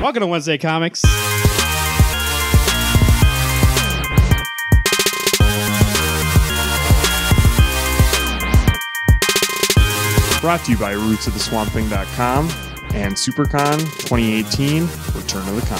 Welcome to Wednesday Comics. Brought to you by rootsoftheswampthing.com and SuperCon 2018 Return of the Con.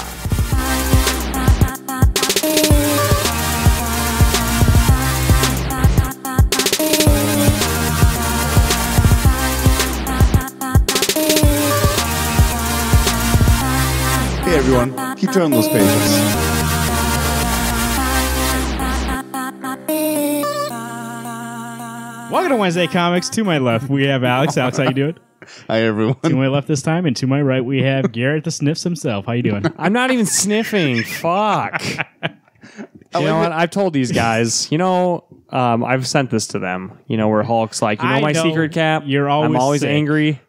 Hey everyone, keep turning those pages. Welcome to Wednesday Comics. To my left, we have Alex. Alex, how you doing? Hi everyone. To my left this time, and to my right, we have Garrett the Sniffs himself. How you doing? I'm not even sniffing. Fuck. You know what? I've told these guys, I've sent this to them, where Hulk's like, my secret cap? I'm always sick. Angry.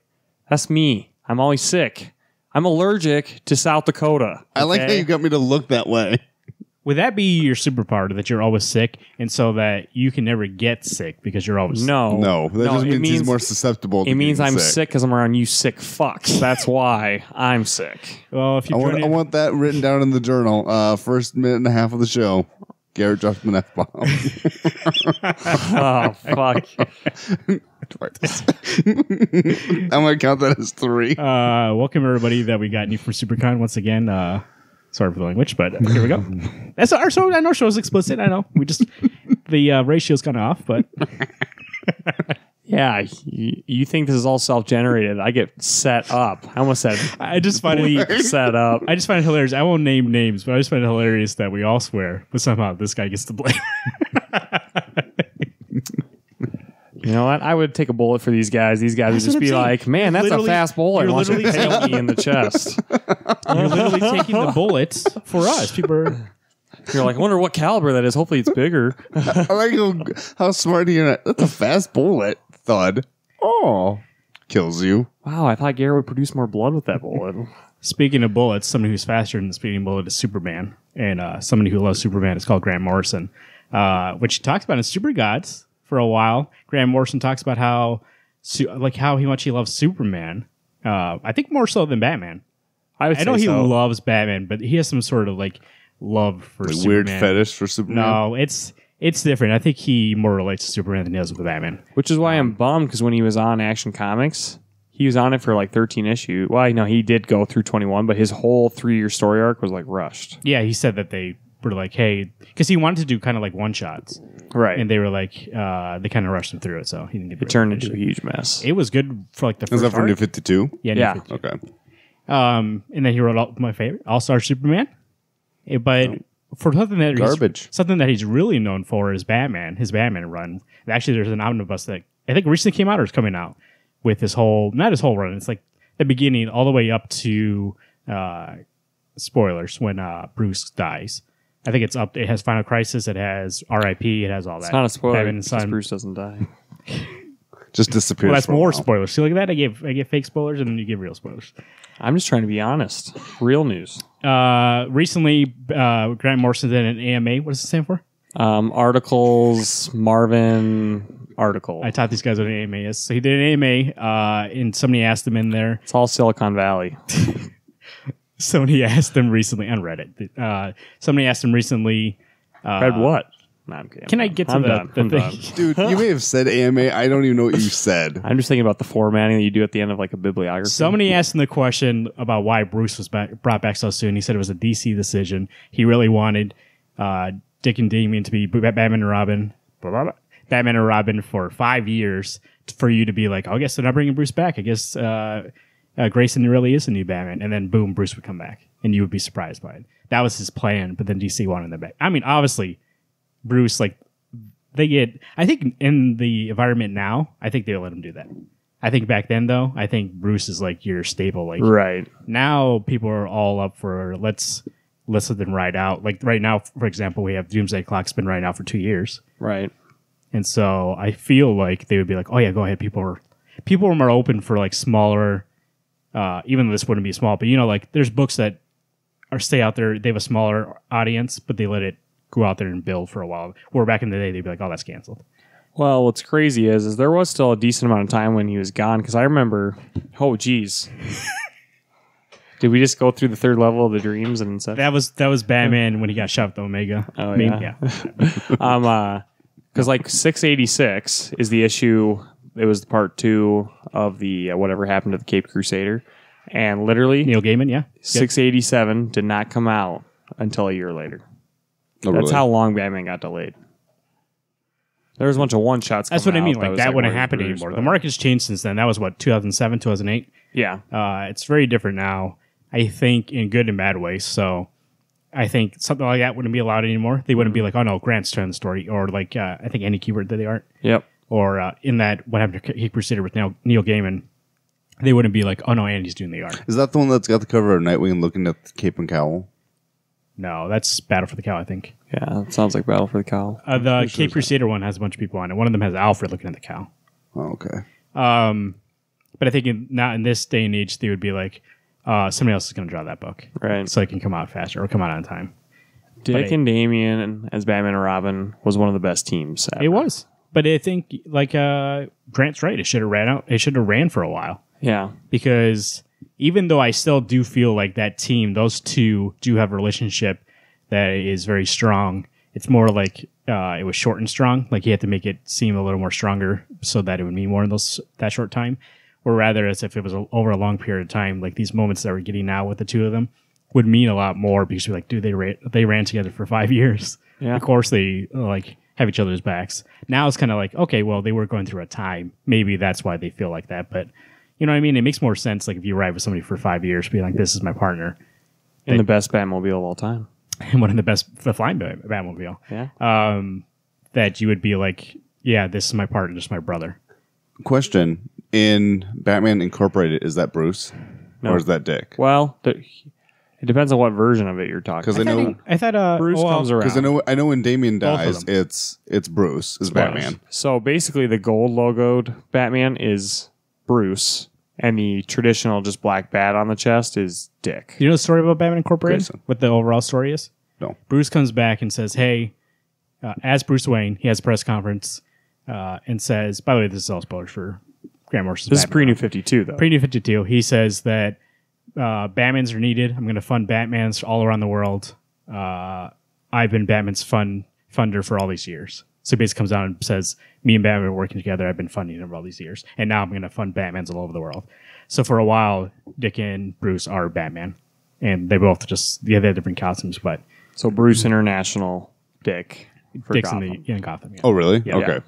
That's me. I'm always sick. I'm allergic to South Dakota. I like how you got me to look that way. Would that be your superpower, that you're always sick, and so that you can never get sick because you're always sick? No, that just means he's more susceptible to It means I'm sick sick because I'm around you sick fucks. That's why I'm sick. Well, if you I want that written down in the journal. First minute and a half of the show, Garrett dropped an F-bomb. Oh, fuck. I'm going to count that as 3. Welcome everybody that we got new from SuperCon once again. Sorry for the language, but here we go. That's our show. I know show's explicit. I know. We just the ratio's kind of off, but yeah, you think this is all self-generated? I get set up. I almost said I just find it set up. I just find it hilarious. I won't name names, but I just find it hilarious that we all swear, but somehow this guy gets the blame. You know what? I would take a bullet for these guys. These guys would just be like, man, that's a fast bullet. Why don't you tail me in the chest? You're literally taking the bullets for us. People are... You're like, I wonder what caliber that is. Hopefully it's bigger. I like how smart you are. That's a fast bullet. Thud. Oh. Kills you. Wow, I thought Garrett would produce more blood with that bullet. Speaking of bullets, somebody who's faster than the speeding bullet is Superman. And somebody who loves Superman is called Grant Morrison, which he talks about in Super Gods for a while. Grant Morrison talks about how much he loves Superman. I think more so than Batman. I know he loves Batman, but he has some sort of love for Superman. Weird fetish for Superman. No, it's different. I think he more relates to Superman than he does with Batman. Which is why I'm bummed, because when he was on Action Comics, he was on it for 13 issues. Well, I know he did go through 21, but his whole 3-year story arc was rushed. Yeah, he said that they were like, hey, because he wanted to do kind of one-shots. Right. And they were like, they kind of rushed him through it, so he didn't get it turned into a huge mess. It was good for the first Is that for arc. New 52? Yeah. Yeah. 52. Okay. And then he wrote my favorite, All-Star Superman. But for something that he's really known for is Batman, his Batman run. Actually, there's an omnibus that I think recently came out or is coming out with not his whole run. It's the beginning all the way up to spoilers when Bruce dies. I think it's up. It has Final Crisis. It has R.I.P. It has all that. It's not a spoiler Batman and because Son. Bruce doesn't die. Just disappears. Well, that's more spoilers. See, look at that. I give fake spoilers and then you give real spoilers. I'm just trying to be honest. Real news. Recently, Grant Morrison did an AMA. What does it stand for? Articles, Marvin, article. I taught these guys what an AMA is. So he did an AMA, and somebody asked him in there. It's all Silicon Valley. Somebody asked him recently on Reddit. Somebody asked him recently. Read what? No, I'm kidding. Can I get to the thing? Done. Dude, you may have said AMA. I don't even know what you said. I'm just thinking about the formatting that you do at the end of a bibliography. Somebody asked him the question about why Bruce was brought back so soon. He said it was a DC decision. He really wanted Dick and Damian to be Batman and Robin. Batman and Robin for 5 years for you to be like, oh, I guess they're not bringing Bruce back. I guess Grayson really is a new Batman. And then boom, Bruce would come back and you would be surprised by it. That was his plan, but then DC wanted them back. I mean, obviously, Bruce, they get, I think in the environment now, I think they'll let him do that. I think back then, though, I think Bruce is your staple. Right. Now people are all up for let's let them ride out. Right now, for example, we have Doomsday Clock's been riding out for 2 years. Right. And so I feel like they would be like, oh yeah, go ahead. People are more open for smaller, even though this wouldn't be small, but there's books that stay out there. They have a smaller audience, but they let it go out there and build for a while. Where back in the day, they'd be like, oh, that's canceled. Well, what's crazy is there was still a decent amount of time when he was gone, because I remember, oh, geez. Did we just go through the third level of the dreams and stuff? That was Batman when he got shoved to Omega. Oh, yeah. Because like 686 is the issue. It was part 2 of the whatever happened to the Cape Crusader. And literally, Neil Gaiman, yeah. 687 did not come out until a year later. Oh, That's really? how long Batman got delayed. There was a bunch of one-shots. That's what I mean. Out Like that wouldn't Warner happen Brothers, anymore. but- The market's changed since then. That was what 2007, 2008. Yeah. It's very different now. I think in good and bad ways. So I think something like that wouldn't be allowed anymore. They wouldn't be like, oh no, Grant's telling the story, or like I think any keyword did the art, Yep. or in that what happened to Cape Crusader with Neil Gaiman. They wouldn't be like, oh no, Andy's doing the art. Is that the one that's got the cover of Nightwing looking at the Cape and Cowl? No, that's Battle for the Cow, I think. Yeah, it sounds like Battle for the Cowl. The Cape Crusader one has a bunch of people on it. One of them has Alfred looking at the cow. Oh, okay. But I think not in this day and age, they would be like, somebody else is going to draw that book. Right. So it can come out faster or come out on time. Dick and Damian as Batman and Robin was one of the best teams ever. It was. But I think, like, Grant's right. It should have ran out. It should have ran for a while. Yeah. Because even though I still do feel like that team, those two do have a relationship that is very strong. It's more like it was short and strong. Like, you had to make it seem a little more stronger so that it would mean more in that short time. Or rather, as if it was over a long period of time, like these moments that we're getting now with the two of them would mean a lot more because we're like, dude, they ran together for 5 years. Yeah. Of course, they like have each other's backs. Now it's kind of like, okay, well, they were going through a time. Maybe that's why they feel like that. But you know what I mean? It makes more sense like if you ride with somebody for 5 years, being like, this is my partner. In the best Batmobile of all time. And one of the flying Batmobile. Yeah. That you would be like, yeah, this is my partner, this is my brother. Question. In Batman Incorporated, is that Bruce? No. Or is that Dick? Well, it depends on what version of it you're talking. Because I thought Bruce comes around. Because I know when Damian Both of dies, them. it's Bruce is Batman. So basically, the gold logoed Batman is Bruce, and the traditional just black bat on the chest is Dick. You know the story about Batman Incorporated? Grayson. What the overall story is? No. Bruce comes back and says, hey, as Bruce Wayne, he has a press conference and says, by the way, this is all spoilers for Grant Morrison's This is Batman. pre-New 52, though. Pre-New 52. He says that Batmans are needed. I'm going to fund Batmans all around the world. I've been Batman's funder for all these years. So he basically comes out and says, me and Batman are working together. I've been funding him for all these years. And now I'm going to fund Batmans all over the world. So for a while, Dick and Bruce are Batman. And they both they have different costumes, but So Bruce International, Dick. For Dick's Gotham. in Gotham. Yeah. Oh, really? Yeah. Okay. Yeah.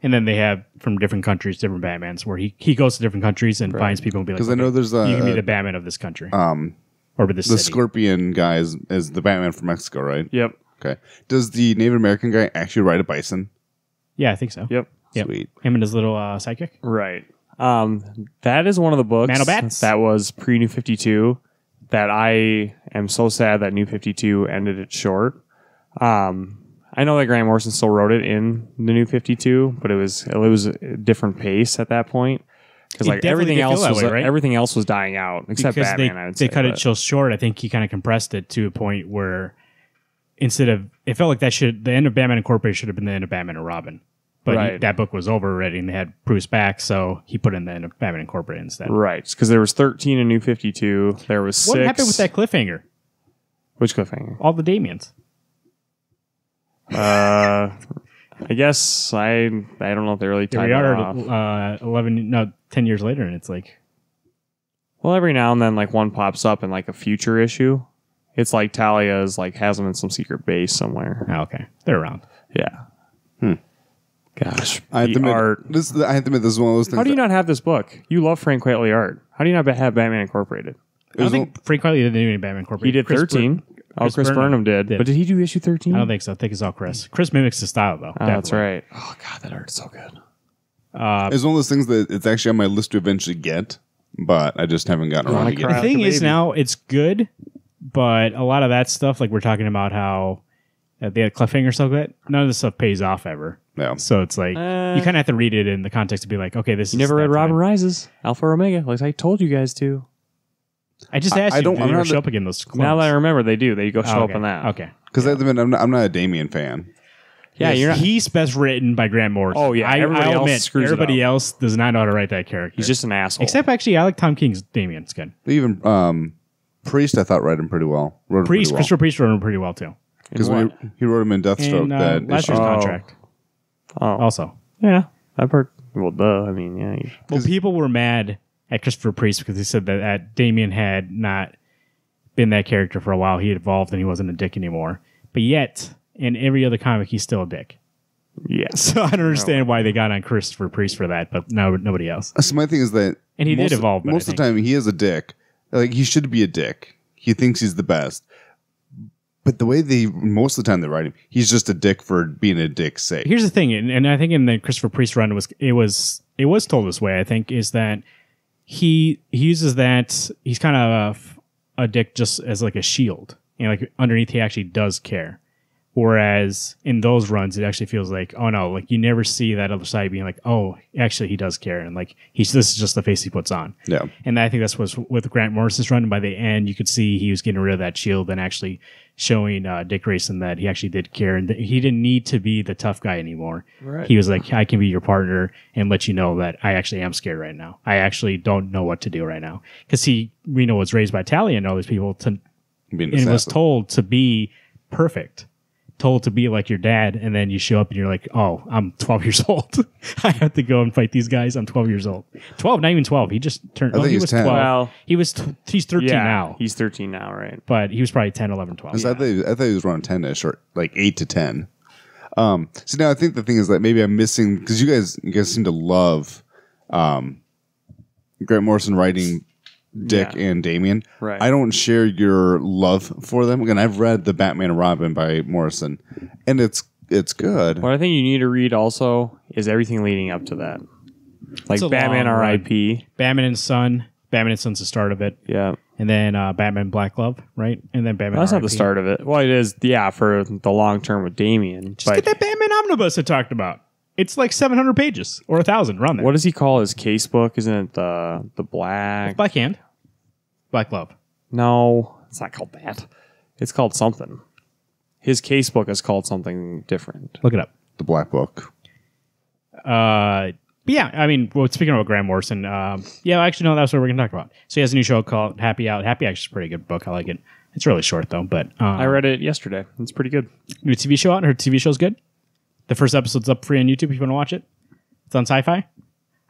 And then they have from different countries, different Batmans, where he goes to different countries and finds people and be like, Because I know there's you can be the Batman of this country. Or this the city. Scorpion guy is the Batman from Mexico, right? Yep. Okay. Does the Native American guy actually ride a bison? Yeah, I think so. Yep. Yep. Sweet. Him and his little sidekick. Right. That is one of the books Manobats? that was pre-New 52 that I am so sad that New 52 ended it short. I know that Grant Morrison still wrote it in the New 52, but it was a different pace at that point because like definitely did feel that way, right? everything else was dying out except Because Batman. I would they say, cut but- it so short. I think he kind of compressed it to a point where instead of it felt like the end of Batman Incorporated should have been the end of Batman and Robin. But Right. that book was over already, and they had Bruce back, so he put in the end of Batman Incorporated instead. Right, because there was 13 in New 52. There was 6. What happened with that cliffhanger? Which cliffhanger? All the Damians. I guess I don't know if they really Here tied we it off. are 10 years later, and it's like, Well, every now and then, like one pops up in like a future issue. It's like Talia is like has them in some secret base somewhere. oh, okay, they're around. Yeah. Gosh, I have to the admit, art. this is one of those things. How do you not have this book? You love Frank Quitely art. How do you not have Batman Incorporated? I don't think Frank Quitely didn't do any Batman He Incorporated. did 13. Chris Burnham did. But did he do issue 13? I don't think so. I think it's all Chris. Chris mimics the style, though. Oh, that's right. Oh, God, that art's so good. It's one of those things that it's actually on my list to eventually get, but I just haven't gotten around to cry. getting The it. thing the is baby. now it's good, but a lot of that stuff, like we're talking about how they had cliffhanger stuff, like that none of this stuff pays off ever. Yeah. So it's like you kind of have to read it in the context to be like, okay, this You is never that read Robin time. Rises, Alpha or Omega, like I told you guys to. I just asked I you, don't- do I'm they ever not show the- up again? Those clones? Now that I remember, they do. They go show up okay. in that. Okay. Because I admit, I'm not a Damian fan. Yeah, you're not. He's best written by Grant Morrison. Oh, yeah, everybody I'll else admit, screws it everybody up. else does not know how to write that character. He's just an asshole. Except actually, I like Tom King's Damien. It's good. Even Priest, I thought, wrote him pretty well. Christopher Priest wrote him pretty well too. Because he wrote him in Deathstroke. In last year's contract. Also. Yeah. I've heard. Well, duh. I mean, yeah. Well, people were mad at Christopher Priest because they said that Damien had not been that character for a while. He had evolved and he wasn't a dick anymore. But yet, in every other comic, he's still a dick. Yeah. So I don't understand why they got on Christopher Priest for that, but no, nobody else. So my thing is that... And he did evolve. Most of the time, he is a dick. Like, he should be a dick. He thinks he's the best. But the way most of the time they write him, he's just a dick for being a dick's sake. Here's the thing, and I think in the Christopher Priest run, it was told this way, I think, is that he uses that, he's kind of a dick just as like a shield. You know, like underneath he actually does care. Whereas in those runs, it actually feels like, oh no, like you never see that other side being like, oh, actually he does care. And like, this is just the face he puts on. Yeah. And I think that's what's with Grant Morrison's run. And by the end, you could see he was getting rid of that shield and actually showing Dick Grayson that he actually did care. And he didn't need to be the tough guy anymore. Right. He was like, I can be your partner and let you know that I actually am scared right now. I actually don't know what to do right now. Because Reno was raised by Talia and all these people and was told to be perfect. Told to be like your dad, and then you show up and you're like, oh, I'm 12 years old. I have to go and fight these guys. I'm 12 years old. 12, not even 12. He just turned. I think he was 10. 12. Well, he's 13 now. He's 13 now, right? But he was probably 10, 11, 12. I thought he was around 10ish, or like 8 to 10. So now I think the thing is that maybe I'm missing, because you guys seem to love Grant Morrison writing Dick and Damien. Right. I don't share your love for them. Again, I've read the Batman and Robin by Morrison, and it's good. What I think you need to read also is everything leading up to that. Like Batman R.I.P. Batman and Son. Batman and Son's the start of it. Yeah. And then Batman Black Glove, right? And then Batman That's R.I.P. not the start of it. Well, it is, for the long term with Damien. Just get that Batman omnibus I talked about. It's like 700 pages or 1,000 around there. What does he call his case book? Isn't it the black? Black Hand. Black Glove. No, it's not called that. It's called something. His case book is called something different. Look it up. The Black Book. But yeah, I mean, speaking about Grant Morrison, actually, no, that's what we're going to talk about. So he has a new show called Happy Out. Happy Out is a pretty good book. I like it. It's really short, though. But I read it yesterday. It's pretty good. New TV show out. Her TV show's good. The first episode's up free on YouTube if you want to watch it. It's on Sci-Fi.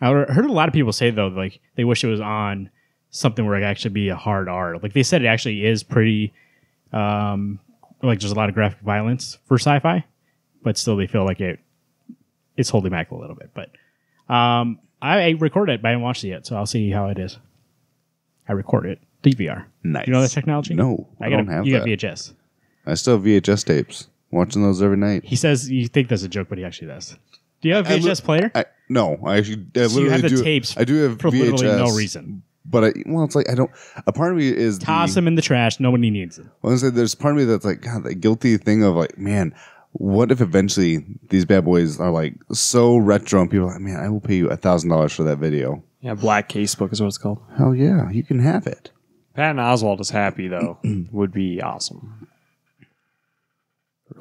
I heard a lot of people say, though, like they wish it was on something where it actually be a hard R. Like they said it actually is pretty, like there's a lot of graphic violence for Sci-Fi, but still they feel like it's holding back a little bit. But I recorded it, but I haven't watched it yet, so I'll see how it is. I recorded it. DVR. Nice. You know that technology? No, I don't have you that. got VHS. I still have VHS tapes. Watching those every night. He says you think that's a joke, but he actually does. Do you have a VHS player? No, I actually. I So you have the do. tapes I do have for VHS, literally no reason. But it's like I don't. A part of me is Toss them in the trash. Nobody needs it. I was gonna say there's part of me that's like God, the guilty thing of like, man, what if eventually these bad boys are like so retro and people are like, man, I will pay you $1,000 for that video. Yeah, Black Case Book is what it's called. Hell yeah, you can have it. Patton Oswalt is happy though. Would be awesome.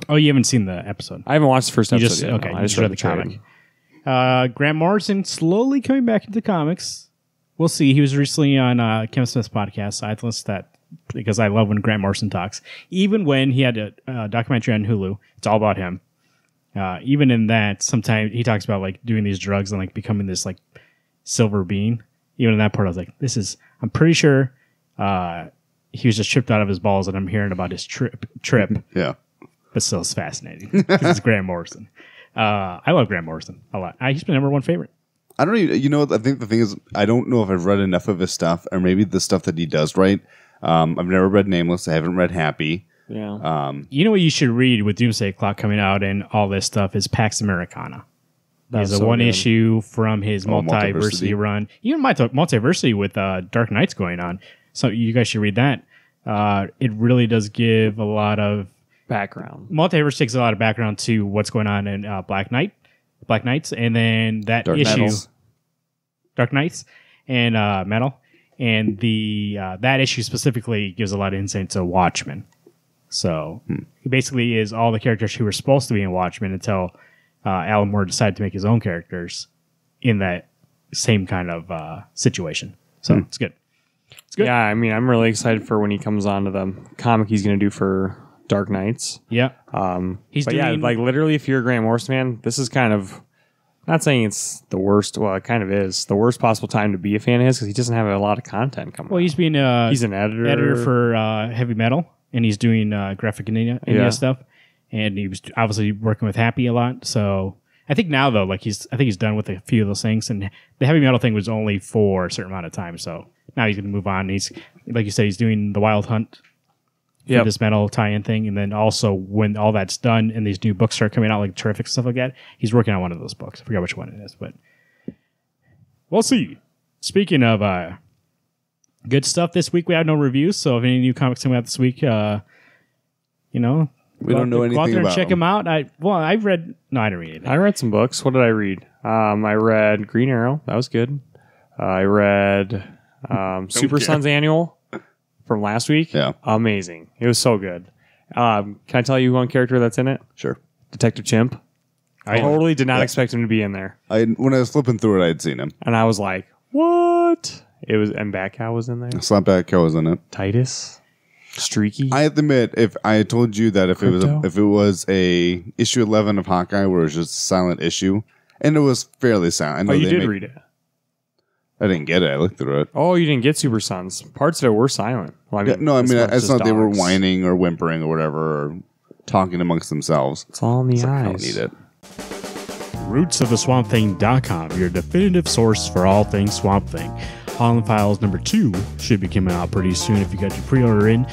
Oh, you haven't seen the episode? I haven't watched the first episode yet. Okay, No, you just read the comic. Grant Morrison slowly coming back into comics. We'll see. He was recently on Kevin Smith's podcast. I listened to that because I love when Grant Morrison talks. Even when he had a documentary on Hulu, it's all about him. Even in that, sometimes he talks about like doing these drugs and like becoming this like silver being. Even in that part, I was like, I'm pretty sure he was just tripped out of his balls, and I'm hearing about his trip. Yeah. But still, it's fascinating because it's Grant Morrison. I love Grant Morrison a lot. He's my number one favorite. I don't even, I think the thing is, I don't know if I've read enough of his stuff, or maybe the stuff that he does write. I've never read Nameless. I haven't read Happy. Yeah. You know what you should read with Doomsday Clock coming out and all this stuff is Pax Americana. There's a one issue from his multiversity run. Even multiversity with Dark Knights going on. So you guys should read that. It really does give a lot of background. Multiverse takes a lot of background to what's going on in Black Knights, and then that Dark Knights, and Metal, and the that issue specifically gives a lot of insight to Watchmen. So it basically is all the characters who were supposed to be in Watchmen until Alan Moore decided to make his own characters in that same kind of situation. So it's good. It's good. Yeah, I mean, I'm really excited for when he comes on to the comic he's going to do for Dark Knights. Yeah. He's but doing... yeah, like literally, if you're a Grant Morrison fan, this is kind of not saying it's the worst. Well, it kind of is the worst possible time to be a fan of his because he doesn't have a lot of content coming. Well, he's being he's an editor for Heavy Metal, and he's doing graphic India stuff, and he was obviously working with Happy a lot. So I think now though, like I think he's done with a few of those things, and the Heavy Metal thing was only for a certain amount of time. So now he's going to move on. He's like you said, he's doing the Wild Hunt. For this metal tie-in thing, and then also when all that's done and these new books start coming out, like Terrific stuff like that, he's working on one of those books. I forgot which one it is, but we'll see. Speaking of good stuff, this week we have no reviews, so if any new comics coming out this week, we don't know anything go out there and about check them out. I didn't read anything. I read some books. What did I read? I read Green Arrow. That was good. I read Super Sons Annual. From last week? Yeah. Amazing. It was so good. Can I tell you one character that's in it? Sure. Detective Chimp. I totally did not expect him to be in there. When I was flipping through it, I had seen him. And I was like, what? And Batcow was in there. Slapback Cow was in it. Titus. Streaky. I have to admit, if I had told you that if it was a issue 11 of Hawkeye where it was just a silent issue, and it was fairly silent. You did read it. I didn't get it. I looked through it. Oh, you didn't get Super Sons. Parts of it were silent. Well, it's not they were whining or whimpering or whatever, or talking amongst themselves. It's all in the eyes. I don't need it. RootsOfTheSwampThing.com, your definitive source for all things Swamp Thing. Holland Files #2 should be coming out pretty soon. If you got your pre-order in,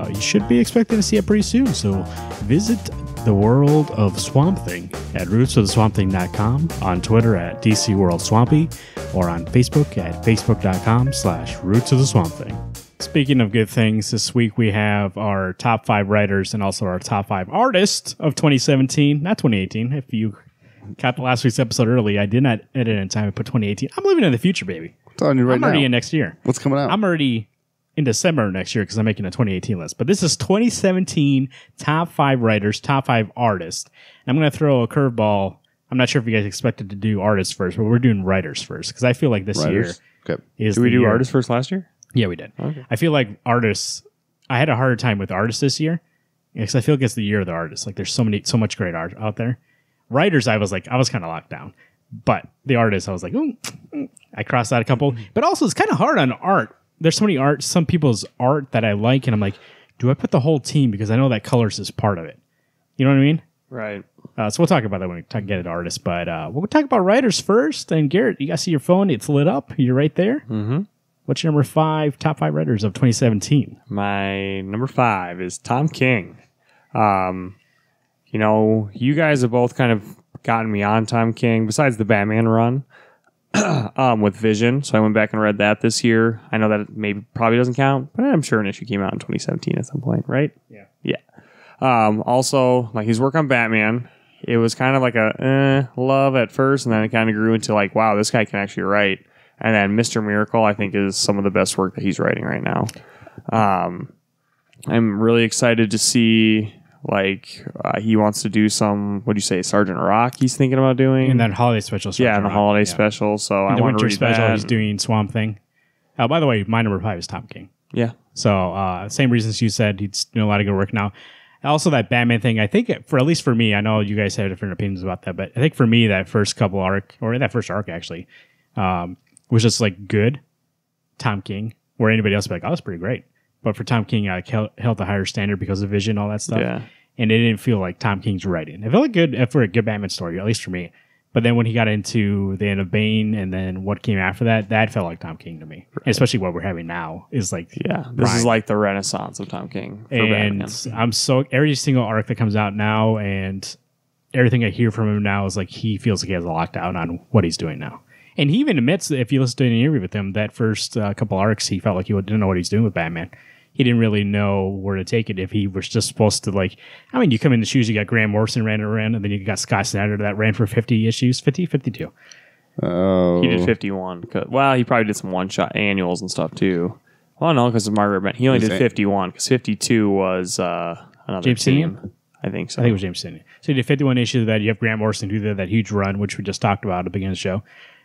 you should be expecting to see it pretty soon. So visit the world of Swamp Thing at RootsOfTheSwampThing.com, on Twitter at DCWorldSwampy, or on Facebook at Facebook.com/RootsOfTheSwampThing. Speaking of good things, this week we have our top 5 writers and also our top 5 artists of 2017, not 2018. If you caught last week's episode early, I did not edit in time to put 2018. I'm living in the future, baby. What's on you right now? I'm already in next year. What's coming out? I'm already in December next year because I'm making a 2018 list. But this is 2017 top 5 writers, top 5 artists. And I'm going to throw a curveball. I'm not sure if you guys expected to do artists first, but we're doing writers first because I feel like this year is. Did we do artists first last year? Yeah, we did. Okay. I feel like artists. I had a harder time with artists this year because I feel like it's the year of the artists. Like there's so much great art out there. Writers, I was kind of locked down. But the artists, I was like, I crossed out a couple. But also, it's kind of hard on art. There's so many some people's art that I like, and I'm like, do I put the whole team? Because I know that colors is part of it. You know what I mean? Right. So we'll talk about that when we get into artists. But we'll talk about writers first. And Garrett, you guys see your phone? It's lit up. You're right there. Mm-hmm. What's your top 5 writers of 2017? My number 5 is Tom King. You guys have both kind of gotten me on Tom King, besides the Batman run with Vision. So I went back and read that this year. I know that probably doesn't count, but I'm sure an issue came out in 2017 at some point, right? Yeah. Yeah. Also, like his work on Batman, it was kind of like a love at first, and then it kind of grew into like, wow, this guy can actually write. And then Mr. Miracle, I think, is some of the best work that he's writing right now. I'm really excited to see. He wants to do some, what do you say, Sergeant Rock he's thinking about doing? In that holiday special. In the holiday special. So I want to read special, that. he's doing Swamp Thing. By the way, my number 5 is Tom King. Yeah. So same reasons you said, he's doing a lot of good work now. Also, that Batman thing, I think, at least for me, I know you guys have different opinions about that, but I think for me, that first arc actually, was just like good Tom King, where anybody else would be like, oh, that's pretty great. But for Tom King, I held the higher standard because of Vision, all that stuff. Yeah. And it didn't feel like Tom King's writing. It felt like good for a good Batman story, at least for me. But then when he got into the end of Bane and then what came after that felt like Tom King to me. Right. Especially what we're having now is like this is like the renaissance of Tom King for and Batman. Every single arc that comes out now and everything I hear from him now is like he feels like he has a lockdown on what he's doing now. And he even admits that if you listen to an interview with him, that first couple arcs, he felt like he didn't know what he's doing with Batman. He didn't really know where to take it if he was just supposed to you come in the shoes, you got Grant Morrison ran around, and then you got Scott Snyder that ran for 50 issues, 52. Oh. He did 51. Well, he probably did some one-shot annuals and stuff, too. Well, no, because of Margaret Bent. He only did 51, because 52 was another James team. Tynion? I think so. I think it was James Tynion. So he did 51 issues of that. You have Grant Morrison who did that huge run, which we just talked about at the beginning of the show.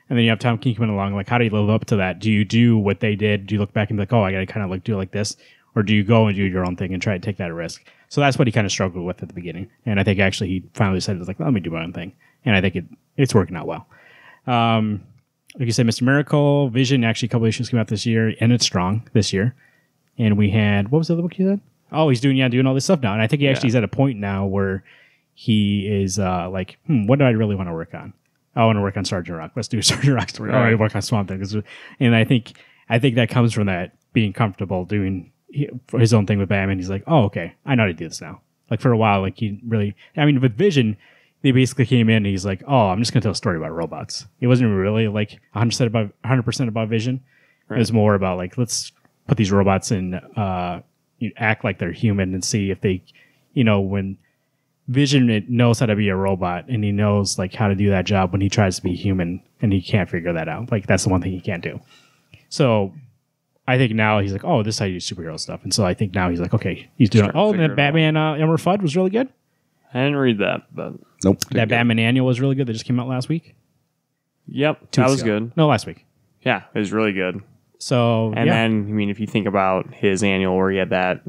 And then you have Tom King coming along. Like, how do you live up to that? Do you do what they did? Do you look back and be like, oh, I got to kind of like do it like this? Or do you go and do your own thing and try to take that risk? So that's what he kind of struggled with at the beginning. And I think actually he finally said, like, let me do my own thing. And I think it's working out well. Like you said, Mr. Miracle, Vision, actually a couple issues came out this year, and it's strong this year. And we had, what was the other book you said? Oh, he's doing all this stuff now. And I think he actually is at a point now where he is like, what do I really want to work on? I want to work on Sergeant Rock. Let's do a Sergeant Rock story. Right. I want to work on Swamp Thing. And I think that comes from that being comfortable doing his own thing with Batman. He's like, oh, okay, I know how to do this now. Like for a while, like he really, I mean, with Vision, they basically came in and he's like, oh, I'm just going to tell a story about robots. It wasn't really like 100% about Vision. Right. It was more about like, let's put these robots in, act like they're human and see if they, when Vision knows how to be a robot and he knows like how to do that job when he tries to be human and he can't figure that out. Like that's the one thing he can't do. So I think now he's like, oh, this is how you do superhero stuff. And so I think now he's like, okay, he's doing, and then Batman Elmer Fudd was really good. I didn't read that, but nope. That Batman annual was really good. That just came out last week. Yep, that was good. No, last week. Yeah, it was really good. So then, I mean, if you think about his annual where he had that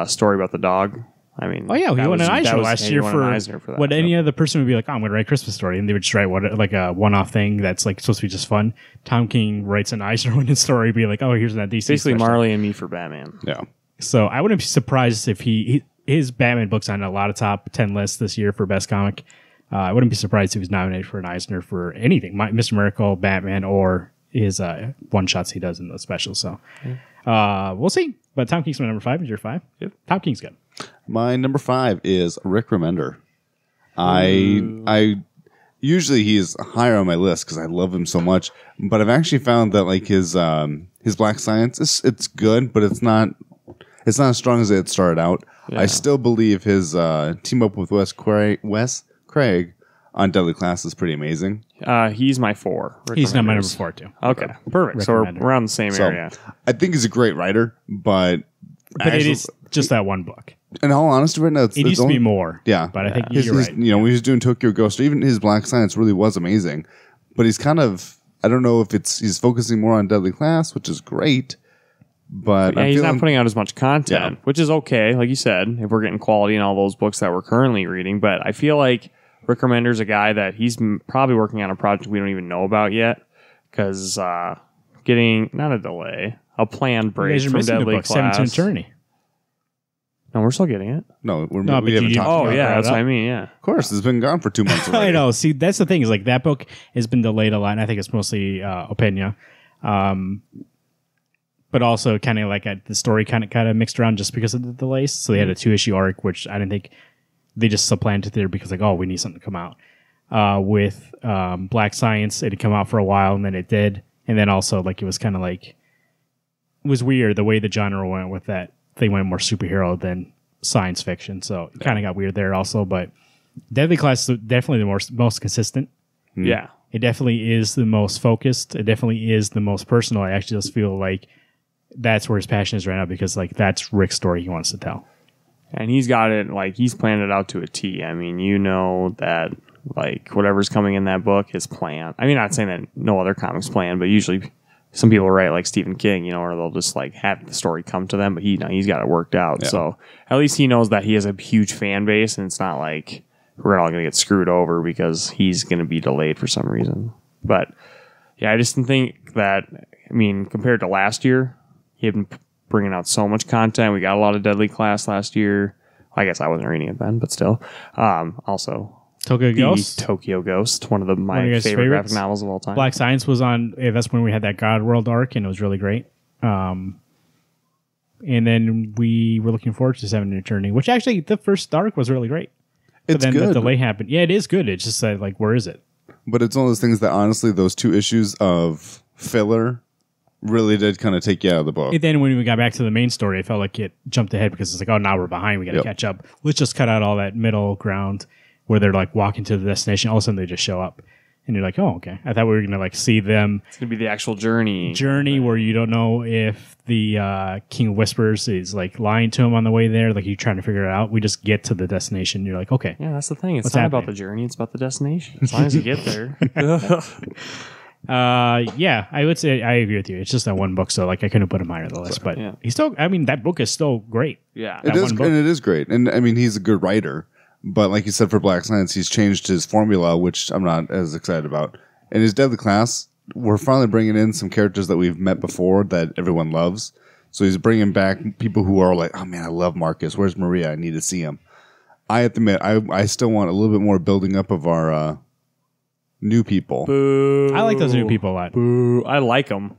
story about the dog, I mean, he won an Eisner last year for that, what any other person would be like, oh, I'm going to write a Christmas story, and they would just write like a one-off thing that's like supposed to be just fun. Tom King writes an Eisner winning story, be like, oh, here's that DC. Basically, Marley and Me for Batman. Yeah. So I wouldn't be surprised if his Batman book's on a lot of top 10 lists this year for best comic. I wouldn't be surprised if he's nominated for an Eisner for anything, Mr. Miracle, Batman, or his one-shots he does in the specials. So we'll see. But Tom King's my number 5. Is your 5? Yep. Tom King's good. My number 5 is Rick Remender. I usually he's higher on my list because I love him so much, but I've actually found that like his Black Science it's good, but it's not as strong as it started out. Yeah. I still believe his team up with Wes Craig on Deadly Class is pretty amazing. He's my 4. He's not my number 4 too. Okay, perfect. So we're around the same area. I think he's a great writer, but it is just that one book. In all honesty, right now, it needs to be more. Yeah, but I think you're right. When he was doing Tokyo Ghost, or even his Black Science really was amazing. But he's kind of, I don't know if he's focusing more on Deadly Class, which is great. But he's not putting out as much content, which is okay. Like you said, if we're getting quality in all those books that we're currently reading, but I feel like Rick Remender's a guy that he's probably working on a project we don't even know about yet, because getting not a delay, a planned break from Deadly Class. 17 Attorney. No, we're still getting it. No, we haven't talked about it. Oh, yeah, that's what I mean, yeah. Of course, it's been gone for 2 months already. I know. See, that's the thing, is like that book has been delayed a lot, and I think it's mostly Opena. But also kind of like the story kind of mixed around just because of the delays. So they had a 2-issue arc, which I didn't think they just supplanted there because like, oh, we need something to come out. With Black Science, it had come out for a while, and then it did. And then also like it was kind of like, it was weird the way the genre went with that. They went more superhero than science fiction, so it kind of got weird there also. But Deadly Class is definitely the most consistent. Yeah, it definitely is the most focused. It definitely is the most personal. I actually just feel like that's where his passion is right now, because like that's Rick's story he wants to tell, and he's got it like he's planned it out to a T. I mean, that like whatever's coming in that book is planned. I mean, not saying that no other comics plan, but usually. Some people write like Stephen King, or they'll just like have the story come to them, but he's got it worked out. Yeah. So at least he knows that he has a huge fan base, and it's not like we're all going to get screwed over because he's going to be delayed for some reason. But yeah, I just think that, I mean, compared to last year, he had been bringing out so much content. We got a lot of Deadly Class last year. I guess I wasn't reading it then, but still. Also, Tokyo Ghost, one of my favorite graphic novels of all time. Black Science was on. That's when we had that God World arc, and it was really great. And then we were looking forward to 7 Attorney, which actually the first arc was really great. But then the delay happened. Yeah, it is good. It's just like, where is it? But it's one of those things that honestly, those 2 issues of filler really did kind of take you out of the book. And then when we got back to the main story, I felt like it jumped ahead because it's like, oh, now we're behind. We got to catch up. Let's just cut out all that middle ground where they're like walking to the destination. All of a sudden they just show up. And you're like, oh, okay. I thought we were going to like see them. It's going to be the actual journey. Where you don't know if the King of Whispers is like lying to him on the way there. Like you're trying to figure it out. We just get to the destination. You're like, okay. Yeah, that's the thing. It's not about the journey. It's about the destination. As long as you get there. Yeah, I would say I agree with you. It's just that one book, so like I couldn't put him higher on the list. But he's still. I mean, that book is still great. Yeah, it is, and it is great. And I mean, he's a good writer. But like you said, for Black Science, he's changed his formula, which I'm not as excited about. And his Deadly Class, we're finally bringing in some characters that we've met before that everyone loves. So he's bringing back people who are like, oh man, I love Marcus. Where's Maria? I need to see him. I have to admit, I still want a little bit more building up of our new people. Boo. I like those new people a lot. Boo. I like them,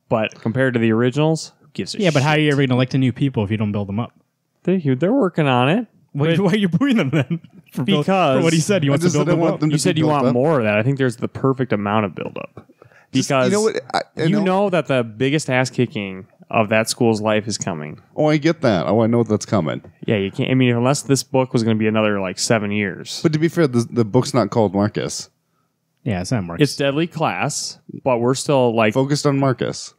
but compared to the originals, who gives a shit? But how are you ever going to like the new people if you don't build them up? They're working on it. Why are you booing them then? For what he said, he wants to build them up. You said you want more of that. I think there's the perfect amount of buildup. Because you know that the biggest ass kicking of that school's life is coming. Oh, I get that. Oh, I know that's coming. Yeah, you can't. I mean, unless this book was going to be another like 7 years. But to be fair, the book's not called Marcus. Yeah, it's not Marcus. It's Deadly Class, but we're still like focused on Marcus.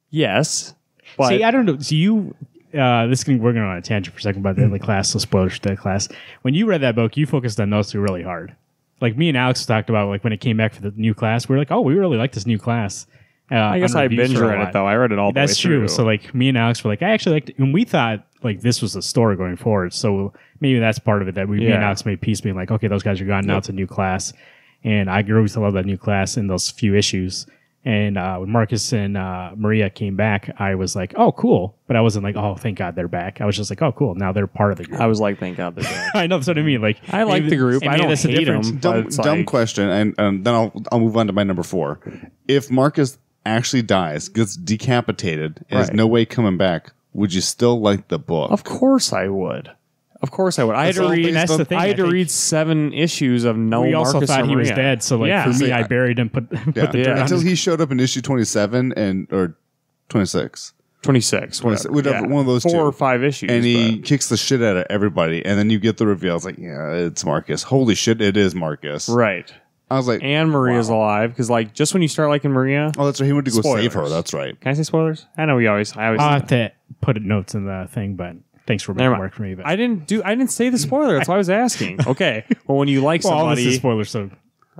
Yes, but see, I don't know. So you, we're going on a tangent for a second about Deadly Class. So spoilers for Deadly Class. When you read that book, you focused on those two really hard. Like me and Alex talked about, like when it came back for the new class, we were like, oh, we really like this new class. I guess I binge read it though. I read it all the way through. That's true. So like me and Alex were like, I actually liked it. And we thought like this was the story going forward. So maybe that's part of it that me and Alex made peace being like, okay, those guys are gone. Now it's a new class. And I grew to love that new class in those few issues. And when Marcus and Maria came back, I was like, oh, cool. But I wasn't like, oh, thank God they're back. I was just like, oh, cool. Now they're part of the group. I was like, thank God they're back. I know. That's what I mean. Like, I like the group. I don't hate them. Dumb question. And then I'll move on to my number 4. If Marcus actually dies, gets decapitated, and there's no way coming back, would you still like the book? Of course I would. Of course I would. I had to read. That's the thing. I had to read 7 issues of no. We Marcus also thought he was Maria. dead, so like for me, I buried him. Put the dirt until on he showed up in issue 27 or 26. 26, whatever, one of those 4 or 5 issues, and he kicks the shit out of everybody, and then you get the reveal. It's like, yeah, it's Marcus. Holy shit, it is Marcus. Right. I was like, and Maria's alive because like just when you start liking Maria, oh, that's right. He went to go save her. That's right. Can I say spoilers? I know I always. I'll have to put notes in the thing, but. Thanks for making work for me. But I didn't say the spoiler. That's why I was asking. Okay. Well, when you like somebody, all this is spoilers, so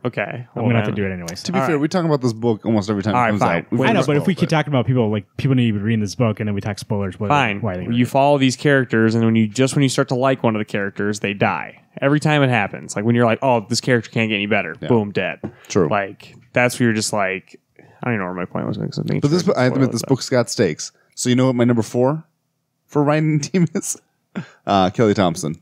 okay, I'm gonna have to do it anyways. To be fair, we talk about this book almost every time it comes out. I know, but if we keep talking about people need to be reading this book, and then we talk spoilers, fine. Why you follow these characters, and when you start to like one of the characters, they die every time it happens. Like when you're like, oh, this character can't get any better. Yeah. Boom, dead. True. Like that's where you're just like, I don't even know where my point was. But this, I admit, this book's got stakes. So you know what my number 4 for writing team is? Kelly Thompson.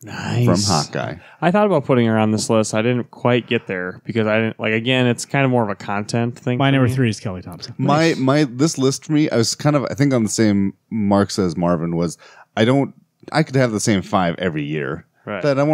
Nice. From Hawkeye. I thought about putting her on this list. I didn't quite get there because I didn't again, it's kind of more of a content thing. My number 3 is Kelly Thompson. My this list for me, I was kind of I think on the same marks as Marvin was. I could have the same 5 every year. Right. That I'm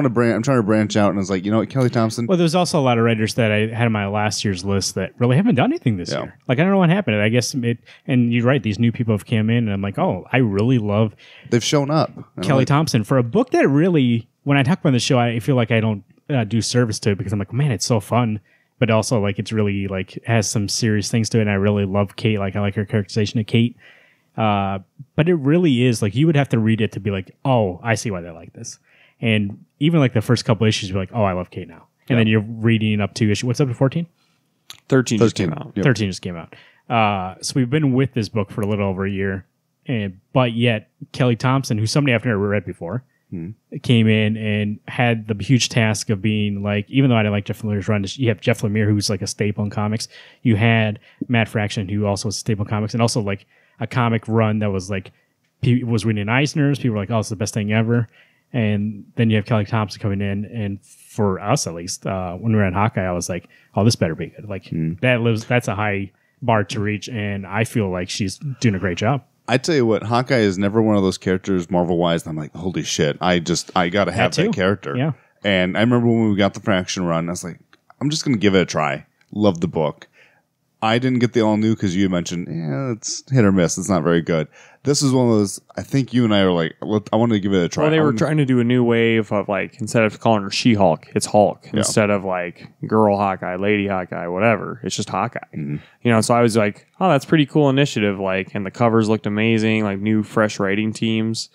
trying to branch out, and I was like, you know what, Kelly Thompson. Well, there's also a lot of writers that I had on my last year's list that really haven't done anything this year. Like, I don't know what happened. I guess and you're right, these new people have come in, and I'm like, oh, I really love. They've shown up. Kelly Thompson for a book that really, when I talk about the show, I feel like I don't do service to it because I'm like, man, it's so fun, but also like it's really like has some serious things to it. And I really love Kate. Like I like her characterization of Kate. But it really is like you would have to read it to be like, oh, I see why they like this. And even like the first couple issues, you're like, oh, I love Kate now. And then you're reading up to issue. What's up to 14? 13 just came out. Yep. 13 just came out. So we've been with this book for a little over a year. But yet Kelly Thompson, who somebody I've never read before, came in and had the huge task of being like, even though I didn't like Jeff Lemire's run, you have Jeff Lemire, who's like a staple in comics. You had Matt Fraction, who also was a staple in comics, and also like a comic run that was like, was reading Eisner's. People were like, oh, it's the best thing ever. And then you have Kelly Thompson coming in, and for us at least, when we were at Hawkeye, I was like, "Oh, this better be good." Like that's a high bar to reach, and I feel like she's doing a great job. I tell you what, Hawkeye is never one of those characters Marvel wise. I'm like, holy shit! I got to have that character. Yeah. And I remember when we got the Fraction run, I was like, I'm just going to give it a try. Love the book. I didn't get the all new because you mentioned, it's hit or miss. It's not very good. This is one of those, I think you and I were like, I wanted to give it a try. Well, they were trying to do a new wave of like, instead of calling her She-Hulk, it's Hulk. Yeah. Instead of like Girl Hawkeye, Lady Hawkeye, whatever. It's just Hawkeye. Mm-hmm. You know, so I was like, oh, that's pretty cool initiative. Like, and the covers looked amazing, like new, fresh writing teams.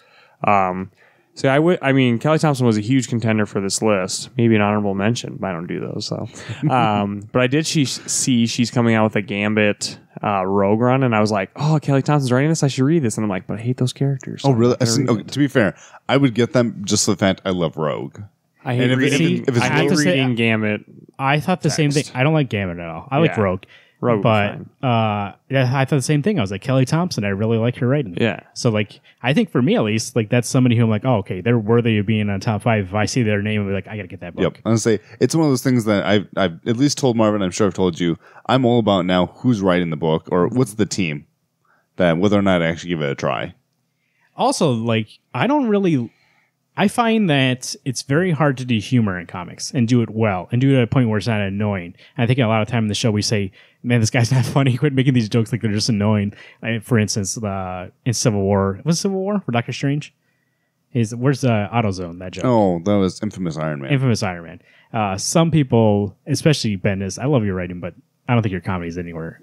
So I mean, Kelly Thompson was a huge contender for this list. Maybe an honorable mention, but I don't do those. So, but I did see she's coming out with a Gambit Rogue run, and I was like, oh, Kelly Thompson's writing this. I should read this. And I'm like, but I hate those characters. So oh, really? To be fair, I would get them just for the fact I love Rogue. I hate reading Gambit. I thought the same thing. I don't like Gambit at all. I like Rogue. But I thought the same thing. I was like, Kelly Thompson, I really like her writing. Yeah. So like, I think for me at least, like that's somebody who I'm like, oh, okay, they're worthy of being on top 5. If I see their name, I'll be like, I gotta get that book. Yep. I'm gonna say it's one of those things that I've at least told Marvin. I'm sure I've told you. I'm all about now who's writing the book or what's the team, that whether or not I actually give it a try. Also, like I find that it's very hard to do humor in comics and do it well and do it at a point where it's not annoying. And I think a lot of time in the show we say, man, this guy's not funny. Quit making these jokes like they're just annoying. For instance, in Civil War, was it Civil War for Doctor Strange? Where's the AutoZone, that joke? Oh, that was Infamous Iron Man. Infamous Iron Man. Some people, especially Bendis, I love your writing, but I don't think your comedy is anywhere.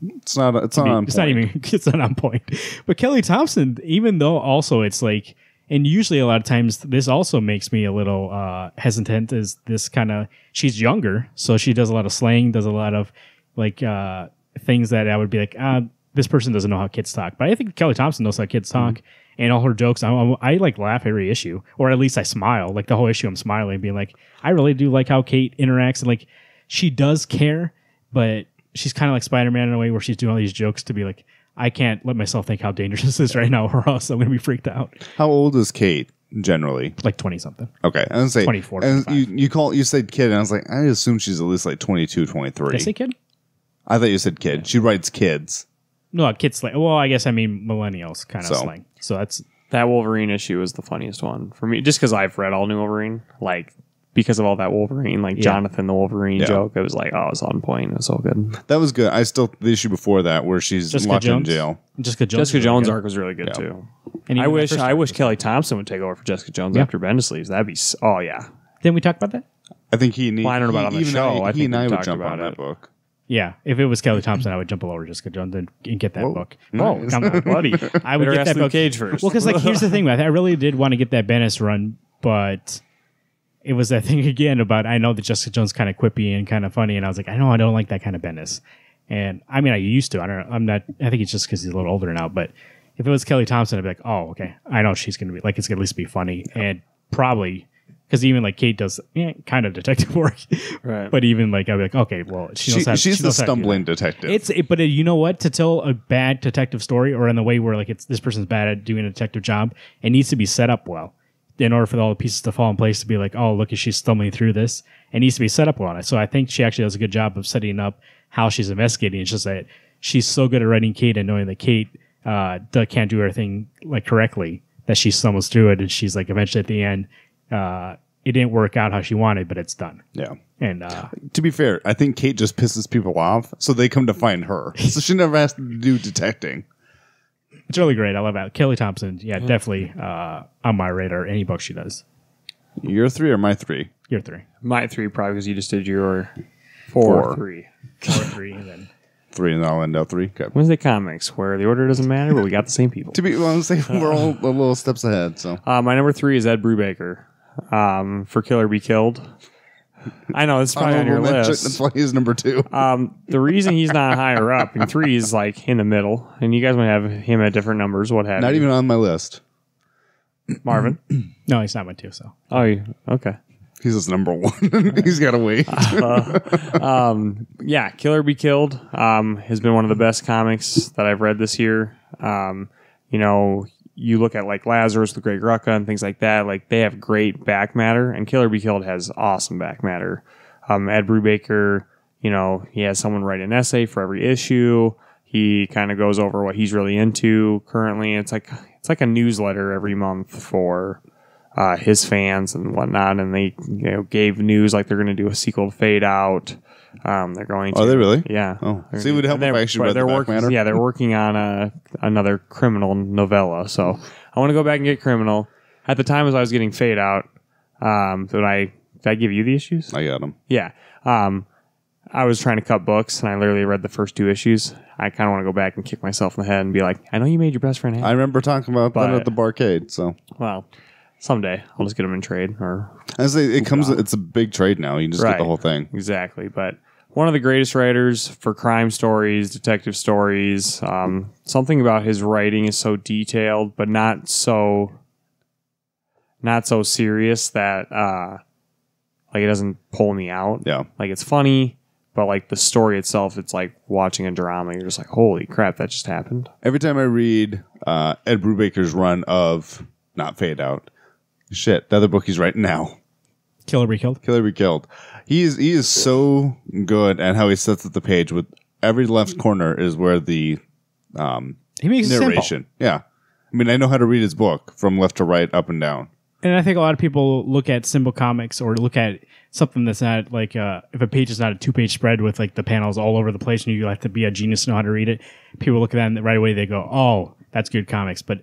It's not on point. It's not on point. But Kelly Thompson, even though also it's like, and usually a lot of times this also makes me a little hesitant, is this kind of, she's younger, so she does a lot of slang, does a lot of like things that I would be like, this person doesn't know how kids talk. But I think Kelly Thompson knows how kids talk, and all her jokes, I like laugh every issue, or at least I smile. Like the whole issue, I'm smiling, being like, I really do like how Kate interacts, and like she does care, but she's kind of like Spider-Man in a way where she's doing all these jokes to be like, I can't let myself think how dangerous this is right now, or else I'm going to be freaked out. How old is Kate generally? Like 20 something. Okay, I was say 24. And you said kid, and I was like, I assume she's at least like 22, 23. Did I say kid? I thought you said kid. Yeah. She writes kids. No, kids slang. Well, I guess I mean millennials kind of slang. So that Wolverine issue is the funniest one for me, just because I've read all New Wolverine, like. Because of all that Wolverine, like Jonathan the Wolverine joke, it was like, oh, it was on point. It was so good. That was good. The issue before that where she's locked in jail. Jessica Jones arc was really good too. And I wish Kelly Thompson would take over for Jessica Jones after Bendis leaves. That'd be Didn't we talk about that? I think I don't know about it on the show. He and I would jump on that book. Yeah, if it was Kelly Thompson, I would jump all over Jessica Jones and get that book. Nice. Oh, come on, buddy! I would get that book. Cage first. Well, because like here's the thing, I really did want to get that Bendis run, but it was that thing again about, I know that Jessica Jones kind of quippy and kind of funny, and I was like, I don't like that kind of Bendis. And I mean, I used to. I think it's just because he's a little older now. But if it was Kelly Thompson, I'd be like, oh, okay, I know she's gonna be like, it's gonna at least be funny, and probably because even like Kate does kind of detective work, right? But even like I'd be like, okay, well, she's the stumbling detective. But you know what? To tell a bad detective story, or in the way where like this person's bad at doing a detective job, it needs to be set up well. In order for all the pieces to fall in place to be like, oh, look, she's stumbling through this. It needs to be set up well on it. So I think she actually does a good job of setting up how she's investigating. It's just that she's so good at writing Kate and knowing that Kate can't do everything like correctly, that she stumbles through it. And she's like, eventually at the end, it didn't work out how she wanted, but it's done. Yeah. And to be fair, I think Kate just pisses people off, so they come to find her. So she never has to do detecting. It's really great. I love that. Kelly Thompson, definitely on my radar. Any book she does. Your 3 or my 3? Your 3. My 3 probably because you just did your 4, 3. 4, 3, and then 3, and I'll end up 3. Okay. Wednesday Comics, where the order doesn't matter, but we got the same people. To be honest, we're all a little steps ahead. So my number 3 is Ed Brubaker for Kill or Be Killed. I know, it's probably on your list. That's why he's number 2. The reason he's not higher up, and 3 is like in the middle, and you guys might have him at different numbers, what have you. Not even on my list. Marvin? No, he's not my 2, so. Oh, okay. He's just number 1. He's got to wait. Kill or Be Killed has been one of the best comics that I've read this year. You look at like Lazarus, the Great Rucka, and things like that. Like they have great back matter, and Kill or Be Killed has awesome back matter. Ed Brubaker, he has someone write an essay for every issue. He kind of goes over what he's really into currently. It's like a newsletter every month for his fans and whatnot. And they gave news like they're going to do a sequel to Fade Out. They're going to. Are they really? Yeah. Oh, see, it would help if I actually read the back matter. Yeah, they're working on another criminal novella. So I want to go back and get Criminal. At the time as I was getting Fade Out, did I give you the issues? I got them. Yeah. I was trying to cut books, and I literally read the first 2 issues. I kind of want to go back and kick myself in the head and be like, I know you made your best friend happy. I remember talking about that at the barcade. So well, someday I'll just get them in trade. Or I say it's a big trade now. You can just get the whole thing. Exactly. But one of the greatest writers for crime stories, detective stories. Something about his writing is so detailed, but not so serious that like it doesn't pull me out. Yeah. Like it's funny, but like the story itself, it's like watching a drama. You're just like, holy crap, that just happened. Every time I read Ed Brubaker's run of not Fade Out, the other book he's writing now, Kill or Be Killed. Kill or Be Killed. He is so good at how he sets up the page. With every left corner is where the He makes it narration. simple. Yeah, I mean I know how to read his book from left to right, up and down. And I think a lot of people look at symbol comics or look at something that's not like if a page is not a 2-page spread with like the panels all over the place and you have to be a genius to know how to read it. People look at that and right away they go, "Oh, that's good comics." But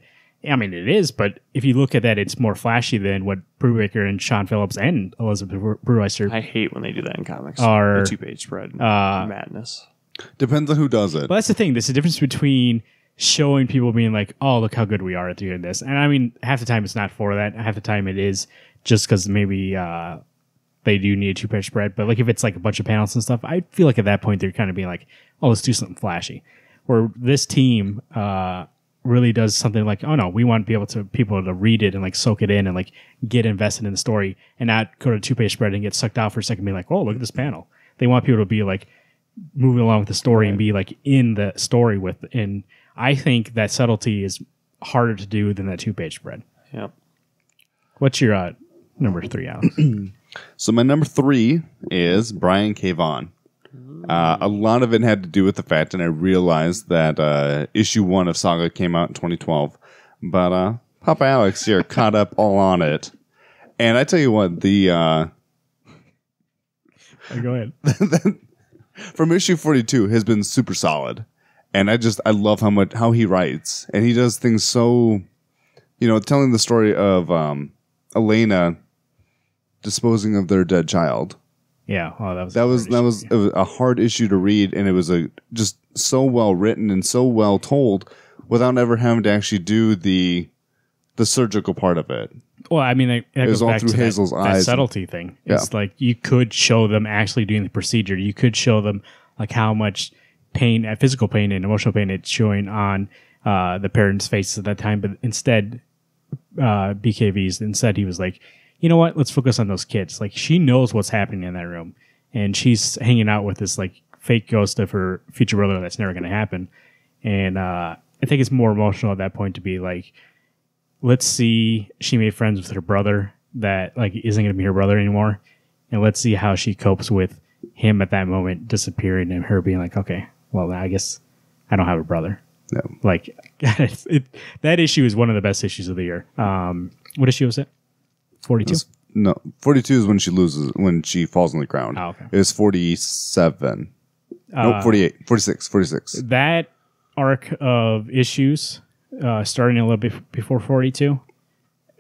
I mean, it is. But if you look at that, it's more flashy than what Brubaker and Sean Phillips and Elizabeth Breweister. I hate when they do that in comics. Are, the 2-page spread madness. Depends on who does it. But that's the thing. There's a difference between showing people being like, "Oh, look how good we are at doing this." And I mean, half the time it's not for that. Half the time it is just because maybe they do need a 2-page spread. But like if it's like a bunch of panels and stuff, I feel like at that point they're kind of being like, "Oh, let's do something flashy." Where this team really does something like, "Oh no, we want people to read it and like soak it in and like get invested in the story and not go to a 2-page spread and get sucked out for a second and be like, oh, look at this panel." They want people to be like moving along with the story and be like in the story with. And I think that subtlety is harder to do than that 2-page spread. Yep. What's your number 3, Alex? So my number 3 is Brian K. Vaughan. A lot of it had to do with the fact, and I realized that issue 1 of Saga came out in 2012, but Papa Alex here caught up all on it. And I tell you what, Go ahead. from issue 42 has been super solid. And I love how he writes. And he does things so, telling the story of Elena disposing of their dead child. Yeah, that was a hard issue to read, and it was just so well written and so well told without ever having to actually do the surgical part of it. Well, I mean, that goes back to Hazel's that eyes. subtlety thing. It's like you could show them actually doing the procedure. You could show them like how much pain, physical pain and emotional pain it's showing on the parents' faces at that time. But instead, instead he was like, you know what? Let's focus on those kids. Like she knows what's happening in that room, and she's hanging out with this like fake ghost of her future brother that's never going to happen. And I think it's more emotional at that point to be like, let's see, she made friends with her brother that like isn't going to be her brother anymore, and let's see how she copes with him at that moment disappearing and her being like, okay, well, I guess I don't have a brother. No. Like that issue is one of the best issues of the year. What issue was it? 42? No, 42 is when she falls on the ground. Oh, okay. It was 47. Nope, 48. 46. That arc of issues, starting a little bit before 42,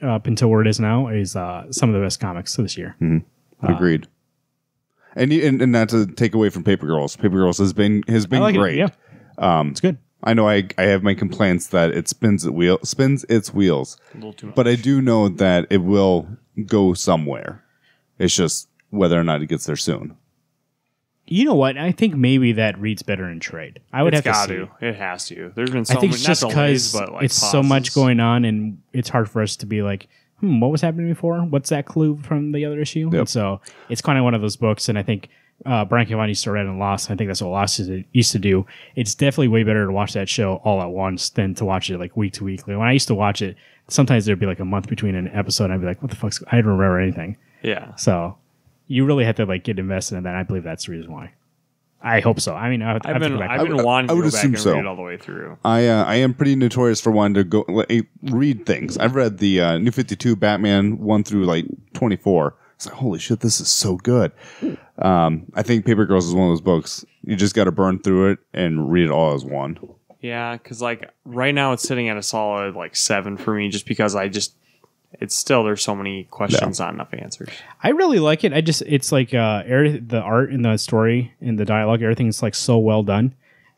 up until where it is now, is some of the best comics this year. Mm-hmm. Agreed. And not to take away from Paper Girls. Paper Girls has been like great. It. Yeah. It's good. I know I have my complaints that it spins its wheels. A little too much. But I do know that it will go somewhere. It's just whether or not it gets there soon. You know what? I think maybe that reads better in trade. I would have to see. It has to. There's been so I think many, it's just because it's so much going on, and it's hard for us to be like, what was happening before? What's that clue from the other issue? Yep. And so it's kind of one of those books, and I think Brian K. Vaughan used to write in Lost. I think that's what Lost used to do. It's definitely way better to watch that show all at once than to watch it like week to week. Like when I used to watch it, sometimes there'd be like a month between an episode, and I'd be like, what the fuck's... I don't remember anything. Yeah. So you really have to like get invested in that. I believe that's the reason why. I hope so. I mean, I've been wanting to go back and so. read it all the way through. I am pretty notorious for wanting to go read things. I've read the New 52 Batman 1 through like 24. It's like, holy shit, this is so good. I think Paper Girls is one of those books. You just got to burn through it and read it all as one. Yeah, because like right now it's sitting at a solid like 7 for me, just because it's still, there's so many questions, not enough answers. I really like it. It's like the art and the story and the dialogue, everything's like so well done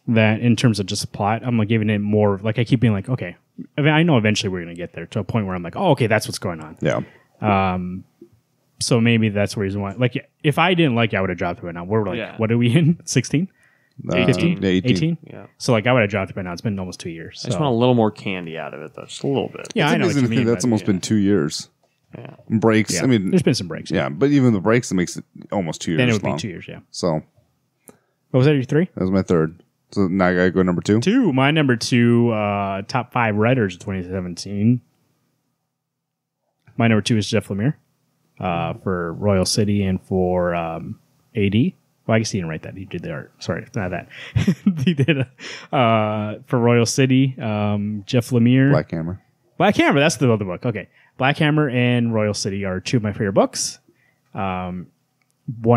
that in terms of just plot, I'm like giving it more. Like I keep being like, okay, I mean, I know eventually we're going to get there to a point where I'm like, oh, okay, that's what's going on. Yeah. So maybe that's the reason why. Like, if I didn't like it, I would have dropped it by now. We're like, Yeah. what are we in? 16? 18. 18? Yeah. So, like, I would have dropped it by now. It's been almost 2 years. I just So. want a little more candy out of it, though. Just a little bit. Yeah, I know what you mean. That's but- almost been 2 years. Yeah. Breaks. yeah. I mean, There's been some breaks. yeah, but even the breaks, it makes it almost 2 years Then it would long. be 2 years, yeah. So What was that, your 3? that was my third. So now I got to go number 2. 2. My number 2, top 5 writers of 2017. My number 2 is Jeff Lemire for Royal City and for AD. Well, I guess he didn't write that. He did the art. Sorry, not that. He did for Royal City, Jeff Lemire. Black Hammer, that's the other book. Okay. Black Hammer and Royal City are 2 of my favorite books. One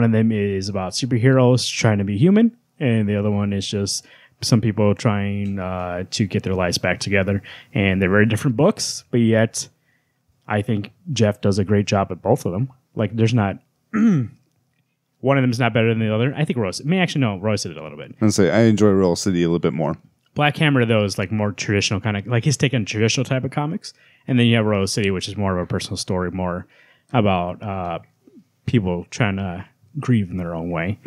of them is about superheroes trying to be human, and the other one is just some people trying to get their lives back together. And they're very different books, but yet I think Jeff does a great job at both of them. Like, there's not... one of them is not better than the other. I think Royal City... Royal City did a little bit. And say I enjoy Royal City a little bit more. Black Hammer, though, is like more traditional kind of... Like, he's taking traditional type of comics. And then you have Royal City, which is more of a personal story, more about people trying to grieve in their own way.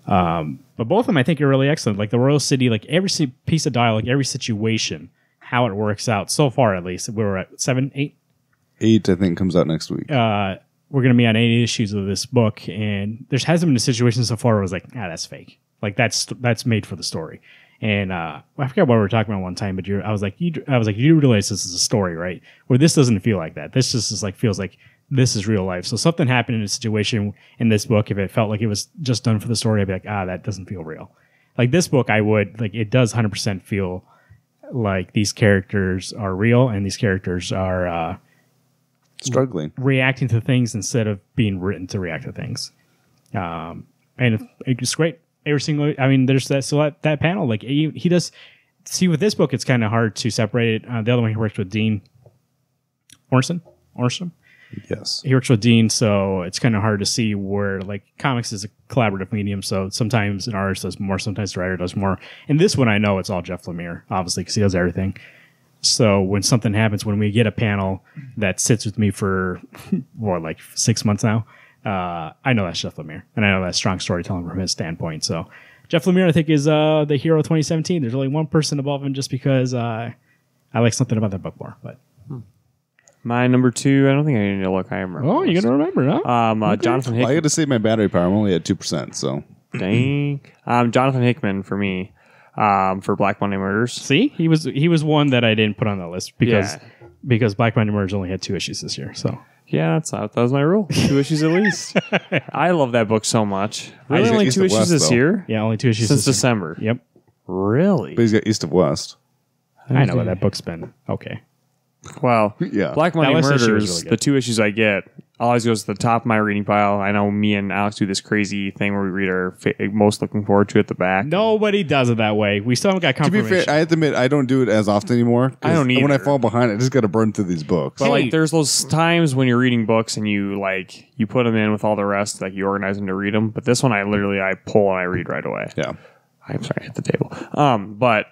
But both of them, I think, are really excellent. Like, the Royal City, like, every piece of dialogue, every situation, how it works out, so far at least. We were at 7, 8? 8, I think, comes out next week. We're going to be on 8 issues of this book, and there hasn't been a situation so far where I was like, that's fake. Like, that's made for the story. And I forgot what we were talking about one time, but I was like, you realize this is a story, right? Where this doesn't feel like that. This just is like feels like this is real life. So something happened in a situation in this book. If it felt like it was just done for the story, I'd be like, that doesn't feel real. Like this book, I would like it does 100% feel like these characters are real, and these characters are struggling, reacting to things instead of being written to react to things. And it's great. Every single, I mean, there's that panel. Like he does. See, with this book, it's kind of hard to separate it. The other one, he works with Dean Orson. Yes, he works with Dean, so it's kind of hard to see where like comics is a collaborative medium. So sometimes an artist does more, sometimes the writer does more. In this one, I know it's all Jeff Lemire, obviously, because he does everything. So when something happens, when we get a panel that sits with me for like 6 months now. I know that's Jeff Lemire, and I know that's strong storytelling from his standpoint. So Jeff Lemire, I think, is the hero of 2017. There's only one person above him just because I like something about that book more. But my number 2, I don't think I need to look. I remember. oh, you're gonna remember, huh? Okay. Jonathan Hickman. I got to save my battery power. I'm only at 2%. So dang. Jonathan Hickman for me, for Black Monday Murders. See, he was one that I didn't put on the list because Black Monday Murders only had 2 issues this year. So. Yeah, that was my rule. 2 issues at least. I love that book so much. Really, only 2 issues this year? Yeah, only 2 issues since December. Yep. Really? But he's got East of West. I know, but that book's been okay. Well, yeah. Black Monday last issue was Murders, really good. the 2 issues I get, always goes to the top of my reading pile. I know me and Alex do this crazy thing where we read our most looking forward to at the back. Nobody does it that way. We still haven't got To be confirmation. fair, I have to admit I don't do it as often anymore. 'Cause I don't When I either. fall behind, I just got to burn through these books. But Hey. like, there's those times when you're reading books and you put them in with all the rest, like you organize them to read them. But this one, I pull and I read right away. Yeah. I'm sorry, I hit the table. But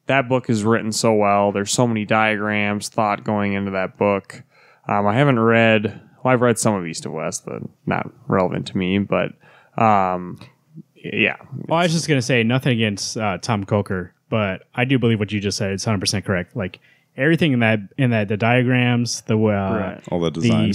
that book is written so well. There's so many diagrams, thought going into that book. I haven't read. Well, I've read some of East of West, but not relevant to me. But yeah. Well, I was just gonna say nothing against Tom Coker, but I do believe what you just said is 100% correct. Like everything in that the diagrams, the All the design.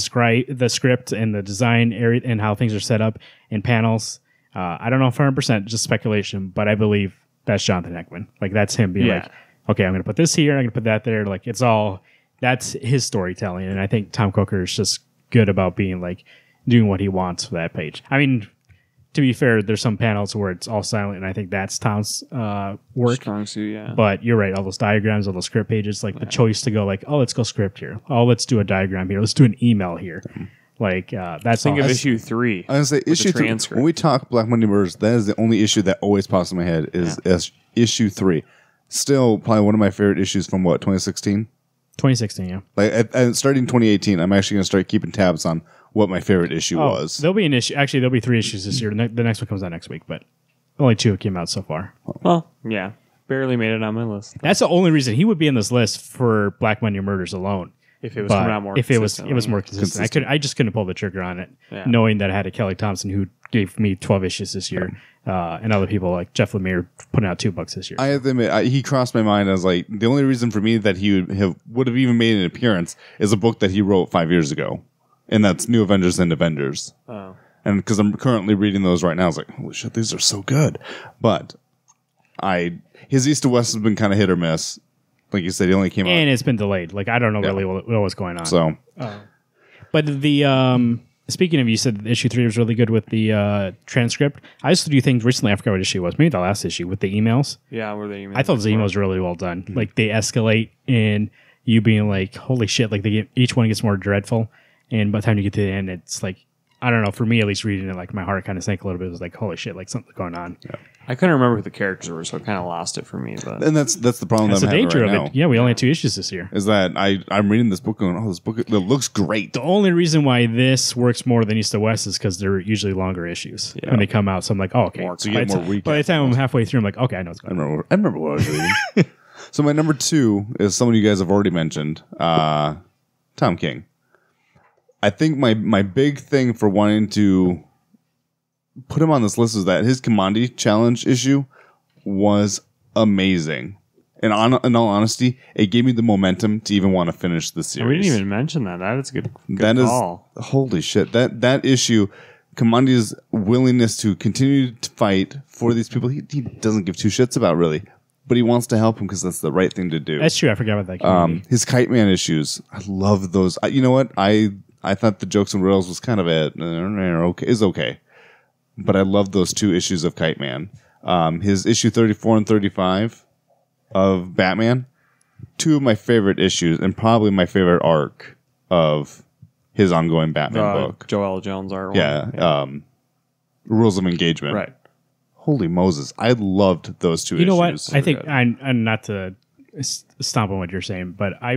the script, and the design area, and how things are set up in panels. I don't know if 100%, just speculation, but I believe that's Jonathan Hickman. Like that's him being like, okay, I'm gonna put this here, I'm gonna put that there. Like it's all that's his storytelling, and I think Tom Coker is just good about being like doing what he wants for that page. I mean, to be fair, there's some panels where it's all silent, and I think that's Tom's work. Strong suit, yeah. But you're right, all those diagrams, all those script pages, like the choice to go like, oh, let's go script here. Oh, let's do a diagram here. Let's do an email here. Like that's Think all. of issue 3. I was gonna say issue 3. When we talk Black Monday Murders, that is the only issue that always pops in my head is issue 3. Still, probably one of my favorite issues from 2016. 2016, yeah. Like starting 2018, I'm actually gonna start keeping tabs on what my favorite issue was. There'll be an issue. Actually, there'll be 3 issues this year. The next one comes out next week, but only 2 came out so far. Well, yeah. barely made it on my list. That's the only reason he would be in this list for Black Monday Murders alone. If it was But coming out more if it was consistently. more consistent. I just couldn't pull the trigger on it, Yeah. knowing that I had a Kelly Thompson who gave me 12 issues this year, and other people like Jeff Lemire putting out $2 this year. I have to admit, he crossed my mind. I was like, the only reason for me that he would have even made an appearance is a book that he wrote 5 years ago, and that's New Avengers and Avengers. Oh. And because I'm currently reading those right now, I was like, holy shit, these are so good. But his East to West has been kind of hit or miss. Like you said, he only came out. And it's been delayed. Like, I don't know really what was going on. So, But the speaking of, you said issue 3 was really good with the transcript. I used to do things recently. I forgot what issue it was. Maybe the last issue with the emails. Yeah, where they I thought the emails were really well done. Like, they escalate and you being like, holy shit, like each one gets more dreadful. And by the time you get to the end, it's like, I don't know, for me at least reading it, like my heart kind of sank a little bit. It was like, holy shit, like something's going on. Yeah. I couldn't remember who the characters were, so it kind of lost it for me. But and that's the problem That's that the I'm having danger right of now. it. Yeah, we only had 2 issues this year. Is that I'm reading this book going, oh, this book it looks great. The only reason why this works more than East to West is because they're usually longer issues when they come out. So I'm like, oh, okay. So you get more weekends. By the time I'm halfway through, I'm like, okay, I know what's going on. I remember what I was reading. So my number 2 is someone you guys have already mentioned, Tom King. I think my big thing for wanting to put him on this list is that his Commodity Challenge issue was amazing. And in all honesty, it gave me the momentum to even want to finish the series. we didn't even mention that. That's a good That call. is holy shit. That issue, Commandi's willingness to continue to fight for these people, he doesn't give 2 shits about really, but he wants to help them because that's the right thing to do. That's true. I forgot about that. His Kite Man issues, I love those. You know what? I thought the Jokes and Riddles was kind of okay, but I love those 2 issues of Kite Man. His issue 34 and 35 of Batman, 2 of my favorite issues and probably my favorite arc of his ongoing Batman book. Joel Jones art. Yeah. Rules of Engagement. Right. Holy Moses. I loved those 2 issues. You know what? I think I'm not to stomp on what you're saying, but I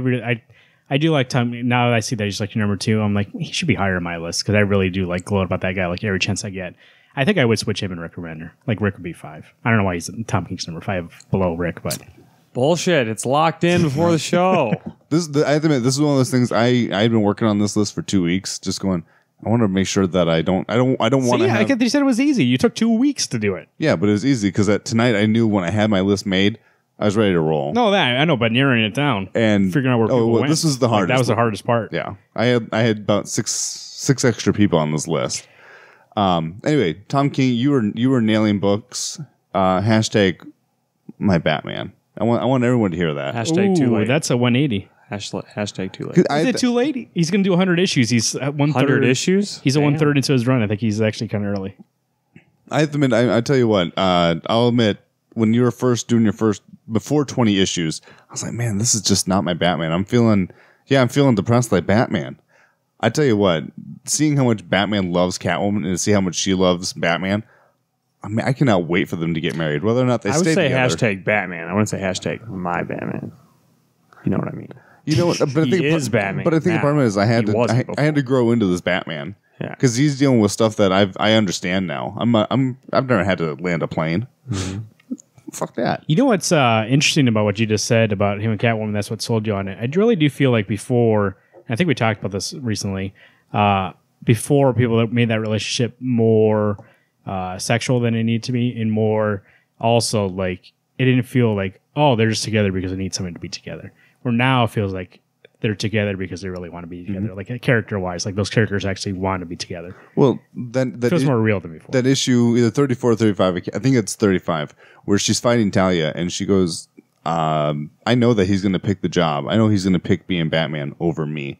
do like Tom. Now that I see that he's like your number 2, I'm like, he should be higher on my list because I really do like gloat about that guy like every chance I get. I think I would switch him and Rick Remender. Like, Rick would be 5. I don't know why he's Tom King's number 5 below Rick, but Bullshit. It's locked in before the show. I have to admit, this is one of those things I've been working on this list for 2 weeks, just going, I want to make sure that I don't want to have... I thought you said it was easy. You took 2 weeks to do it. Yeah, but it was easy because tonight I knew when I had my list made, I was ready to roll. No, I know, but narrowing it down And figuring out where people went. this is the hardest. That was the hardest part. Yeah, I had about six extra people on this list. Anyway, Tom King, you were nailing books. Hashtag my Batman. I want everyone to hear that. Hashtag too late. That's a 180. Hashtag too late. Is it too late? He's going to do 100 issues. He's at 1/3. 100 issues? He's a Damn. 1/3 into his run. I think he's actually kind of early. I have to admit, I tell you what, I'll admit, when you were first doing your first, before 20 issues, I was like, man, this is just not my Batman. I'm feeling depressed like Batman. I tell you what, seeing how much Batman loves Catwoman and to see how much she loves Batman, I mean, I cannot wait for them to get married. Whether or not they I would stay say together. hashtag Batman. I wouldn't say hashtag my Batman. You know what I mean? You know what? But I He think is Batman But I think the now. problem is I had He wasn't to grow into this Batman. Yeah. Because he's dealing with stuff that I understand now. I've never had to land a plane. Fuck that. You know what's interesting about what you just said about him and Catwoman? That's what sold you on it. I really do feel like before, I think we talked about this recently, before people that made that relationship more sexual than it needed to be, and more also like it didn't feel like, oh, they're just together because they need someone to be together. Where now it feels like they're together because they really want to be together. Like character-wise, like those characters actually want to be together. Well, that It feels more real than before. that issue, either 34 or 35, I think it's 35, where she's fighting Talia, and she goes, I know that he's going to pick the job. I know he's going to pick being Batman over me,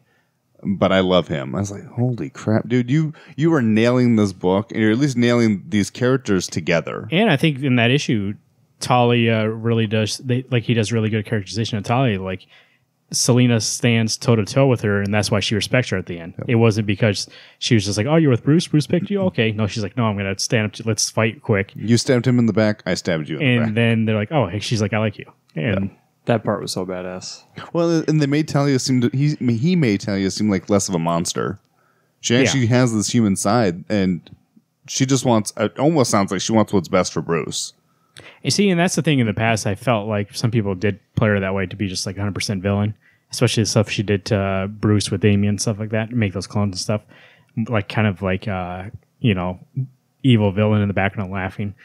but I love him. I was like, holy crap, dude, you are nailing this book, and you're at least nailing these characters together. And I think in that issue, Talia really does, he does really good characterization of Talia. Like, Selena stands toe-to-toe with her, and that's why she respects her at the end. Yep. It wasn't because she was just like, oh, you're with Bruce picked you? Okay. No, she's like, no, I'm going to stand up to, let's fight quick. You stabbed him in the back, I stabbed you in the back. And then they're like, oh, hey, she's like, I like you. And that part was so badass. Well, and they made Talia he made Talia seem like less of a monster. She actually has this human side, and she just wants, it almost sounds like she wants what's best for Bruce. You see, and that's the thing. In the past, I felt like some people did play her that way to be just like 100% villain, especially the stuff she did to Bruce with Damien and stuff like that, make those clones and stuff, like kind of like evil villain in the background laughing.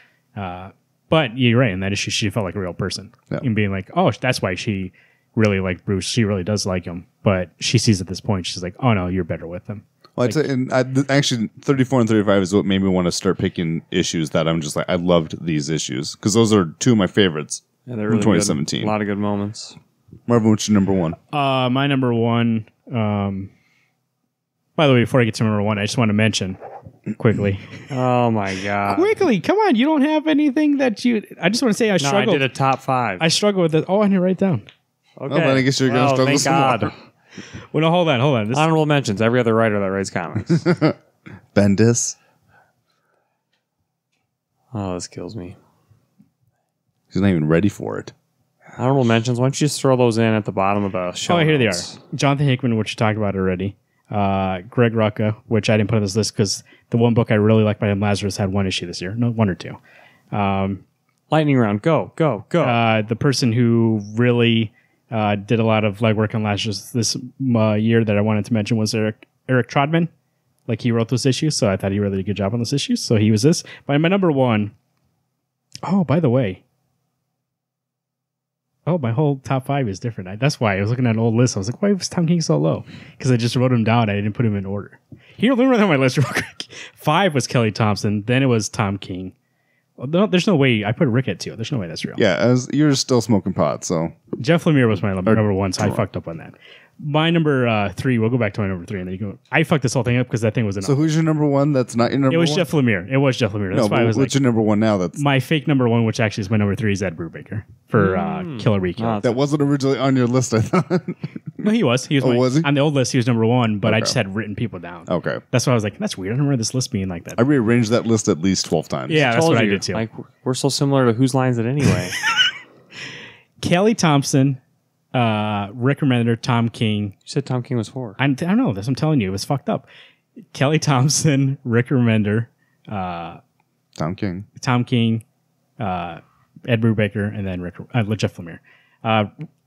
But you're right, in that issue, she felt like a real person, and being like, oh, that's why she really liked Bruce. She really does like him, but she sees at this point, she's like, oh no, you're better with him. Well, I'd say, and actually, 34 and 35 is what made me want to start picking issues that I'm just like, I loved these issues because those are two of my favorites Yeah, they're from really 2017. good. A lot of good moments. Marvin, what's your number one? My number one. By the way, before I get to number one, I just want to mention quickly. Oh my god! Quickly, come on! You don't have anything that you. I just want to say I No, I struggled. did a top 5. I struggle with it. Oh, I didn't write it down. Okay. Well, then I guess you're going to struggle thank some God. more. Well, no, hold on. This, Honorable mentions. Every other writer that writes comics. Bendis. Oh, this kills me. He's not even ready for it. Honorable mentions. Why don't you just throw those in at the bottom of the show? Oh, here they are. notes? Jonathan Hickman, which you talked about already. Greg Rucka, which I didn't put on this list because the one book I really liked by him, Lazarus, had one issue this year. No, one or two. Lightning round. Go. The person who really did a lot of legwork on Lazarus this year that I wanted to mention was Eric Trodman. Like, he wrote those issues, so I thought he really did a good job on those issues. So he was this. But my number one... Oh, by the way... Oh, my whole top 5 is different. That's why I was looking at an old list. I was like, why was Tom King so low? Because I just wrote him down. I didn't put him in order. Here, let me run down my list real quick. 5 was Kelly Thompson. Then it was Tom King. Well, no, there's no way. I put Rick at 2. There's no way that's real. Yeah, you're still smoking pot, so. Jeff Lemire was my number 1, so I fucked up on that. My number 3, we'll go back to my number 3, and then you go. I fucked this whole thing up because that thing was So who's your number 1 that's not your number 1? It was Jeff Lemire. It was Jeff Lemire. That's why I was what's your number 1 now? That's my fake number 1, which actually is my number 3, is Ed Brubaker for Killer Be Killed. that wasn't originally on your list, I thought. No, he was. Was he? On the old list, he was number 1, but I Okay. just had written people down. Okay. That's why I was like, that's weird. I don't remember this list being like that. I rearranged that list at least 12 times. Yeah, that's Told what I you. did too. Like, we're so similar to Whose Lines It Anyway? Kelly Thompson, Rick Remender, Tom King. You said Tom King was 4. I don't know. That's what I'm telling you. It was fucked up. Kelly Thompson, Rick Remender, Tom King. Ed Brubaker, and then Jeff Lemire.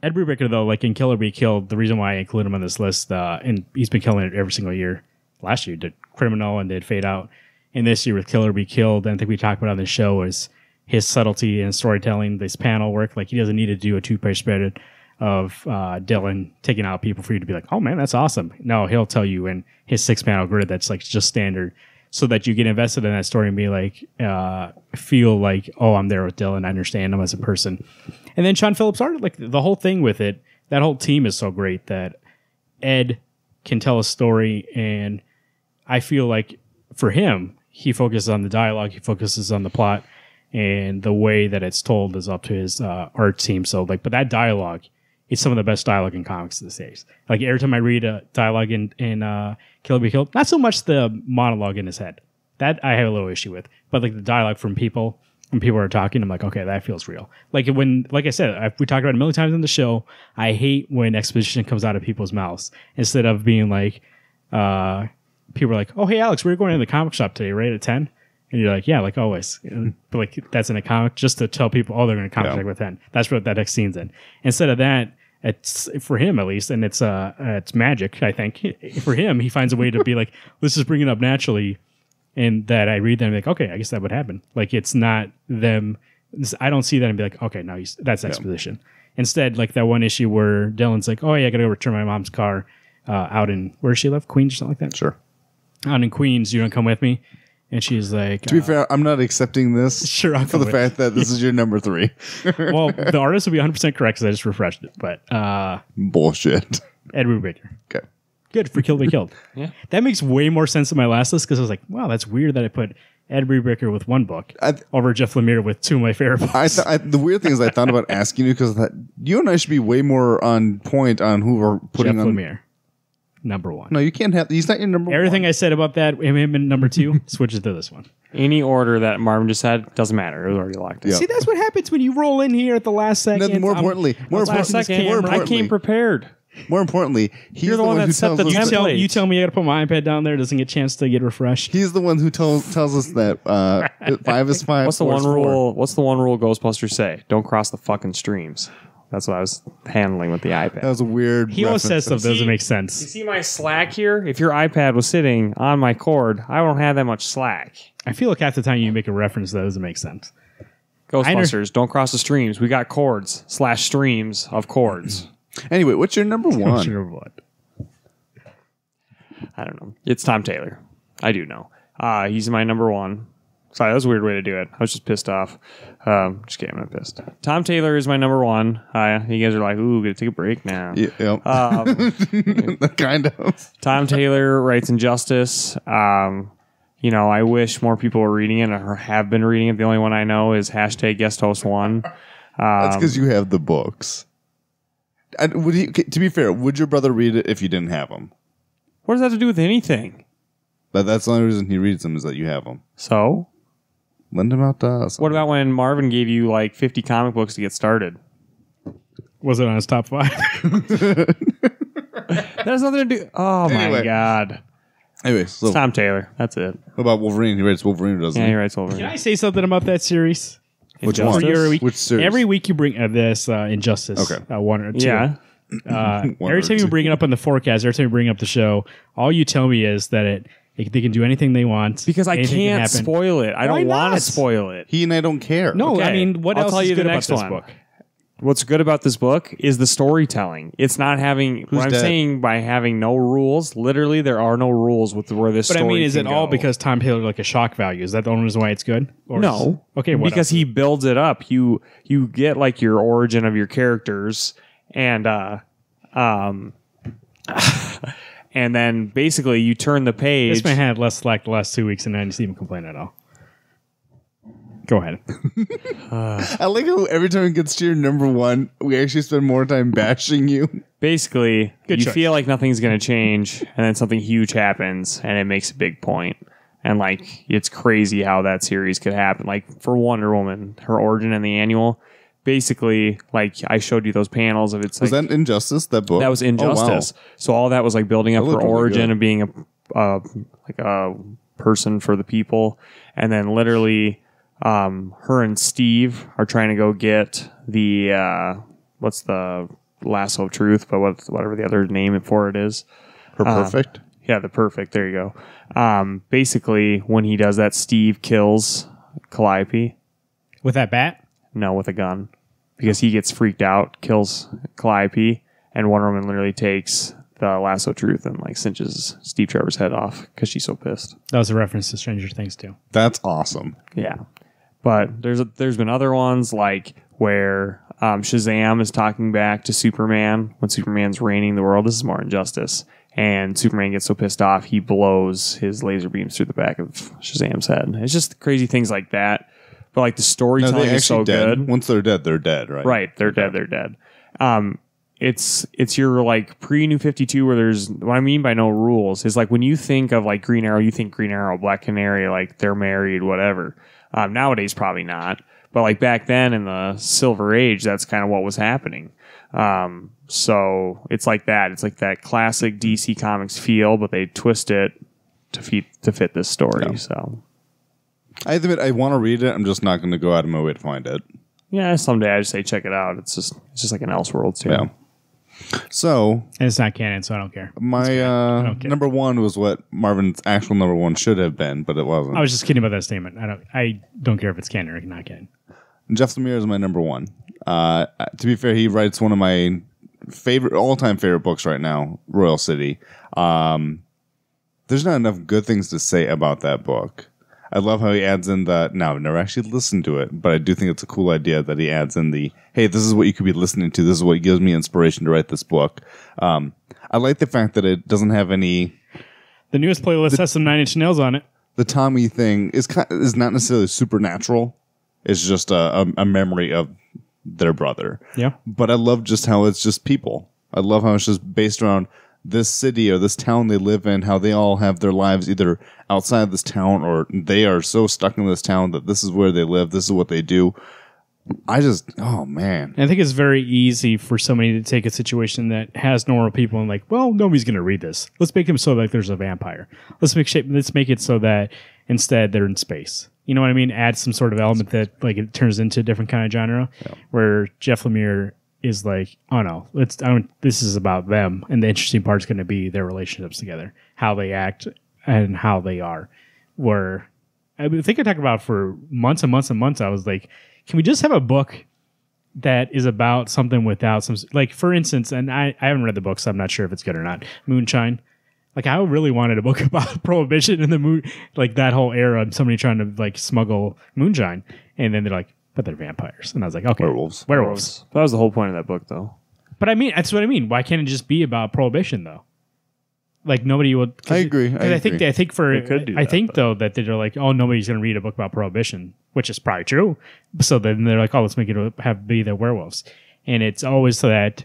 Ed Brubaker, though, like in Killer Be Killed, the reason why I include him on this list, and he's been killing it every single year. Last year, he did Criminal and did Fade Out. And this year with Killer Be Killed, and I think we talked about on the show, is his subtlety and storytelling, this panel work. Like, he doesn't need to do a 2-page spread of Dylan taking out people for you to be like, oh man, that's awesome. No, he'll tell you in his 6-panel grid that's like just standard, so that you get invested in that story and be like, feel like, oh, I'm there with Dylan. I understand him as a person. And then Sean Phillips art, like the whole thing with it, that whole team is so great that Ed can tell a story, and I feel like for him, he focuses on the dialogue, he focuses on the plot, and the way that it's told is up to his art team. So like, but that dialogue is some of the best dialogue in comics these days. Like, every time I read a dialogue in Kill Be Killed, not so much the monologue in his head. That I have a little issue with. But like the dialogue from people, when people are talking, I'm like, okay, that feels real. Like I said, we talked about it a million times on the show, I hate when exposition comes out of people's mouths. Instead of being like, people are like, oh, hey, Alex, we're going to the comic shop today, right, at 10? And you're like, yeah, like always. But like, that's in a comic, just to tell people, oh, they're going to comic shop with 10. That's what that next scene's in. Instead of that, it's for him at least, and it's magic, I think. For him, he finds a way to be like, let's just bring it up naturally, and that I read them and be like, okay, I guess that would happen. Like, it's not them. I don't see that and be like, okay, no, that's exposition. Instead, like that one issue where Dylan's like, oh yeah, I got to go return my mom's car out in, where does she live? Queens or something like that? Sure. Out in Queens, you don't come with me? And she's like, To be fair, I'm not accepting this sure, I'll for the fact that this is your number 3. well, the artist will be 100% correct because I just refreshed it. But Bullshit. Ed Brubaker. Okay. Good for Kill Be Killed. Yeah. That makes way more sense than my last list because I was like, wow, that's weird that I put Ed Brubaker with one book over Jeff Lemire with 2 of my favorite books. The weird thing is I thought about asking you because you and I should be way more on point on who we're putting Jeff on. Lemire, number 1. No, you can't have. He's not your number Everything 1. I said about that, him in number 2, switches to this one. Any order that Marvin just said doesn't matter. It was already locked in. Yeah. See, that's what happens when you roll in here at the last second. More importantly, I came prepared. More importantly, he's You're the one that who set tells the us template. that, You tell me I got to put my iPad down there. Doesn't get a chance to get refreshed. he's the one who tells us that 5 is 5. What's the 4 one is 4. rule? What's the one rule Ghostbusters say? Don't cross the fucking streams. That's what I was handling with the iPad. That was a weird. He always says reference. stuff that doesn't make You sense. see my slack here? If your iPad was sitting on my cord, I don't have that much slack. I feel like half the time you make a reference that doesn't make sense. Ghostbusters, don't cross the streams. We got cords / streams of cords. Anyway, what's your number one? Sugar blood. I don't know. It's Tom Taylor. I do know. He's my number one. Sorry, that was a weird way to do it. I was just pissed off. Just kidding, I'm not pissed. Tom Taylor is my number one. You guys are like, ooh, gonna take a break now. Yeah, kind of. Tom Taylor writes Injustice. I wish more people were reading it or have been reading it. The only one I know is #GuestHost1. That's because you have the books. To be fair, would your brother read it if you didn't have them? What does that have to do with anything? But that's the only reason he reads them is that you have them. So? Lend them out to us. What about when Marvin gave you like 50 comic books to get started? Was it on his top 5? That has nothing to do. Oh my Anyway. God. Anyway, so It's Tom Taylor. That's it. what about Wolverine? He writes Wolverine, doesn't Yeah, he? he writes Wolverine. Can I say something about that series? Which Injustice? one? Every week, Which series? Every week you bring this Injustice. Okay. One or two. Yeah. One Every or time you two. bring it up on the forecast, every time you bring up the show, all you tell me is that they can do anything they want. Because I anything can can't happen. spoil it. I Why don't want to not? spoil it. He and I don't care. No, Okay, I mean, what I'll else tell is you good the about next this one. book? What's good about this book is the storytelling. It's not having what I'm dead? saying by having no rules. Literally, there are no rules with where this But I story mean, is can it all go. because Tom Taylor like a shock value? Is that the only reason why it's good? Or No. Okay, what because else? he builds it up. You get like your origin of your characters and and then basically you turn the page. This man had less slack the last 2 weeks, and I didn't see him complain at all. Go ahead. I like how every time it gets to your number one, we actually spend more time bashing you. Basically, Good you choice. feel like nothing's going to change, and then something huge happens, and it makes a big point. And like, it's crazy how that series could happen. Like for Wonder Woman, her origin in the annual, basically, like I showed you those panels of it's Was like that Injustice, that book? that was Injustice. Oh, So all that was like building up That her looked really origin good. and being a person for the people, and then literally, her and Steve are trying to go get the what's the lasso of truth, but whatever the other name for it is. Her Perfect? Yeah, the perfect. There you go. Basically, when he does that, Steve kills Calliope. With that bat? No, with a gun. Because he gets freaked out, kills Calliope, and Wonder Woman literally takes the lasso of truth and like cinches Steve Trevor's head off because she's so pissed. That was a reference to Stranger Things, too. That's awesome. Yeah. But there's been other ones like where Shazam is talking back to Superman when Superman's reigning the world. This is more Injustice. And Superman gets so pissed off, he blows his laser beams through the back of Shazam's head. It's just crazy things like that. But like the Are storytelling they is so actually dead? good. Once they're dead, right? Right. They're dead. They're dead. It's your like pre-New 52 where there's what I mean by no rules is like when you think of like Green Arrow, you think Green Arrow, Black Canary, like they're married, whatever. Nowadays, probably not. But like back then in the Silver Age, that's kind of what was happening. So it's like that. It's like that classic DC Comics feel, but they twist it to fit this story. Yeah. So I admit I want to read it. I'm just not going to go out of my way to find it. yeah, someday I just say check it out. It's just like an Elseworlds too. Yeah. So And it's not canon, so I don't care. my don't care. number one was what Marvin's actual number one should have been, but it wasn't. I was just kidding about that statement. I don't care if it's canon or not canon. Jeff Lemire is my number one. To be fair, he writes one of my all-time favorite books right now, Royal City. There's not enough good things to say about that book. I love how he adds in the, now I've never actually listened to it, but I do think it's a cool idea that he adds in the, hey, this is what you could be listening to. This is what gives me inspiration to write this book. I like the fact that it doesn't have any, The newest playlist has some Nine Inch Nails on it. the Tommy thing is not necessarily supernatural. It's just a memory of their brother. Yeah. But I love just how it's just people. I love how it's just based around this city or this town they live in, how they all have their lives either outside this town or they are so stuck in this town that this is where they live, this is what they do. oh man. And I think it's very easy for somebody to take a situation that has normal people and like, well, nobody's going to read this. Let's make him so like there's a vampire. Let's make it so that instead they're in space. You know what I mean? Add some sort of element that like it turns into a different kind of genre. Yeah. Where Jeff Lemire is like, oh no, this is about them, and the interesting part is going to be their relationships together, how they act and how they are. Where I think I talked about for months and months and months. I was like, can we just have a book that is about something without some, like, for instance, and I haven't read the book, so I'm not sure if it's good or not. Moonshine. Like, I really wanted a book about prohibition in the moon, like that whole era of somebody trying to like smuggle moonshine, and then they're like, but they're vampires, and I was like, okay, werewolves. That was the whole point of that book, though. But I mean, that's what I mean. Why can't it just be about prohibition, though? Like nobody would. I agree. I think though that they're like, oh, nobody's going to read a book about prohibition, which is probably true. So then they're like, oh, let's make it be the werewolves, and it's always so that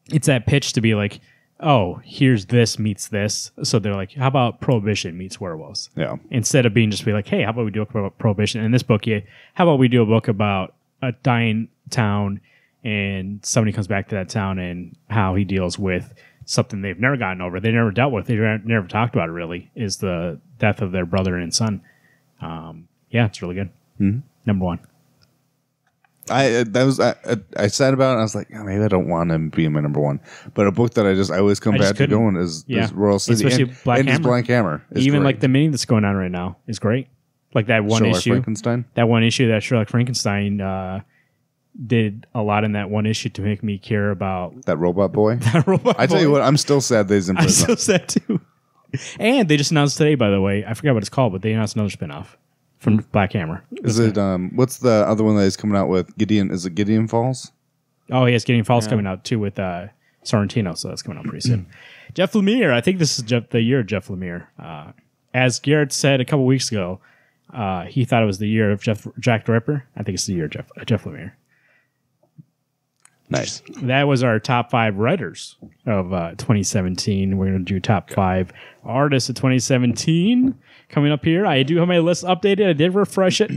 it's that pitch to be like, oh, here's this meets this. So they're like, how about prohibition meets werewolves? Yeah. Instead of being just be like, hey, how about we do a book about prohibition? In this book, how about we do a book about a dying town and somebody comes back to that town and how he deals with something they've never gotten over. They never dealt with. They never talked about it really, is the death of their brother and son. Yeah, it's really good. Mm-hmm. Number one. I sat about it and I was like, oh, maybe I don't want to be my number one. But a book that I always come back to going is Royal City. Especially Black Hammer. Even great. Like the mini that's going on right now is great. Like that one Sherlock issue. Frankenstein? That one issue that Sherlock Frankenstein did a lot in that one issue to make me care about that robot boy. I tell you what, I'm still sad that he's in prison. I'm still sad too. And they just announced today, by the way, I forgot what it's called, but they announced another spinoff from Black Hammer. Is it what's the other one that he's coming out with? Gideon? Is it Gideon Falls? Oh yes, Gideon Falls coming out too with Sorrentino, so that's coming out pretty soon. Jeff Lemire, I think this is the year of Jeff Lemire. As Garrett said a couple weeks ago, he thought it was the year of Jack the Ripper. I think it's the year of Jeff Lemire. Nice. That was our top 5 writers of 2017. We're going to do top 5 artists of 2017 coming up here. I do have my list updated. I did refresh it.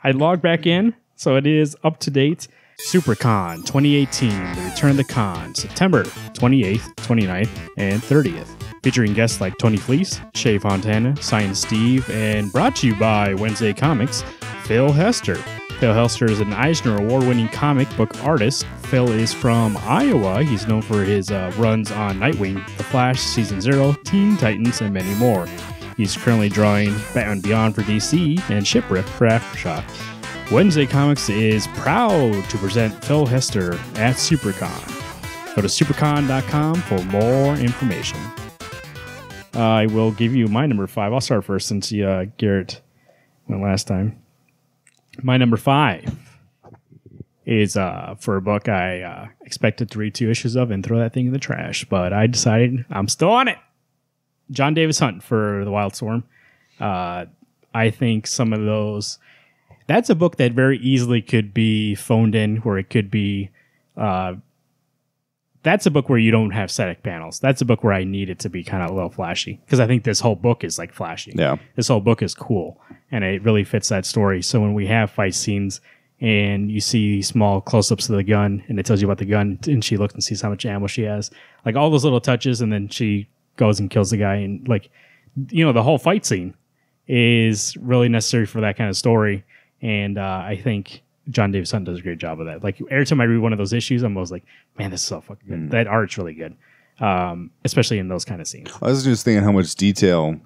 I logged back in, so it is up to date. SuperCon 2018, The Return of the Con, September 28th, 29th, and 30th. Featuring guests like Tony Fleece, Shay Fontana, Science Steve, and brought to you by Wednesday Comics, Phil Hester. Phil Hester is an Eisner Award-winning comic book artist. Phil is from Iowa. He's known for his runs on Nightwing, The Flash, Season 0, Teen Titans, and many more. He's currently drawing Batman Beyond for DC and Shipwreck for Aftershock. Wednesday Comics is proud to present Phil Hester at SuperCon. Go to supercon.com for more information. I will give you my number 5. I'll start first since Garrett went last time. My number 5 is for a book I expected to read 2 issues of and throw that thing in the trash, but I decided I'm still on it. John Davis Hunt for The Wildstorm. I think some of those... That's a book that very easily could be phoned in, where it could be... that's a book where you don't have static panels. That's a book where I need it to be kind of a little flashy, because I think this whole book is like flashy. Yeah. This whole book is cool, and it really fits that story. So when we have fight scenes and you see small close-ups of the gun and it tells you about the gun and she looks and sees how much ammo she has, like all those little touches, and then she goes and kills the guy, and like, you know, the whole fight scene is really necessary for that kind of story. And I think John Davis Hunt does a great job of that. Like every time I read one of those issues, I'm always like, man, this is so fucking good. That art's really good. Especially in those kind of scenes. I was just thinking how much detail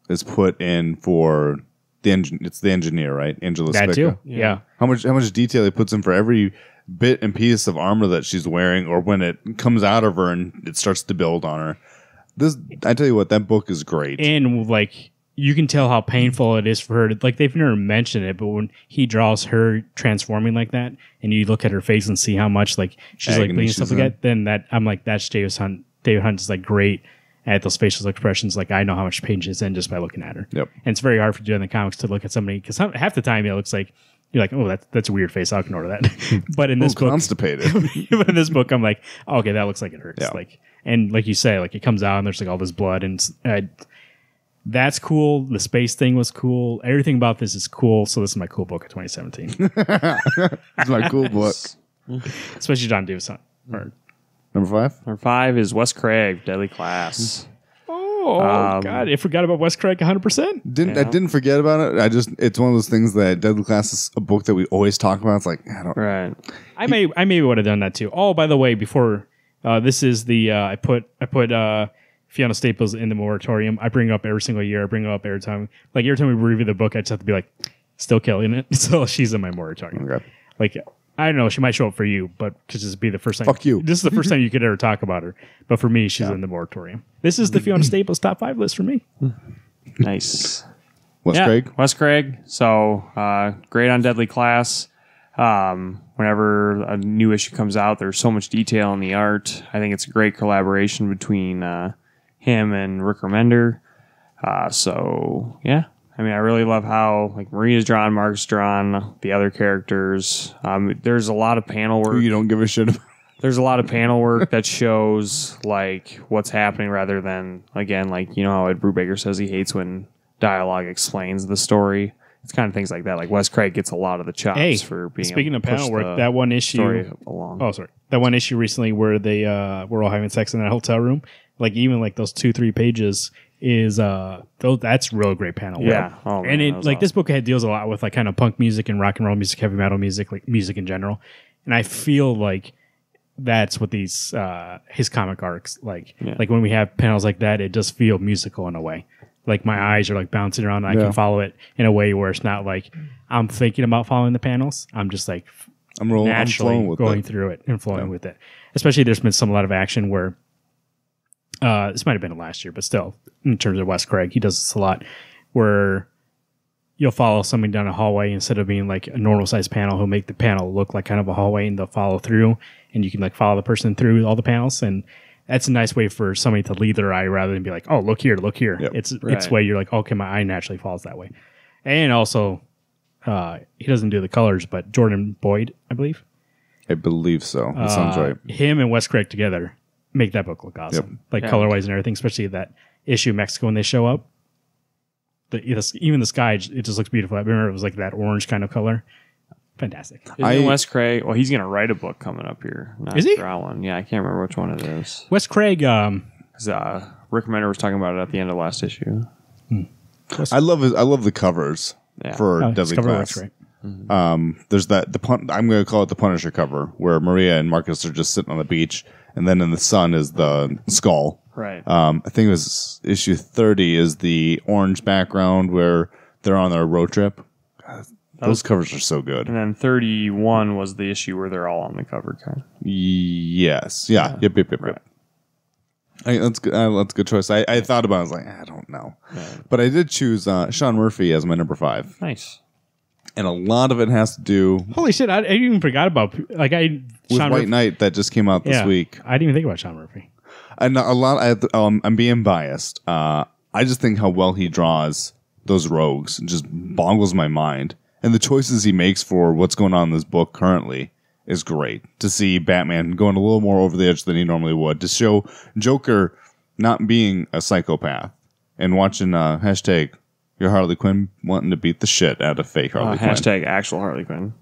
is put in for it's the engineer, right? Angela Spica. That too. Yeah. How much detail he puts in for every bit and piece of armor that she's wearing, or when it comes out of her and it starts to build on her. I tell you what, that book is great. And like, you can tell how painful it is for her. Like, they've never mentioned it, but when he draws her transforming like that, and you look at her face and see how much like she's like bleeding stuff like that, then I'm like, that's Davis Hunt. David Hunt is like great at those facial expressions. Like, I know how much pain she's in just by looking at her. Yep. And it's very hard for you in the comics to look at somebody, because half the time it looks like you're like, oh, that's a weird face. I'll ignore that. But in this book, constipated. But in this book, I'm like, oh, okay, that looks like it hurts. Yeah. Like, and like you say, like it comes out and there's like all this blood, and that's cool. The space thing was cool. Everything about this is cool. So this is my cool book of 2017. It's my cool book. Especially John Davison. Or, Number 5? Number 5 is Wes Craig, Deadly Class. God, I forgot about Wes Craig 100%. I didn't forget about it. It's one of those things that Deadly Class is a book that we always talk about. It's like, I don't. Right. I maybe would have done that too. Oh, by the way, before this is the I put Fiona Staples in the moratorium. I bring it up every single year. I bring it up every time. Like every time we review the book, I just have to be like, still killing it. So she's in my moratorium. Okay. Like I don't know, she might show up for you, but because this would be the first time. Fuck you. This is the first time you could ever talk about her. But for me, she's in the moratorium. This is the Fiona Staples top 5 list for me. Nice. Wes Craig? Wes Craig. So great on Deadly Class. Whenever a new issue comes out, there's so much detail in the art. I think it's a great collaboration between him and Rick Remender. So yeah. I mean, I really love how like Maria's drawn, Mark's drawn, the other characters. There's a lot of panel work. Who you don't give a shit about. There's a lot of panel work that shows like what's happening rather than, again, like, you know how Ed Brubaker says he hates when dialogue explains the story. It's kind of things like that. Like Wes Craig gets a lot of the chops for being speaking able of to push panel work, the that one issue story along. Oh, sorry. That one issue recently where they were all having sex in that hotel room. Like even like those 2-3 pages is that's real great panel work. Yeah. Oh, man, and it that like was this book deals a lot with like kind of punk music and rock and roll music, heavy metal music, like music in general. And I feel like that's what these his comic arcs like. Yeah. Like when we have panels like that, it does feel musical in a way. Like my eyes are like bouncing around and I can follow it in a way where it's not like I'm thinking about following the panels. I'm just like naturally going through it and flowing with it. Especially there's been a lot of action where this might have been last year, but still, in terms of Wes Craig, he does this a lot, where you'll follow somebody down a hallway instead of being like a normal size panel. He'll make the panel look like kind of a hallway, and they'll follow through, and you can like follow the person through all the panels, and that's a nice way for somebody to lead their eye rather than be like, oh, look here, look here. Yep. It's way you're like, okay, my eye naturally falls that way, and also he doesn't do the colors, but Jordan Boyd, I believe so. That sounds right. Him and Wes Craig together make that book look awesome. Like color-wise and everything, especially that issue of Mexico when they show up. Even the sky, it just looks beautiful. I remember it was like that orange kind of color. Fantastic. Wes Craig, well, he's going to write a book coming up here. Is he? Draw one. Yeah, I can't remember which one it is. Wes Craig. Rick Remender was talking about it at the end of last issue. I love the covers for Deadly cover Class. works, right? There's I'm going to call it the Punisher cover, where Maria and Marcus are just sitting on the beach, and then in the sun is the skull. Right. I think it was issue 30 is the orange background where they're on their road trip. Those covers are so good. And then 31 was the issue where they're all on the cover, kind of. Yes. Yeah. Yep. Right. That's good. That's a good choice. I thought about it. I was like, I don't know. Yeah. But I did choose Sean Murphy as my number 5. Nice. And a lot of it has to do. Holy shit! I even forgot about with Sean White Knight that just came out this week. I didn't even think about Sean Murphy. And a lot. I'm being biased. I just think how well he draws those rogues just boggles my mind. And the choices he makes for what's going on in this book currently is great. To see Batman going a little more over the edge than he normally would. To show Joker not being a psychopath. And watching hashtag your Harley Quinn wanting to beat the shit out of fake Harley Quinn. Hashtag actual Harley Quinn.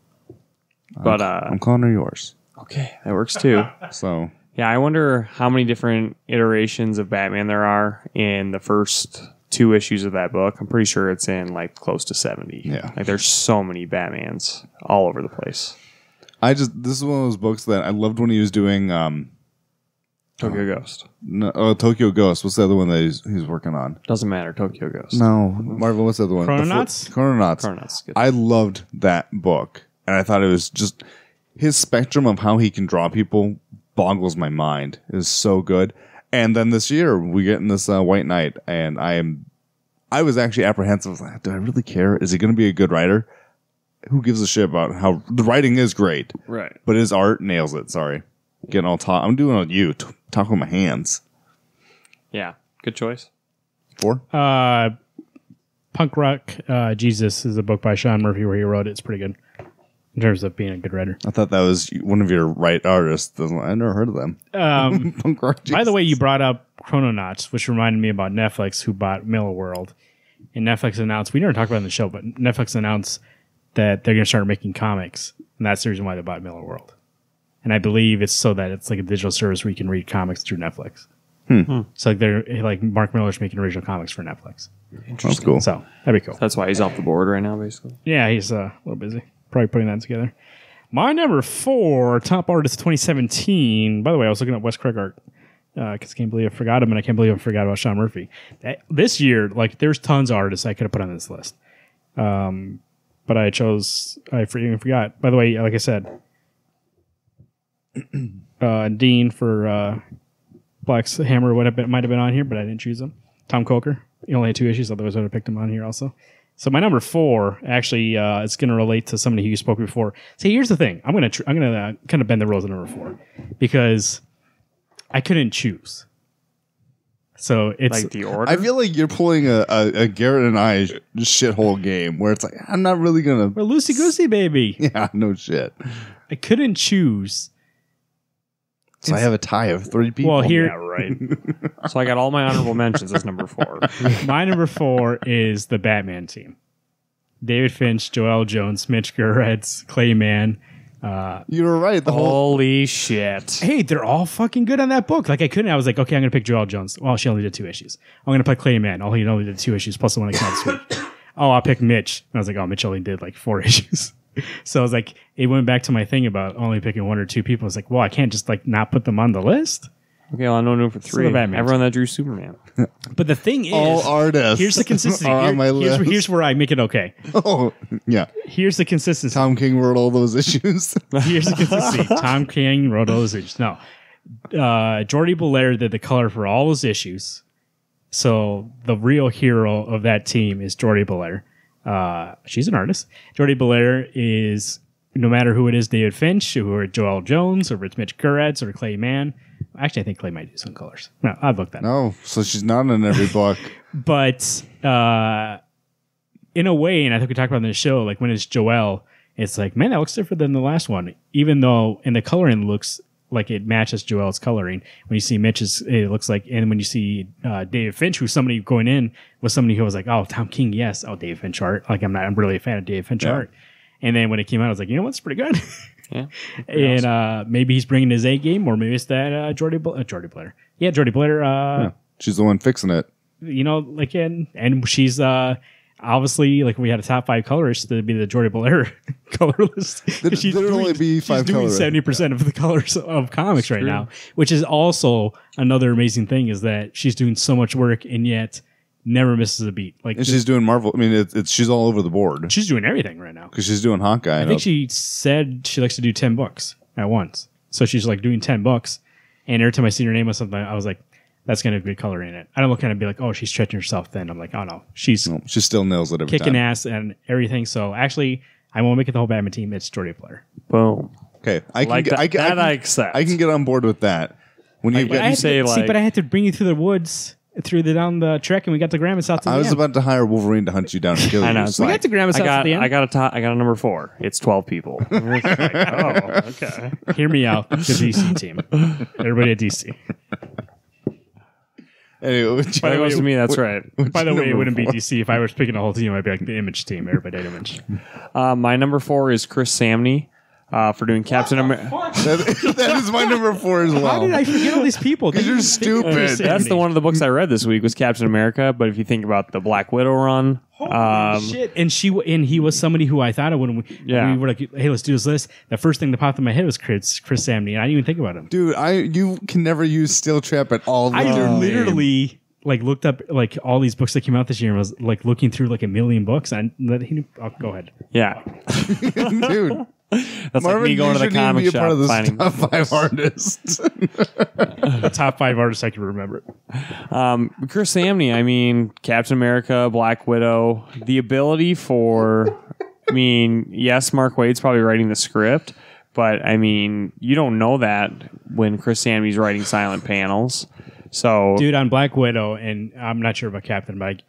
But I'm calling her yours. Okay, that works too. So yeah, I wonder how many different iterations of Batman there are in the first 2 issues of that book. I'm pretty sure it's in like close to 70. Yeah. Like there's so many Batmans all over the place. this is one of those books that I loved when he was doing Tokyo Ghost. Tokyo Ghost. What's the other one that he's working on? Doesn't matter. Tokyo Ghost. No, Marvel. What's the other one? Chrononauts? Chrononauts. I loved that book, and I thought it was just his spectrum of how he can draw people boggles my mind. It is so good. And then this year we get in this White Knight, and I was actually apprehensive. I was like, do I really care? Is he going to be a good writer? Who gives a shit about how the writing is great, right? But his art nails it. Sorry, getting all talk. I'm doing it on you. Talk with my hands. Yeah, good choice. 4. Punk Rock Jesus is a book by Sean Murphy where he wrote it. It's pretty good. in terms of being a good writer. I thought that was one of your right artists. I never heard of them. Punk rock By the Jesus. way, you brought up Chrononauts, which reminded me about Netflix, who bought Miller World. And Netflix announced, we never talked about it in the show, but Netflix announced that they're going to start making comics. And that's the reason why they bought Miller World. And I believe it's so that it's like a digital service where you can read comics through Netflix. So like they're like Mark Miller's making original comics for Netflix. That's cool. So that'd be cool. That's why he's off the board right now, basically. Yeah, he's a little busy. Probably putting that together. My number 4, top artist 2017. By the way, I was looking at Wes Craig art because I can't believe I forgot him, and I can't believe I forgot about Sean Murphy. This year, like, there's tons of artists I could have put on this list. But I even forgot. By the way, like I said, Dean for Black's Hammer might have been on here, but I didn't choose him. Tom Coker. He only had 2 issues, otherwise I would have picked him on here also. So my number 4 actually it's going to relate to somebody who you spoke before. See, here's the thing. I'm going to kind of bend the rules at number 4 because I couldn't choose. So it's Like the order? I feel like you're pulling a Garrett and I shithole game where it's like, I'm not really going to. we're loosey goosey, baby. Yeah, no shit. I couldn't choose. So I have a tie of 3 people. Well, here Yeah, right. So I got all my honorable mentions as number 4. my number 4 is the Batman team. David Finch, Joel Jones, Mitch Gerrits, Clayman. You were right. The whole. Holy shit. Hey, they're all fucking good on that book. Like I was like, okay, I'm gonna pick Joel Jones. Well, she only did 2 issues. I'm gonna pick Clayman. Oh, he only did 2 issues plus the one that came out this week. Oh, I'll pick Mitch. And I was like, oh, Mitch only did like 4 issues. So I was like, it went back to my thing about only picking 1 or 2 people. I was like, well, I can't just like not put them on the list. Okay, well, I know for 3. the Batman. Everyone that drew Superman. But the thing is, All artists here's the consistency. are on my list. Here's where I make it okay. Oh, yeah. Here's the consistency. Tom King wrote all those issues. Here's the consistency. Tom King wrote all those issues. No. Jordi Belair did the color for all those issues. So the real hero of that team is Jordi Belair. She's an artist. Jordi Belair is, no matter who it is, David Finch, or Joel Jones, or it's Mitch Gerrits, or Clay Mann. Actually, I think Clay might do some colors. No, I've looked that up. No, so she's not in every book. But in a way, and I think we talked about in the show, like when it's Joel, it's like, man, that looks different than the last one. Even though, and the coloring looks like it matches Joel's coloring. When you see Mitch's, it looks like, and when you see David Finch, who's somebody going in was somebody who was like, oh, Tom King, yes. Oh, David Finch art. Like I'm really a fan of David Finch art. And then when it came out, I was like, you know what's pretty good. Yeah. And awesome. Maybe he's bringing his A game, or maybe it's that Jordi Belair. Yeah, Jordi Belair. Yeah. She's the one fixing it. You know, like, and she's obviously, like, we had a top 5 colorist to be the Jordi Belair color list. There'd only be 5 colors. She's doing colorists. 70% of the colors of comics right now, which is also another amazing thing, is that she's doing so much work and yet never misses a beat. Like, And she's doing Marvel. I mean, it's she's all over the board she's doing everything right now. because she's doing Hawkeye. I think she said she likes to do 10 books at once. So she's like doing 10 books. And every time I see her name on something, I was like, that's going to be color in it. I don't look at it and be like, oh, she's stretching herself thin. I'm like, oh, no. She's she still nails it every kicking time. ass and everything. So actually, I won't make it the whole Batman team. It's Jordi Belair. Boom. Okay, I Like can, that- I can, that I I can, accept. I can get on board with that. When you've But got, you say, like- but I had to bring you through the woods, down the trek, and we got to Graham and South. I was about to hire Wolverine to hunt you down and kill you. I know. It's We like, got to Graham and South at the end. I got a number 4. It's 12 people. Oh, okay. Hear me out, the DC team. Everybody at DC. anyway, When it goes to me, that's right. By the way, it number wouldn't be 4? DC. If I was picking a whole team, I'd be like the Image team. Everybody at Image. My number 4 is Chris Samney for doing Captain America. that is my number 4 as well. How did I forget all these people? Because you're stupid. That's the one of the books I read this week was Captain America. But if you think about the Black Widow run, Shit. And he was somebody who I thought of when we were like, hey, let's do this list. The first thing that popped in my head was Chris Samney, and I didn't even think about him. Dude, you can never use Steel Trap at all. I literally like looked up like all these books that came out this year and was like looking through like a million books. And go ahead. yeah, Dude. that's like me going to the comic be a part shop of the finding top 5 artists. The top 5 artists I can remember. Chris Samney. I mean, Captain America, Black Widow. The ability for, I mean, yes, Mark Waid's probably writing the script, but I mean, you don't know that when Chris Samney's writing silent panels. So, Dude, on Black Widow, and I'm not sure about Captain, but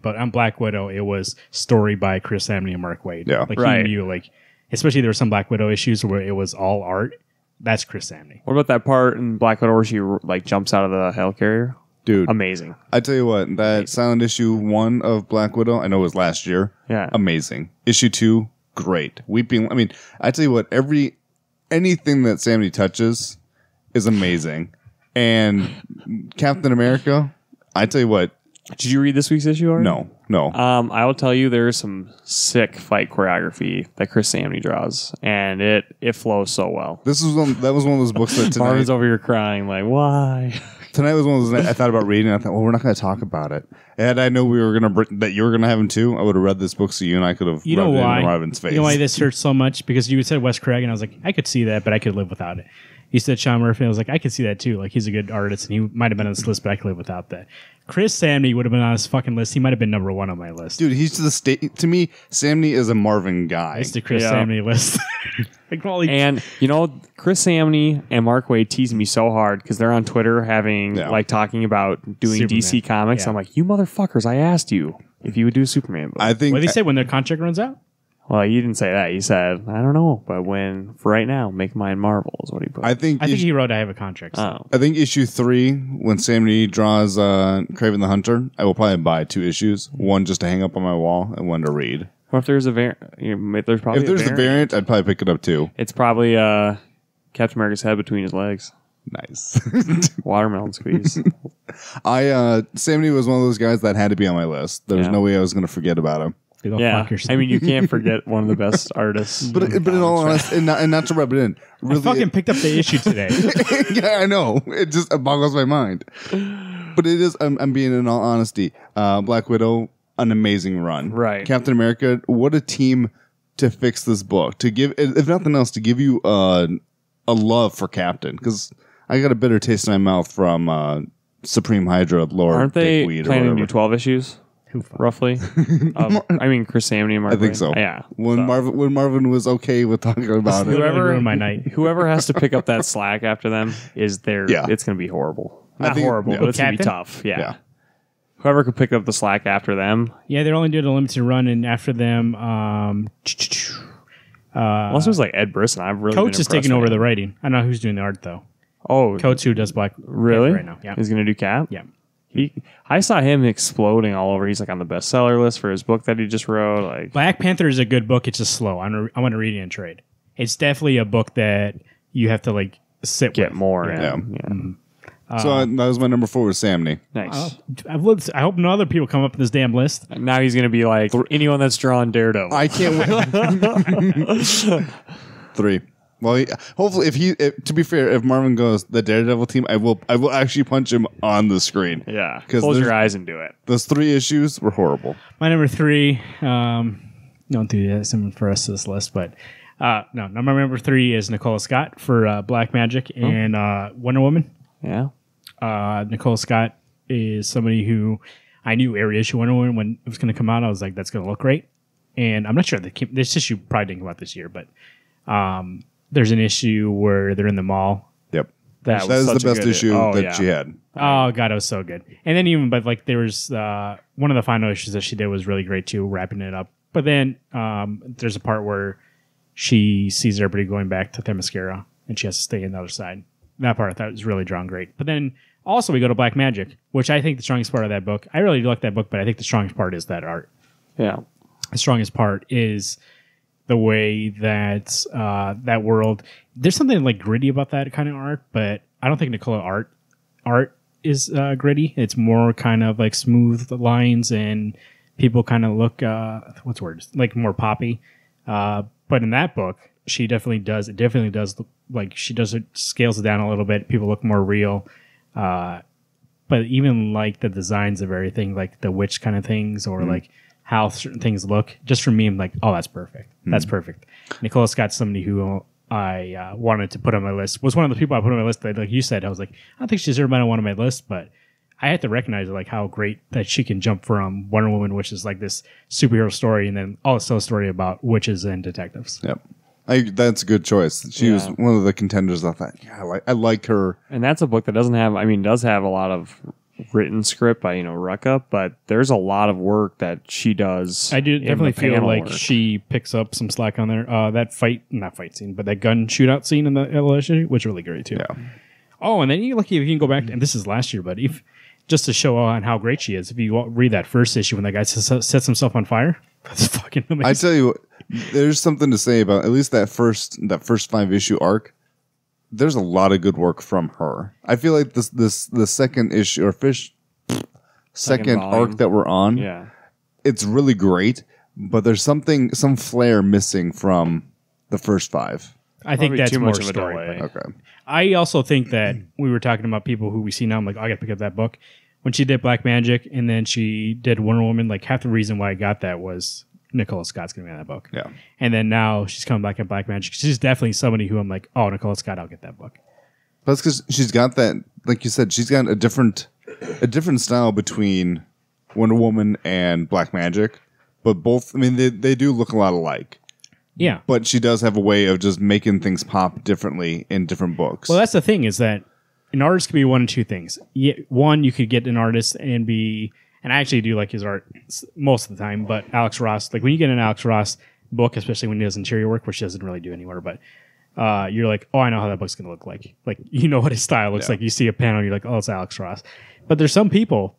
but on Black Widow, it was story by Chris Samney and Mark Waid. Yeah. Like Right. he knew, like especially there were some Black Widow issues where it was all art. That's Chris Samney. What about that part in Black Widow where she like jumps out of the helicarrier? Dude, amazing. I tell you what, that silent issue 1 of Black Widow, I know it was last year. Yeah. Amazing. Issue 2, great. Weeping. I mean, I tell you what, anything that Samney touches is amazing. And Captain America, I tell you what. Did you read this week's issue already? No. I will tell you there's some sick fight choreography that Chris Samney draws, and it flows so well. That was one of those books that tonight. Marvin's over here crying like, why? Tonight was one of those I thought about reading. I thought, well, we're not going to talk about it. And I know we were going to that you were going to have him too. I would have read this book so you and I could have. You know rubbed it why? into Marvin's face. You know why this hurts so much? Because you said Wes Craig, and I was like, I could see that, but I could live without it. You said Sean Murphy, and I was like, I could see that too. Like, he's a good artist, and he might have been on this list, but I could live without that. Chris Samney would have been on this fucking list. He might have been number 1 on my list. Dude, he's to the state. To me, Samney is a Marvin guy. It's the Chris Samney list. Like, and Chris Samney and Mark Waid tease me so hard because they're on Twitter having talking about doing Superman. DC comics. Yeah. I'm like, you motherfuckers! I asked you if you would do a Superman book. I think. What did he say when their contract runs out? Well, you didn't say that. You said, I don't know, but for right now, make mine Marvel is what he put. I think he wrote I have a contract. So. Oh. I think issue 3, when Samney draws Kraven the Hunter, I will probably buy 2 issues. One just to hang up on my wall and one to read. Or if there's a variant, there's probably If there's a variant, I'd probably pick it up too. It's probably Captain America's head between his legs. Nice. Watermelon squeeze. Samney was one of those guys that had to be on my list. There was no way I was going to forget about him. Yeah, I mean, you can't forget one of the best artists. But in all honesty, and not to rub it in, really, I fucking picked up the issue today. yeah, I know. It just boggles my mind. But it is. I'm being in all honesty. Black Widow, an amazing run. Right. Captain America, what a team to fix this book. To give, if nothing else, to give you a love for Captain, because I got a bitter taste in my mouth from Supreme Hydra Lord. Aren't they Dickweed planning to do 12 issues? Roughly. Chris Samney and Mark. I think so. Yeah. When Marvin was okay with talking about it. Ruined my night. Whoever has to pick up that slack after them is there. Yeah. It's going to be horrible. Not think- horrible, yeah. but it's going to be Captain? tough. Yeah. Yeah. Whoever could pick up the slack after them. Yeah, they're only doing a limited run, and after them, Unless it was like Ed Brisson. I've really Coates been is taking impressed over with the him. writing. I don't know who's doing the art though. Oh, Coates, who does Black really? Panther right now. Yeah, He's going to do Cap? yeah. I saw him exploding all over. He's like on the bestseller list for his book that he just wrote. Like, Black Panther is a good book. It's just slow. I want to read it in trade. It's definitely a book that you have to like sit get with. more. Yeah. Yeah. So that was my number 4 was Samney. Nice. I hope no other people come up with this damn list. Now he's going to be like anyone that's drawn Daredevil. I can't wait. 3. Well, hopefully, to be fair, if Marvin goes the Daredevil team, I will actually punch him on the screen. Yeah. 'Cause Close your eyes and do it. Those 3 issues were horrible. My number 3. Don't do that for the rest of this list, but no. Number 3 is Nicola Scott for Black Magic and Wonder Woman. Yeah. Nicola Scott is somebody who I knew every issue Wonder Woman when it was going to come out. I was like, that's going to look great. And I'm not sure this issue probably didn't come out this year, but there's an issue where they're in the mall. Yep. That That is such the a best good- issue oh, that yeah. she had. Oh god, it was so good. And then there was one of the final issues that she did was really great too, wrapping it up. But then there's a part where she sees everybody going back to Themyscira and she has to stay on the other side. That part I thought was really drawn great. But then also we go to Black Magic, which I think the strongest part of that book. I really like that book, but I think the strongest part is that art. Yeah. The strongest part is the way that that world. There's something like gritty about that kind of art, but I don't think Nicola art is gritty. It's more kind of like smooth lines and people kind of look what's the word, like more poppy. But in that book, she definitely does. It definitely does look like she does it, scales it down a little bit. People look more real. But even like the designs of everything, like the witch kind of things, or like how certain things look, just for me, I'm like, oh, that's perfect. That's perfect. Nicola Scott's somebody who I wanted to put on my list. Was one of the people I put on my list that, like you said, I was like, I don't think she's ever been on one of my lists, but I had to recognize like how great that she can jump from Wonder Woman, which is like this superhero story, and then also a story about witches and detectives. Yep. That's a good choice. She was one of the contenders. I thought, yeah, I like her. And that's a book that does have a lot of written script by Rucka, but there's a lot of work that she does. I do in definitely the feel panel like work. she picks up some slack on there. That not fight scene, but that gun shootout scene in the LSU was really great too. Yeah. Oh, and then you lucky if you can go back, and this is last year, but if just to show on how great she is, if you read that first issue when that guy sets himself on fire, that's fucking amazing. I tell you, there's something to say about at least that first 5-issue arc. There's a lot of good work from her. I feel like the second issue or second volume. arc that we're on, Yeah. it's really great, but there's some flair missing from the first 5. I think Probably that's too more much of a story. delay. but- Okay. I also think that we were talking about people who we see now. I'm like, oh, I got to pick up that book. When she did Black Magic and then she did Wonder Woman, like half the reason why I got that was Nicola Scott's going to be in that book. Yeah. And then now she's coming back at Black Magic. She's definitely somebody who I'm like, oh, Nicola Scott, I'll get that book. That's because she's got that, like you said, she's got a different style between Wonder Woman and Black Magic, but both, I mean, they do look a lot alike. Yeah. But she does have a way of just making things pop differently in different books. Well, that's the thing is that an artist can be one of two things. One, you could get an artist and be, and I actually do like his art most of the time, but Alex Ross, like when you get an Alex Ross book, especially when he does interior work, which he doesn't really do anywhere, but you're like, oh, I know how that book's going to look like. Like, you know what his style looks like. You see a panel, you're like, oh, it's Alex Ross. But there's some people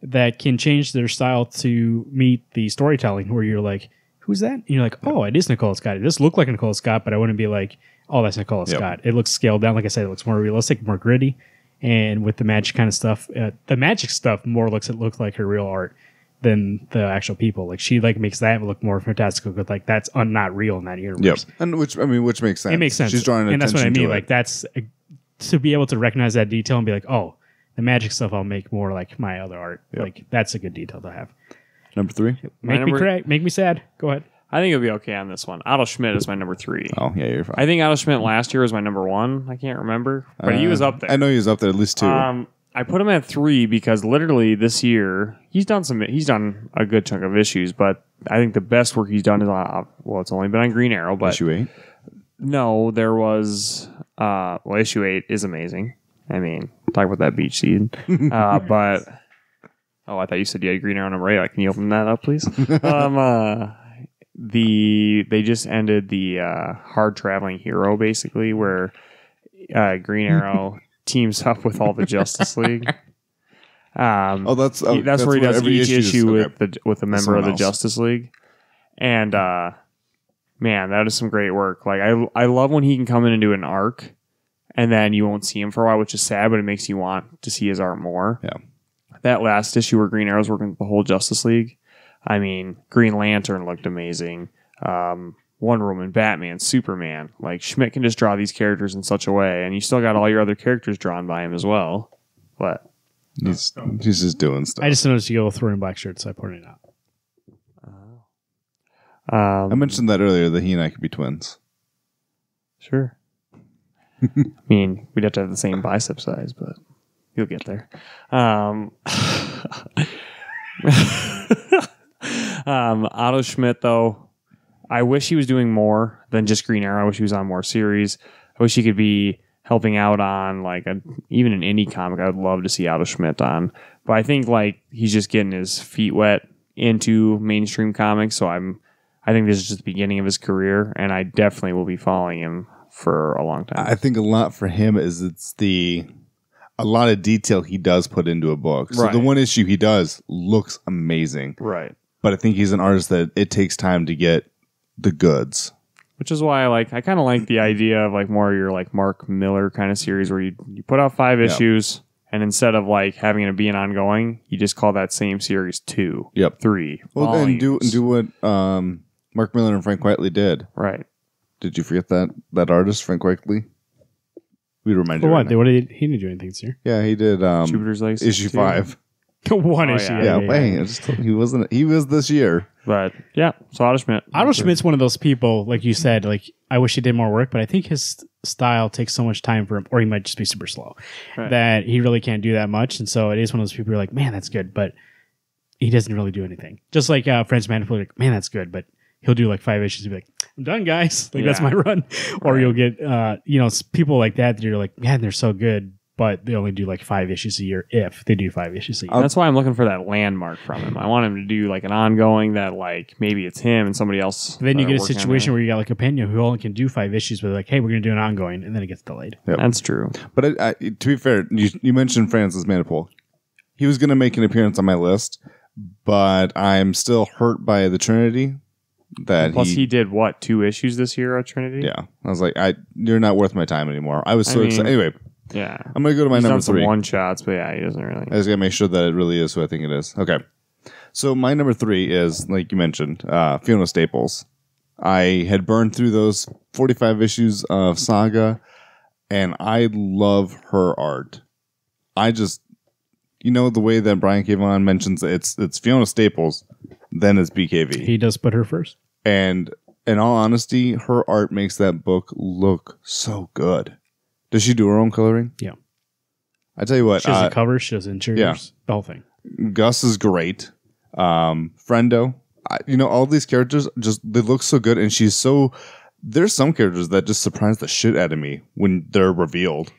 that can change their style to meet the storytelling where you're like, who's that? And you're like, oh, it is Nicola Scott. It does look like Nicola Scott, but I wouldn't be like, oh, that's Nicola Scott. It looks scaled down. Like I said, it looks more realistic, more gritty. And with the magic kind of stuff, the magic stuff more looks like her real art than the actual people. Like she like makes that look more fantastical. But like that's not real in that universe. Yep. And which makes sense. It makes sense. She's drawing and that's what I attention mean. to Like it. that's to be able to recognize that detail and be like, oh, the magic stuff I'll make more like my other art. Yep. Like that's a good detail to have. Number 3. Make me cry. Make me sad. Go ahead. I think it'll be okay on this one. Otto Schmidt is my number 3. Oh, yeah, you're fine. I think Otto Schmidt last year was my number 1. I can't remember, but he was up there. I know he was up there at least 2. I put him at 3 because literally this year he's done a good chunk of issues, but I think the best work he's done is on, well, it's only been on Green Arrow, but issue 8. no, there was issue 8 is amazing. I mean, talk about that beach scene, but I thought you said you had Green Arrow number 8. Like, can you open that up, please? They just ended the hard traveling hero basically, where Green Arrow teams up with all the Justice League. That's where he does every each issue with a member someone of the else. Justice League, and man, that is some great work. Like I love when he can come in and do an arc, and then you won't see him for a while, which is sad, but it makes you want to see his art more. Yeah, that last issue where Green Arrow's working with the whole Justice League. I mean, Green Lantern looked amazing. Wonder Woman, Batman, Superman. Like, Schmidt can just draw these characters in such a way, and you still got all your other characters drawn by him as well. But he's just doing stuff. I just noticed you go wearing black shirts, so I pointed it out. I mentioned that earlier that he and I could be twins. Sure. I mean, we'd have to have the same bicep size, but you'll get there. Otto Schmidt, though, I wish he was doing more than just Green Arrow. I wish he was on more series. I wish he could be helping out on even an indie comic. I would love to see Otto Schmidt on. But I think he's just getting his feet wet into mainstream comics. So I think this is just the beginning of his career, and I definitely will be following him for a long time. I think a lot for him is a lot of detail he does put into a book. So the one issue he does looks amazing. Right. But I think he's an artist that it takes time to get the goods. Which is why I kind of like the idea of more of your Mark Miller kind of series where you put out 5 issues, and instead of having it be an ongoing, you just call that same series 2, 3 Well, then volumes. do what Mark Miller and Frank Whiteley did. Right. Did you forget that artist, Frank Whiteley? We remind For you. what? Right now. What did he didn't do anything this year? Yeah, he did Jupiter's Legacy issue 2. 5. One Oh, issue. yeah. Yeah, wait. I just told you, he was this year. But yeah, so Otto Schmidt. Otto Schmidt's one of those people, like you said, I wish he did more work, but I think his style takes so much time for him, or he might just be super slow, that he really can't do that much. And so it is one of those people who are like, man, that's good, but he doesn't really do anything. Just like Francis Manapul, like, man, that's good, but he'll do 5 issues and be like, I'm done, guys. That's my run. Or you'll get, people like that you're like, man, they're so good, but they only do like 5 issues a year if they do 5 issues a year. That's why I'm looking for that landmark from him. I want him to do like an ongoing that like maybe it's him and somebody else. Then you that get are a working on situation it. where you got like a Pena who only can do 5 issues, but like, hey, we're going to do an ongoing, and then it gets delayed. Yep. That's true. But to be fair, you mentioned Francis Manipul. He was going to make an appearance on my list, but I'm still hurt by the Trinity. Plus, he did what, 2 issues this year at Trinity? Yeah, I was like, you're not worth my time anymore. I was so excited. Anyway, yeah, I'm gonna go to my He's number done some 3. one shots, but yeah, he doesn't really. I just gotta make sure that it really is who I think it is. Okay, so my number 3 is, like you mentioned, Fiona Staples. I had burned through those 45 issues of Saga, and I love her art. I just, the way that Brian Kavon mentions it's Fiona Staples, then it's BKV. He does put her first. And in all honesty, her art makes that book look so good. Does she do her own coloring? Yeah. I tell you what. She does the covers, she does interiors, the whole thing. Gus is great. Friendo. All these characters, they look so good. And there's some characters that just surprise the shit out of me when they're revealed.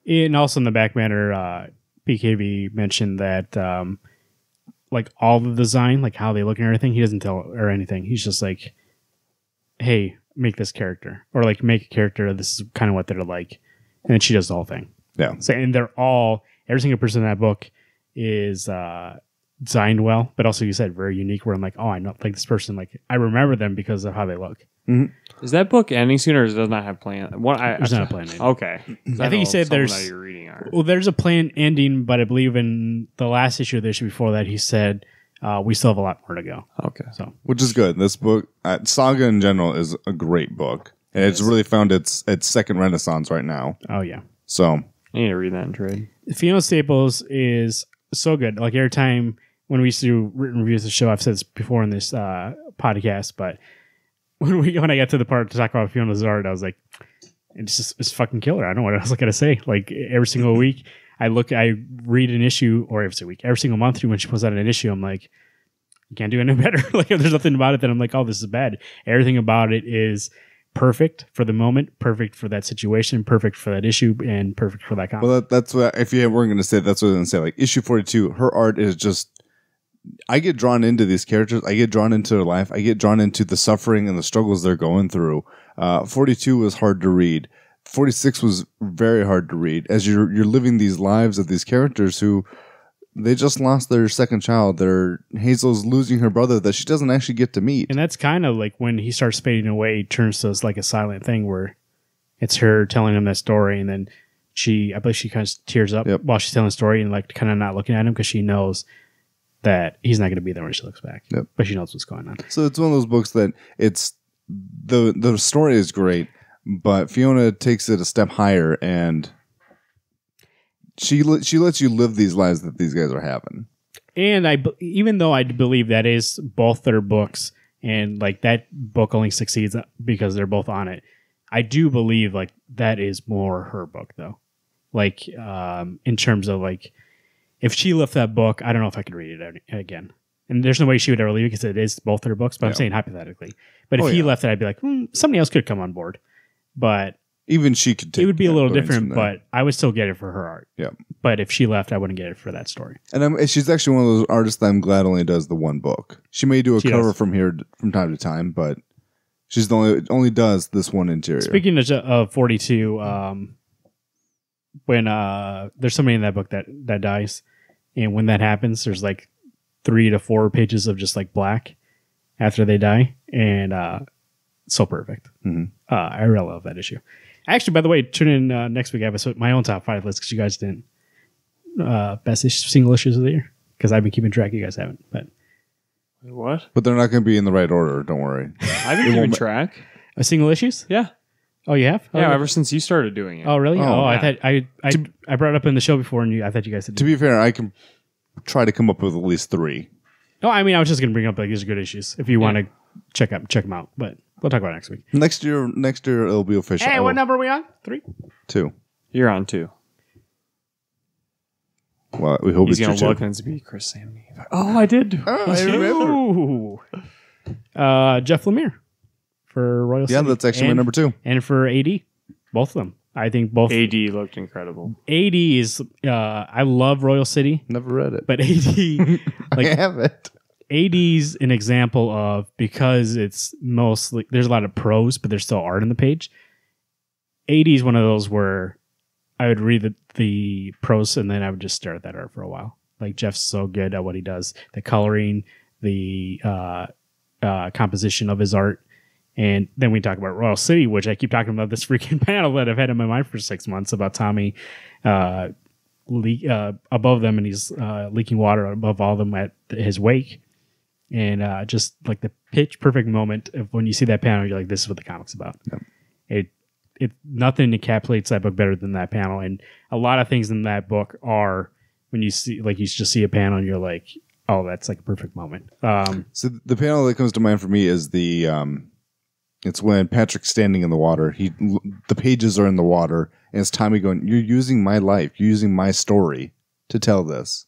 And also in the back matter, BKV mentioned that like all the design, like how they look and everything, he doesn't tell her anything. He's just like, hey, make this character. Or like make a character, this is kind of what they're like. And then she does the whole thing. Yeah. So, and every single person in that book is designed well, but also you said very unique, where I'm like, oh, I know, like this person, like I remember them because of how they look. Mm-hmm. Is that book ending soon, or does it not have plan? There's not a plan ending. Okay. I think he said there's. That you're reading art. Well, there's a plan ending, but I believe in the last issue of the issue before that, he said we still have a lot more to go. Okay. So, which is good. This book, Saga in general, is a great book. And it's really found its second renaissance right now. oh yeah. So I need to read that in trade. Fiona Staples is so good. Like every time when we used to do written reviews of the show, I've said this before in this podcast, but when I got to the part to talk about Fiona's art, I was like, it's fucking killer. I don't know what else I gotta say. Like every single week, I read an issue, or every single month when she puts out an issue, I'm like, you can't do any better. Like if there's nothing about it that I'm like, oh, this is bad. Everything about it is perfect for the moment, perfect for that situation, perfect for that issue, and perfect for that comic. Well, that's what, if you weren't going to say, that's what I was going to say. Like issue 42, her art is just, I get drawn into these characters. I get drawn into their life. I get drawn into the suffering and the struggles they're going through. 42 was hard to read. 46 was very hard to read as you're living these lives of these characters who they just lost their second child. Hazel's losing her brother that she doesn't actually get to meet. And that's kind of like when he starts fading away, it turns to like a silent thing where it's her telling him that story, and then I believe she kind of tears up while she's telling the story and like kind of not looking at him because she knows that he's not going to be there when she looks back. Yep. But she knows what's going on. So it's one of those books that it's the story is great, but Fiona takes it a step higher and she lets you live these lives that these guys are having. And even though I believe that is both their books, and like that book only succeeds because they're both on it, I do believe like that is more her book though. Like in terms of like, if she left that book, I don't know if I could read it again. And there's no way she would ever leave it because it is both their books. But I'm saying hypothetically. But if he left it, I'd be like, somebody else could come on board. But even she could take it would be a little points different, from there. but I would still get it for her art. Yeah. But if she left, I wouldn't get it for that story. And she's actually one of those artists that I'm glad only does the one book. She may do a cover from time to time, but she's the only does this one interior. Speaking of 42, when there's somebody in that book that dies, and when that happens, there's like 3 to 4 pages of just like black after they die, and so perfect. Mm-hmm. I really love that issue. Actually, by the way, tune in next week. I have my own top 5 list because you guys didn't. Best single issues of the year, because I've been keeping track. You guys haven't, but What? But they're not going to be in the right order. Don't worry. I've been keeping track. single issues. Yeah. Oh, you have? Yeah, Oh, ever since you started doing it. Oh, really? Oh, I yeah. thought I brought it up in the show before, and I thought you guys did. To be fair, I can try to come up with at least 3. No, I mean I was just going to bring up like these are good issues if you want to check them out. But we'll talk about it next week. Next year it'll be official. Hey, what number are we on? 3. 2. You're on 2. Well, we hope He's it's going to your look 2. and it's be Chris Samney. Oh, I did. Oh, I remember. Ooh. Jeff Lemire for Royal City. Yeah, that's actually my number 2. And for AD, both of them. I think both AD looked incredible. AD is I love Royal City, Never read it. but AD I have it. AD's an example of, because it's mostly, there's a lot of prose, but there's still art on the page. AD is one of those where I would read the prose and then I would just stare at that art for a while. Like, Jeff's so good at what he does. The coloring, the composition of his art. And then we talk about Royal City, which I keep talking about this freaking panel that I've had in my mind for 6 months about Tommy above them, and he's leaking water above all of them at his wake. And just like the pitch perfect moment of when you see that panel, you're like, this is what the comic's about. Yep. It nothing encapsulates that book better than that panel. And a lot of things in that book are, when you see, like, you just see a panel and you're like, oh, that's like a perfect moment. So the panel that comes to mind for me is the it's when Patrick's standing in the water. The pages are in the water, and it's Tommy going, "You're using my life, you're using my story to tell this."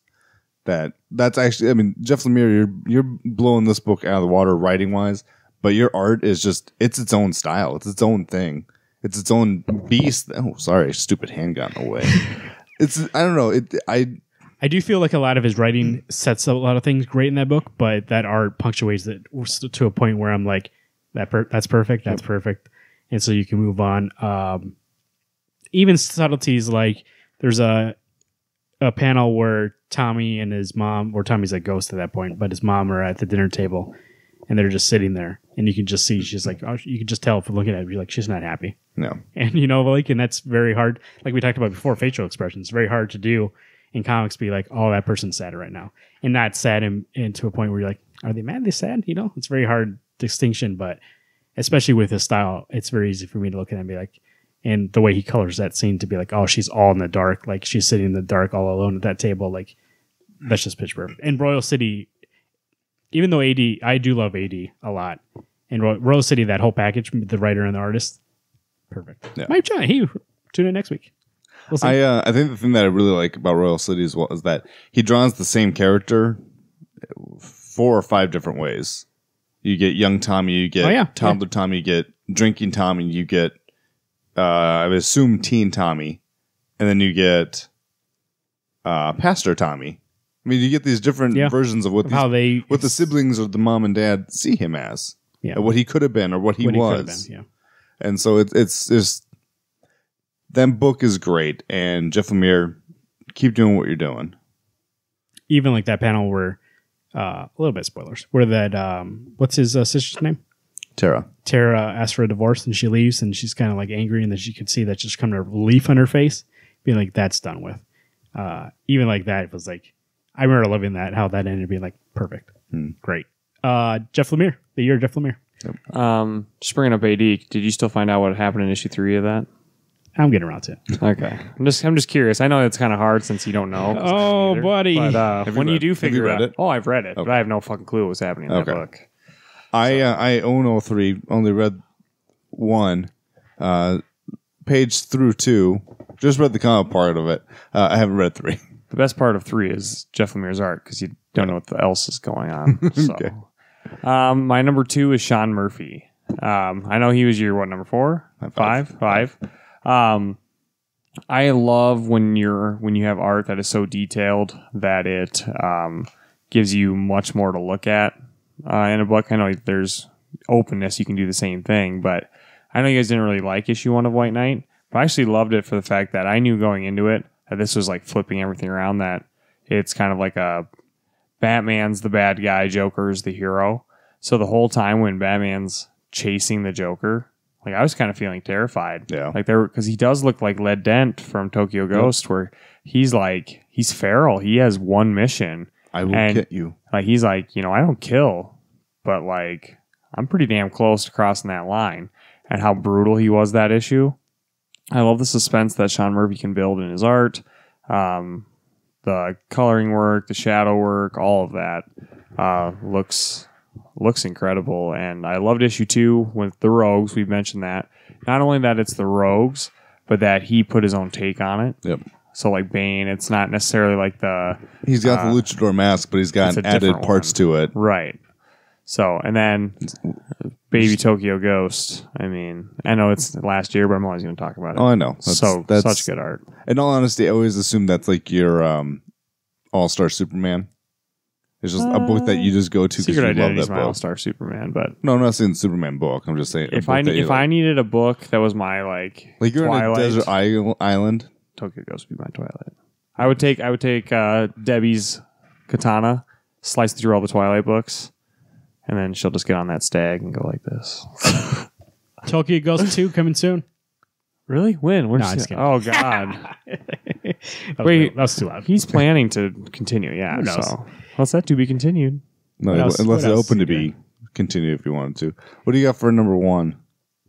That's actually, I mean, Jeff Lemire, you're blowing this book out of the water writing wise, but your art is just, it's its own style, it's its own thing, it's its own beast. Oh, sorry, stupid hand got in the way. I don't know. I do feel like a lot of his writing sets up a lot of things great in that book, but that art punctuates it to a point where I'm like, that's perfect, that's perfect. And so you can move on. Even subtleties, like there's a panel where Tommy and his mom, or Tommy's a ghost at that point, but his mom are at the dinner table and they're just sitting there, and you can just see, she's like, oh, you can just tell from looking at her, you're like, she's not happy. No. And and that's very hard. Like we talked about before, facial expressions, very hard to do in comics, be like, oh, that person's sad right now, and not sad into a point where you're like, are they mad? Are they sad? It's very hard distinction, but especially with his style, it's very easy for me to look at it and be like, and the way he colors that scene to be like, oh, she's all in the dark, like she's sitting in the dark all alone at that table, like that's just pitch perfect. And Royal City, even though I do love AD a lot, and Royal City, that whole package, the writer and the artist, perfect. Yeah. Mike John, tune in next week. We'll see. I think the thing that I really like about Royal City as well is that he draws the same character 4 or 5 different ways. You get young Tommy, you get toddler Tommy, you get drinking Tommy, you get I would assume teen Tommy, and then you get Pastor Tommy. I mean, you get these different versions of what the siblings or the mom and dad see him as, what he could have been or what he was. And so it's just, that book is great, and Jeff Lemire, keep doing what you're doing. Even like that panel where, a little bit spoilers, where that what's his sister's name? Tara asks for a divorce, and she leaves, and she's kind of like angry, and then she could see that just coming a relief on her face, being like, that's done with. Even like that, it was like, I remember loving that, how that ended up being like perfect. Great. Jeff Lemire, the year of Jeff Lemire. Yep. Just bringing up AD, did you still find out what happened in issue 3 of that? I'm getting around to it. Okay. I'm just curious. I know it's kind of hard since you don't know. Oh, buddy. But when you do figure it out. Oh, I've read it, okay. but I have no fucking clue what's happening in that book. I own 03, only read 1, page through 2. Just read the comic part of it. I haven't read 3. The best part of 3 is Jeff Lemire's art, because you don't know what else is going on. So, okay. My number 2 is Sean Murphy. I know he was your number 4? 5. I love when you have art that is so detailed that it gives you much more to look at in a book. I know there's openness, you can do the same thing, but I know you guys didn't really like issue 1 of White Knight, but I actually loved it for the fact that I knew going into it that this was like flipping everything around, that it's kind of like a Batman's the bad guy, Joker's the hero. So the whole time when Batman's chasing the Joker, like I was kind of feeling terrified. Yeah. Like because he does look like Led Dent from Tokyo Ghost, where he's feral. He has one mission. I will get you. Like he's like, I don't kill, but like I'm pretty damn close to crossing that line. And how brutal he was that issue. I love the suspense that Sean Murphy can build in his art. The coloring work, the shadow work, all of that looks incredible. And I loved issue 2 with the Rogues. We've mentioned that. Not only that it's the Rogues, but that he put his own take on it. Yep. So like Bane, it's not necessarily like he's got the luchador mask, but he's got added parts to it. Right. So, and then Baby Tokyo Ghost. I mean, I know it's last year, but I'm always going to talk about it. Oh, I know. That's such good art. In all honesty, I always assume that's like your All-Star Superman. It's just a book that you just go to because you love that my book. All-Star Superman, but no, I'm not saying Superman book. I'm just saying if I needed a book that was my like you're Twilight, on a desert island. Tokyo Ghost would be my Twilight. I would take Debbie's katana, slice through all the Twilight books, and then she'll just get on that stag and go like this. Tokyo Ghost 2 coming soon. Really? When? No, I'm just kidding. Oh God! Wait, that was too loud. He's planning to continue. Yeah. Who knows? So, what's that to be continued? No, unless it's open to be continued if you wanted to. What do you got for number one?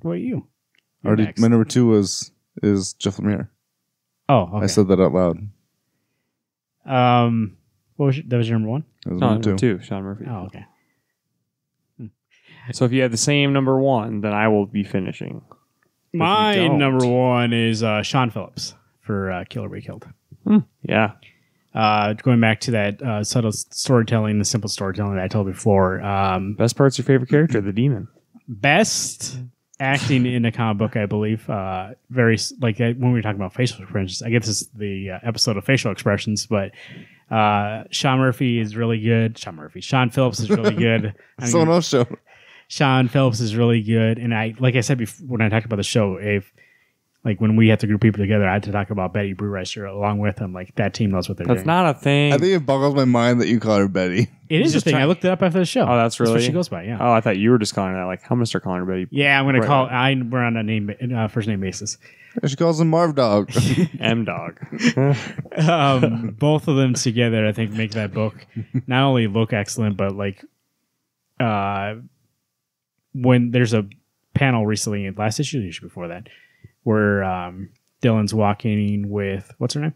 What are you? My number two is Jeff Lemire. Oh, okay. I said that out loud. What was that was your number one? That was number two, Sean Murphy. Oh, okay. So if you had the same number one, then I will be finishing. My number one is Sean Phillips for Kill or Be Killed. Yeah. Going back to that subtle storytelling, the simple storytelling that I told before. Best part's your favorite character, the demon. Best acting in a comic book, I believe. Very like when we were talking about facial expressions. I guess this is the episode of facial expressions, but Sean Murphy is really good. Sean Phillips is really good. Someone else show. Sean Phillips is really good, and like I said before when I talked about the show, if like when we had to group people together, I had to talk about Betty Brewreister along with them. Like that team knows what they're doing. That's not a thing. I think it boggles my mind that you call her Betty. It is a thing. I looked it up after the show. Oh, that's really what she goes by. Yeah. Oh, I thought you were just calling her that. Like, I'm gonna start calling her Betty. Yeah, I'm gonna call. We're on a name first name basis. She calls him Marv Dog. M Dog. Both of them together, I think, make that book not only look excellent, but like when there's a panel recently, last issue, the issue before that, where Dylan's walking with what's her name?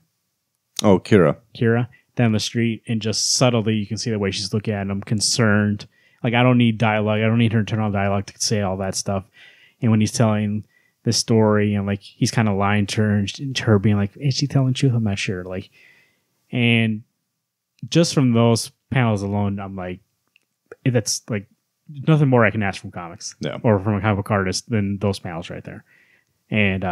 Oh, Kira down the street, and just subtly you can see the way she's looking at him, concerned. Like, I don't need dialogue. I don't need her to turn on dialogue to say all that stuff. And when he's telling the story, and like he's kind of lying to her, being like, "Is she telling the truth? I'm not sure." Like, and just from those panels alone, I'm like, that's like nothing more I can ask from comics, or from a comic book artist than those panels right there. And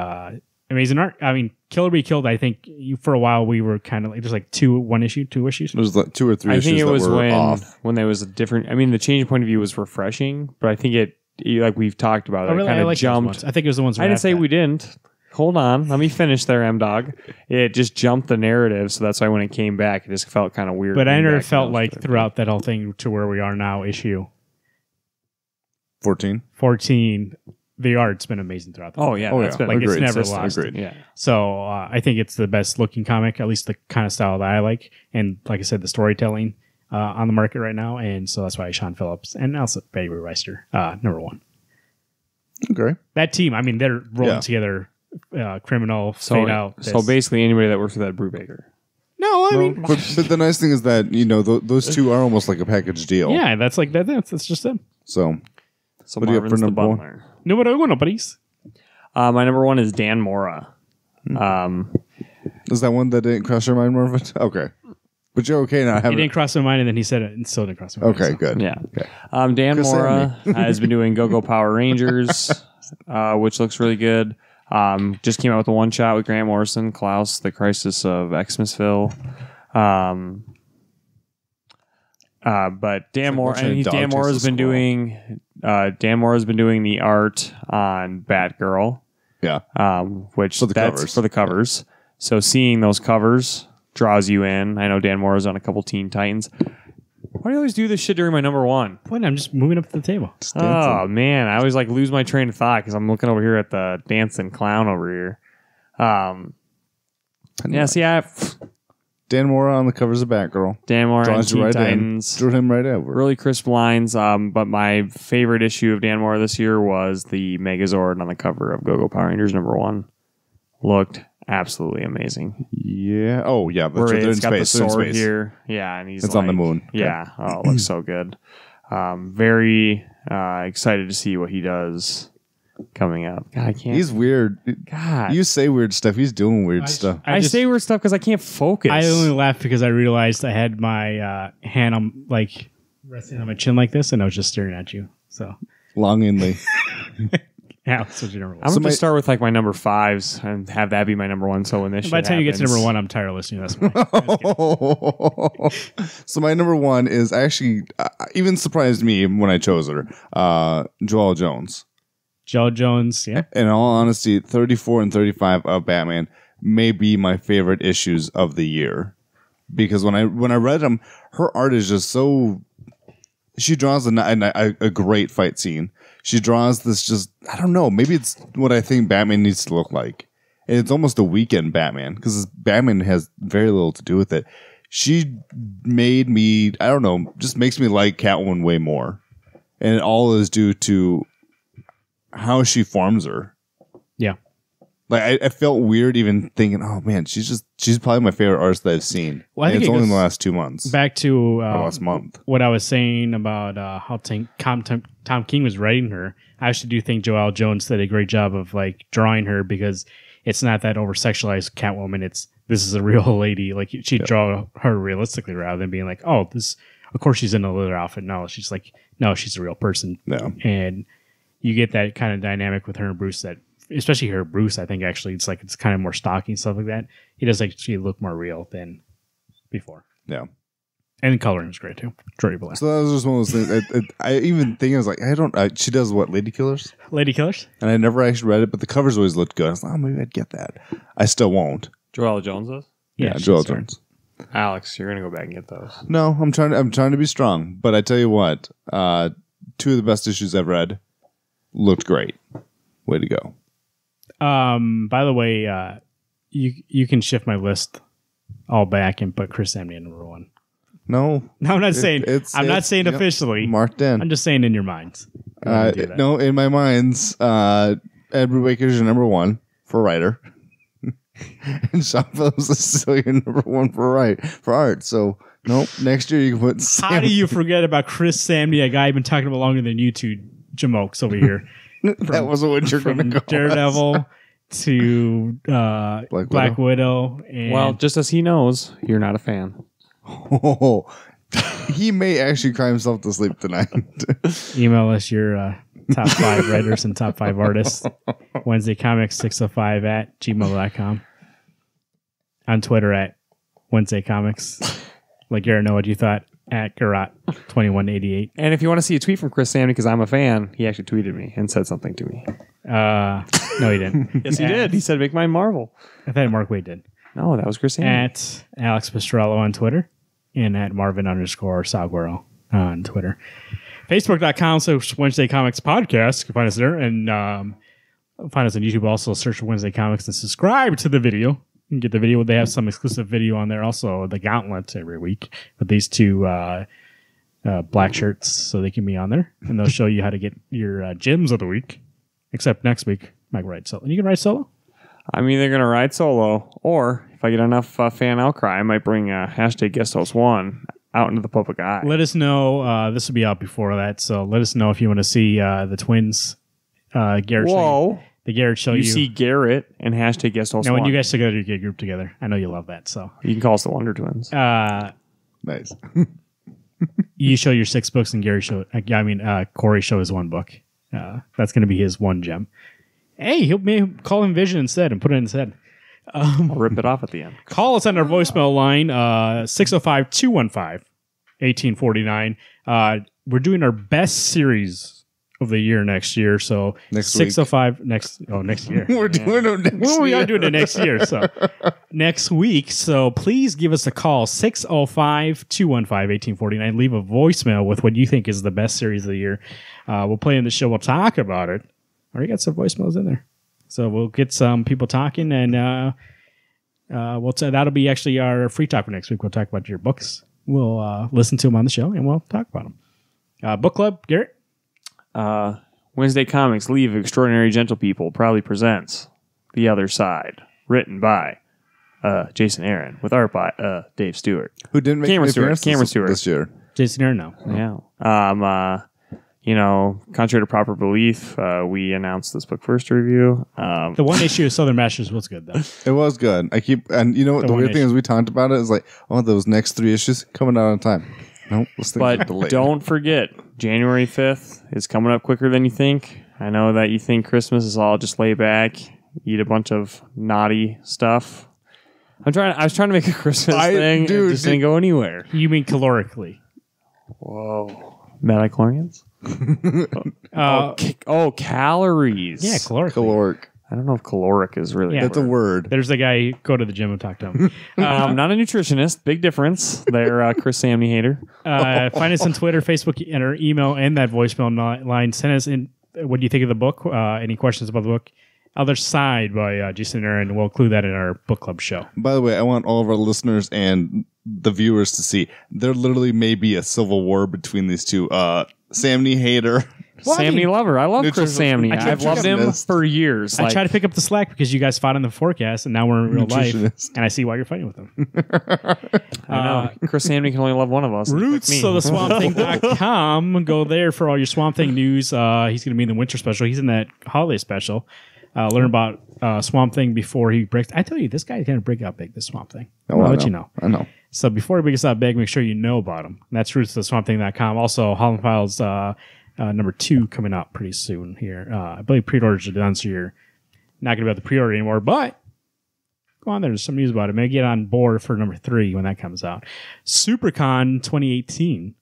amazing art. I mean, Kill or Be Killed. I think for a while we were kind of like there's like two issues. There's like 2 or 3 issues. I think it was off. when there was a different. I mean, the change of point of view was refreshing, but I think like we've talked about, it kind of jumped. I think it was the ones. I didn't say we didn't. Hold on, let me finish there, M Dog. It just jumped the narrative, so that's why when it came back, it just felt kind of weird. But I never felt like throughout that whole thing to where we are now, issue 14. The art's been amazing throughout. That's been like it's never lost. Agreed. Yeah. So I think it's the best looking comic, at least the kind of style that I like, and like I said, the storytelling on the market right now, and so that's why Sean Phillips and also Betty Brewreister, number one. Okay. That team, I mean, they're rolling together. Criminal, Fade Out. So basically, anybody that works for that Brewbaker. No, I mean, but the nice thing is that those two are almost like a package deal. Yeah, that's like that. That's just them. So what do you have for number one? Nobody's. My number one is Dan Mora. Is that one that didn't cross your mind, Marvin? Okay. But you're okay now. It didn't cross my mind, and then he said it, and still didn't cross my mind. Okay, good. Yeah. Okay. Dan Mora has been doing Go-Go Power Rangers, which looks really good. Just came out with a one-shot with Grant Morrison, Klaus, The Crisis of Xmasville. But Dan Mora's been doing the art on Batgirl. Yeah. Which for the that's covers. for the covers. So seeing those covers draws you in. I know Dan Mora's on a couple Teen Titans. Why do you always do this shit during my number one? Point, I'm just moving up to the table. Oh man, I always like lose my train of thought because I'm looking over here at the dancing clown over here. Dan Mora on the covers of Batgirl. Dan Mora and Teen Titans. Drew him right over. Really crisp lines. But my favorite issue of Dan Mora this year was the Megazord on the cover of Go-Go Power Rangers #1. Looked absolutely amazing. Yeah. Oh, yeah. Where it's got the sword here. Yeah, and it's on the moon. Yeah. Okay. Oh, it looks so good. Very excited to see what he does coming up. God, I can't. He's weird. God. You say weird stuff. He's doing weird stuff. I say weird stuff because I can't focus. I only laughed because I realized I had my hand on like resting on my chin like this, and I was just staring at you. So Longingly. Alex, what's your number one? I'm going to start with like my number 5s and have that be my number 1. So when this By the time you get to number 1, I'm tired of listening. That's why. So my number 1 is actually even surprised me when I chose her. Joelle Jones. Joe Jones, yeah. In all honesty, 34 and 35 of Batman may be my favorite issues of the year. Because when I read them, her art is just so... She draws a great fight scene. She draws this just... I don't know. Maybe it's what I think Batman needs to look like. And it's almost a weekend Batman. Because Batman has very little to do with it. She made me... I don't know. Just makes me like Catwoman way more. And it all is due to how she forms her. Yeah. Like I felt weird even thinking, oh man, she's probably my favorite artist that I've seen. Well, I think it's it only in goes the last 2 months. Back to last month. What I was saying about how Tom King was writing her. I actually do think Joelle Jones did a great job of like drawing her because it's not that over sexualized Catwoman. This is a real lady. Like she'd draw her realistically rather than being like, oh, this. Of course she's in a leather outfit. No, she's like, no, she's a real person. Yeah. And you get that kind of dynamic with her and Bruce that. Especially her Bruce, I think actually it's kind of more stocky and stuff like that. He does she look more real than before. Yeah, and the coloring is great too. Jordy Black. So that was just one of those things. I even think I was like, she does what, Lady Killers? Lady Killers, and I never actually read it, but the covers always looked good. I was like, oh, maybe I'd get that. I still won't. Joelle Jones does? Yeah, Joelle Jones. Alex, you're gonna go back and get those. No, I'm trying to be strong, but I tell you what, 2 of the best issues I've read looked great. Way to go. By the way, you can shift my list all back and put Chris Samney at number 1. No, I'm not saying. I'm not saying officially. Marked in. I'm just saying in your minds. No, in my minds, Ed Brubaker's your number 1 for writer, and Sean Phillips is still your number 1 for art. So nope. Next year you can put. How do you forget about Chris Samney, a guy I've been talking about longer than you two jamokes over here? That wasn't what you're going to go. Daredevil to Black Widow. And well, just as he knows, you're not a fan. Oh, he may actually cry himself to sleep tonight. Email us your top 5 writers and top 5 artists. Wednesday Comics 605 at gmail.com. On Twitter at Wednesday Comics. Let Garrett know what you thought at Garrett2188. And if you want to see a tweet from Chris Samney, because I'm a fan, he actually tweeted me and said something to me. No, he didn't. Yes, he did. He said, make mine Marvel. I thought Mark Wade did. No, that was Chris Samney. At Alex Pastrello on Twitter and at Marvin_Salguero on Twitter. Facebook.com, so Wednesday Comics Podcast. You can find us there. And find us on YouTube also. Search for Wednesday Comics and subscribe to the video. You can get the video. They have some exclusive video on there also, the Gauntlet every week with these 2 black shirts, so they can be on there. And they'll show you how to get your gems of the week. Except next week, Mike writes solo. And you can write solo? I'm either going to ride solo, or if I get enough fan outcry, I might bring hashtag guest host 1 out into the public eye. Let us know. This will be out before that, so let us know if you want to see the twins. Garrett. Whoa. The Garrett show you see Garrett and hashtag guest host 1. Now, when you guys together, you get grouped together. I know you love that. So you can call us the Wonder Twins. Nice. You show your 6 books, and Corey show his 1 book. That's going to be his 1 gem. Hey, he'll maybe call him Vision instead and put it in his head. I'll rip it off at the end. Call us on our voicemail line, 605-215-1849. We're doing our best series of the year next year. So next 605 next year. We're doing it next year. We are doing it next year. So next week. So please give us a call, 605-215-1849. Leave a voicemail with what you think is the best series of the year. We'll play in the show. We'll talk about it. Already got some voicemails in there. So we'll get some people talking, and that'll be actually our free talk for next week. We'll talk about your books. We'll listen to them on the show, and we'll talk about them. Book club, Garrett? Wednesday Comics, League of Extraordinary Gentle People proudly presents The Other Side, written by Jason Aaron, with art by Dave Stewart. Who didn't make Cameron Stewart this year. Jason Aaron, no. Yeah. Contrary to proper belief, we announced this book first review. The 1 issue of Southern Masters was good, though. It was good. The weird thing is we talked about it is like, those next 3 issues coming out on time. Nope. But don't forget, January 5th is coming up quicker than you think. I know that you think Christmas is all just lay back, eat a bunch of naughty stuff. I was trying to make a Christmas thing. Dude, it just didn't go anywhere. You mean calorically? Whoa. Metachlorians? Calories. Yeah, calorically. caloric. I don't know if caloric is really That's a word. There's the guy, go to the gym and talk to him. not a nutritionist. Big difference. They're Chris Samney hater. Find us on Twitter, Facebook, and our email, and that voicemail line. Send us in what do you think of the book, any questions about the book. Other Side by Jason and Aaron. We'll include that in our book club show. By the way, I want all of our listeners and the viewers to see there literally may be a civil war between these two. Samney hater. Samney lover. I love Chris Samney. I've loved him for years. I try to pick up the slack because you guys fought in the forecast, and now we're in real life, and I see why you're fighting with him. I know. Chris Samney can only love one of us. Roots of the swampthing.com. Go there for all your Swamp Thing news. He's going to be in the winter special. He's in that holiday special. Learn about Swamp Thing before he breaks. I tell you, this guy's going to break out big, this Swamp Thing. I'll let you know. I know. So before he breaks out big, make sure you know about him. And that's roots of the swampthing.com. Also, Holland Files number 2 coming out pretty soon here. I believe pre-orders are done, so you're not going to be able to pre-order anymore. But go on there. There's some news about it. Maybe get on board for number 3 when that comes out. SuperCon 2018,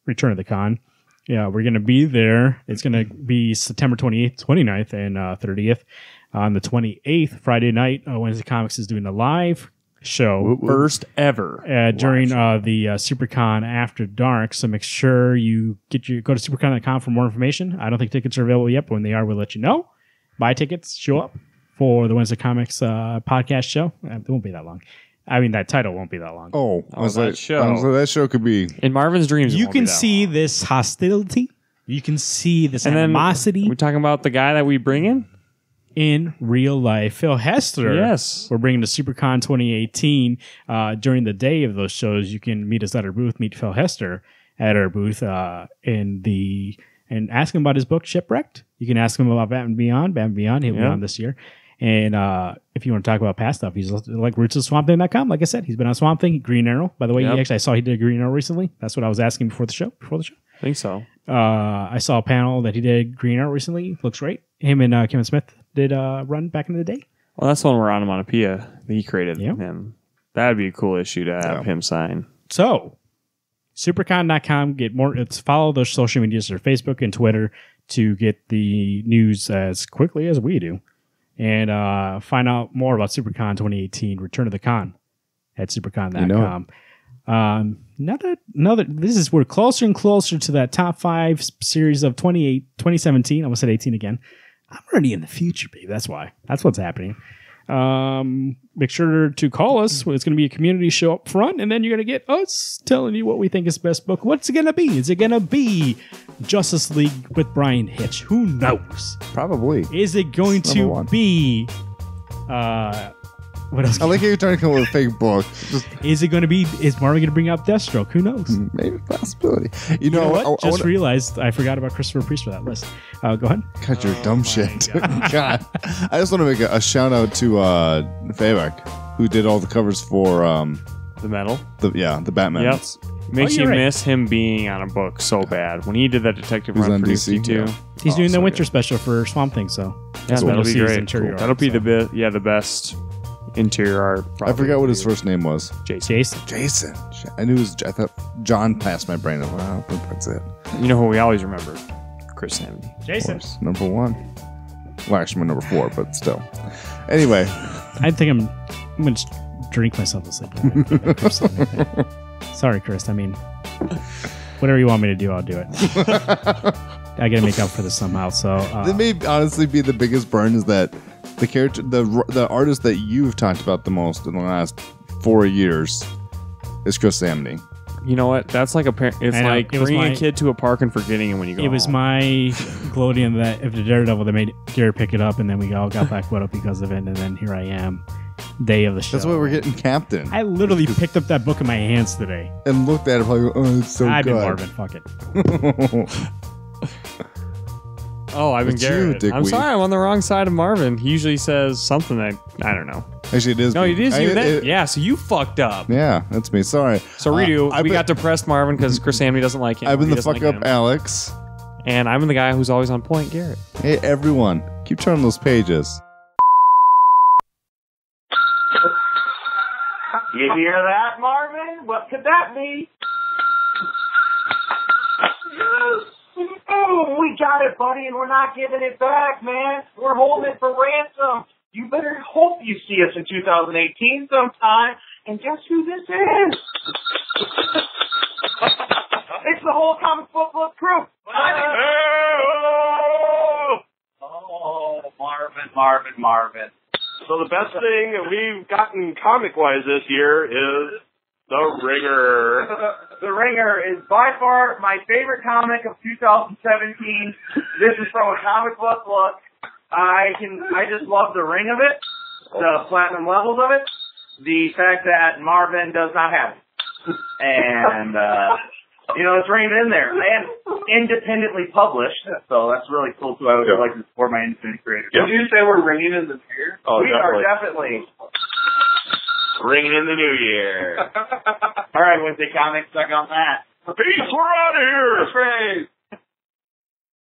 Return of the Con. Yeah, we're going to be there. It's going to be September 28th, 29th, and 30th. On the 28th, Friday night, Wednesday Comics is doing a live show. First ever. During the SuperCon After Dark. So make sure you go to supercon.com for more information. I don't think tickets are available yet, but when they are, we'll let you know. Buy tickets, show up for the Wednesday Comics podcast show. It won't be that long. I mean, that title won't be that long. That show. That show could be in Marvin's dreams. You can see this hostility. You can see this animosity. We're talking about the guy that we bring in real life. Phil Hester. Yes. We're bringing to SuperCon 2018. During the day of those shows, you can meet us at our booth, meet Phil Hester at our booth and ask him about his book, Shipwrecked. You can ask him about Batman Beyond. He'll be on this year. And if you want to talk about past stuff, he's like roots of swampthing.com. Like I said, he's been on Swamp Thing, Green Arrow. By the way, I saw he did Green Arrow recently. That's what I was asking before the show. I think so. I saw a panel that he did Green Arrow recently. Looks great. Him and Kevin Smith did run back in the day. Well, that's the one where Onomatopoeia, he created him. That'd be a cool issue to have him sign. So, supercon.com. Get more. Follow those social medias, or Facebook and Twitter, to get the news as quickly as we do. And find out more about SuperCon 2018, Return of the Con at supercon.com. We're closer and closer to that top 5 series of 2017. I almost said 18 again. I'm already in the future, baby. That's why. That's what's happening. Make sure to call us. It's going to be a community show up front, and then you're going to get us telling you what we think is the best book. What's it going to be? Is it going to be Justice League with Brian Hitch? Who knows? probably. Is it going to be... what else? I like how you're trying to come up with a fake book. Is it going to be... Is Marvin going to bring up Deathstroke? Who knows? Maybe a possibility. You know what? I realized I forgot about Christopher Priest for that list. Go ahead. God, you're dumb shit. God. I just want to make a shout out to Fabak, who did all the covers for the metal. The Batman. Yep. Makes you miss him being on a book so bad. When he did that detective run for DC too. Yeah. He's doing the winter special for Swamp Thing, so that'll be great. That'll be the best interior art. I forgot what his first name was. Jason. I knew it was. I thought John passed my brain. Wow, that's it. You know who we always remember? Chris Samney. Jason. Number 1. Well, actually, my number 4, but still. Anyway, I think I'm going to drink myself to sleep. Sorry, Chris. I mean, whatever you want me to do, I'll do it. I got to make up for this somehow. So that may honestly be the biggest burn, is that the character, the artist that you've talked about the most in the last 4 years is Chris Samney. You know what? That's like like bringing a kid to a park and forgetting him when you go home. It was my gloating of the Daredevil that made Garrett pick it up, and then we all got back up because of it, and then here I am, day of the show. That's why we're getting Captain. I literally picked up that book in my hands today. And looked at it like, oh, it's so good. I've been Marvin. Fuck it. Oh, I've been It's you, Garrett. I'm dickweed. sorry, I'm on the wrong side of Marvin. He usually says something that I don't know. Actually, it is. No, me. it is you. It- Yeah, so you fucked up. Yeah, that's me. Sorry. So redo. I've We been- got depressed Marvin because Chris Samney doesn't like him. I've been He the doesn't fuck like up him. Alex. And I'm the guy who's always on point, Garrett. Hey, everyone. Keep turning those pages. You hear that, Marvin? What could that be? Oh, we got it, buddy, and we're not giving it back, man. We're holding it for ransom. You better hope you see us in 2018 sometime. And guess who this is? It's the whole comic book crew. Oh, Marvin. So the best thing that we've gotten comic-wise this year is The Ringer. The Ringer is by far my favorite comic of 2017. This is from a comic book look. I just love the ring of it, the platinum levels of it, the fact that Marvin does not have it. And, it's ringing in there. And independently published, so that's really cool too. I would like to support my independent creators. Did you say we're ringing in the new year? Oh, We are definitely. ringing in the new year. All right, Wednesday Comics, stuck on that. Peace, we're out of here.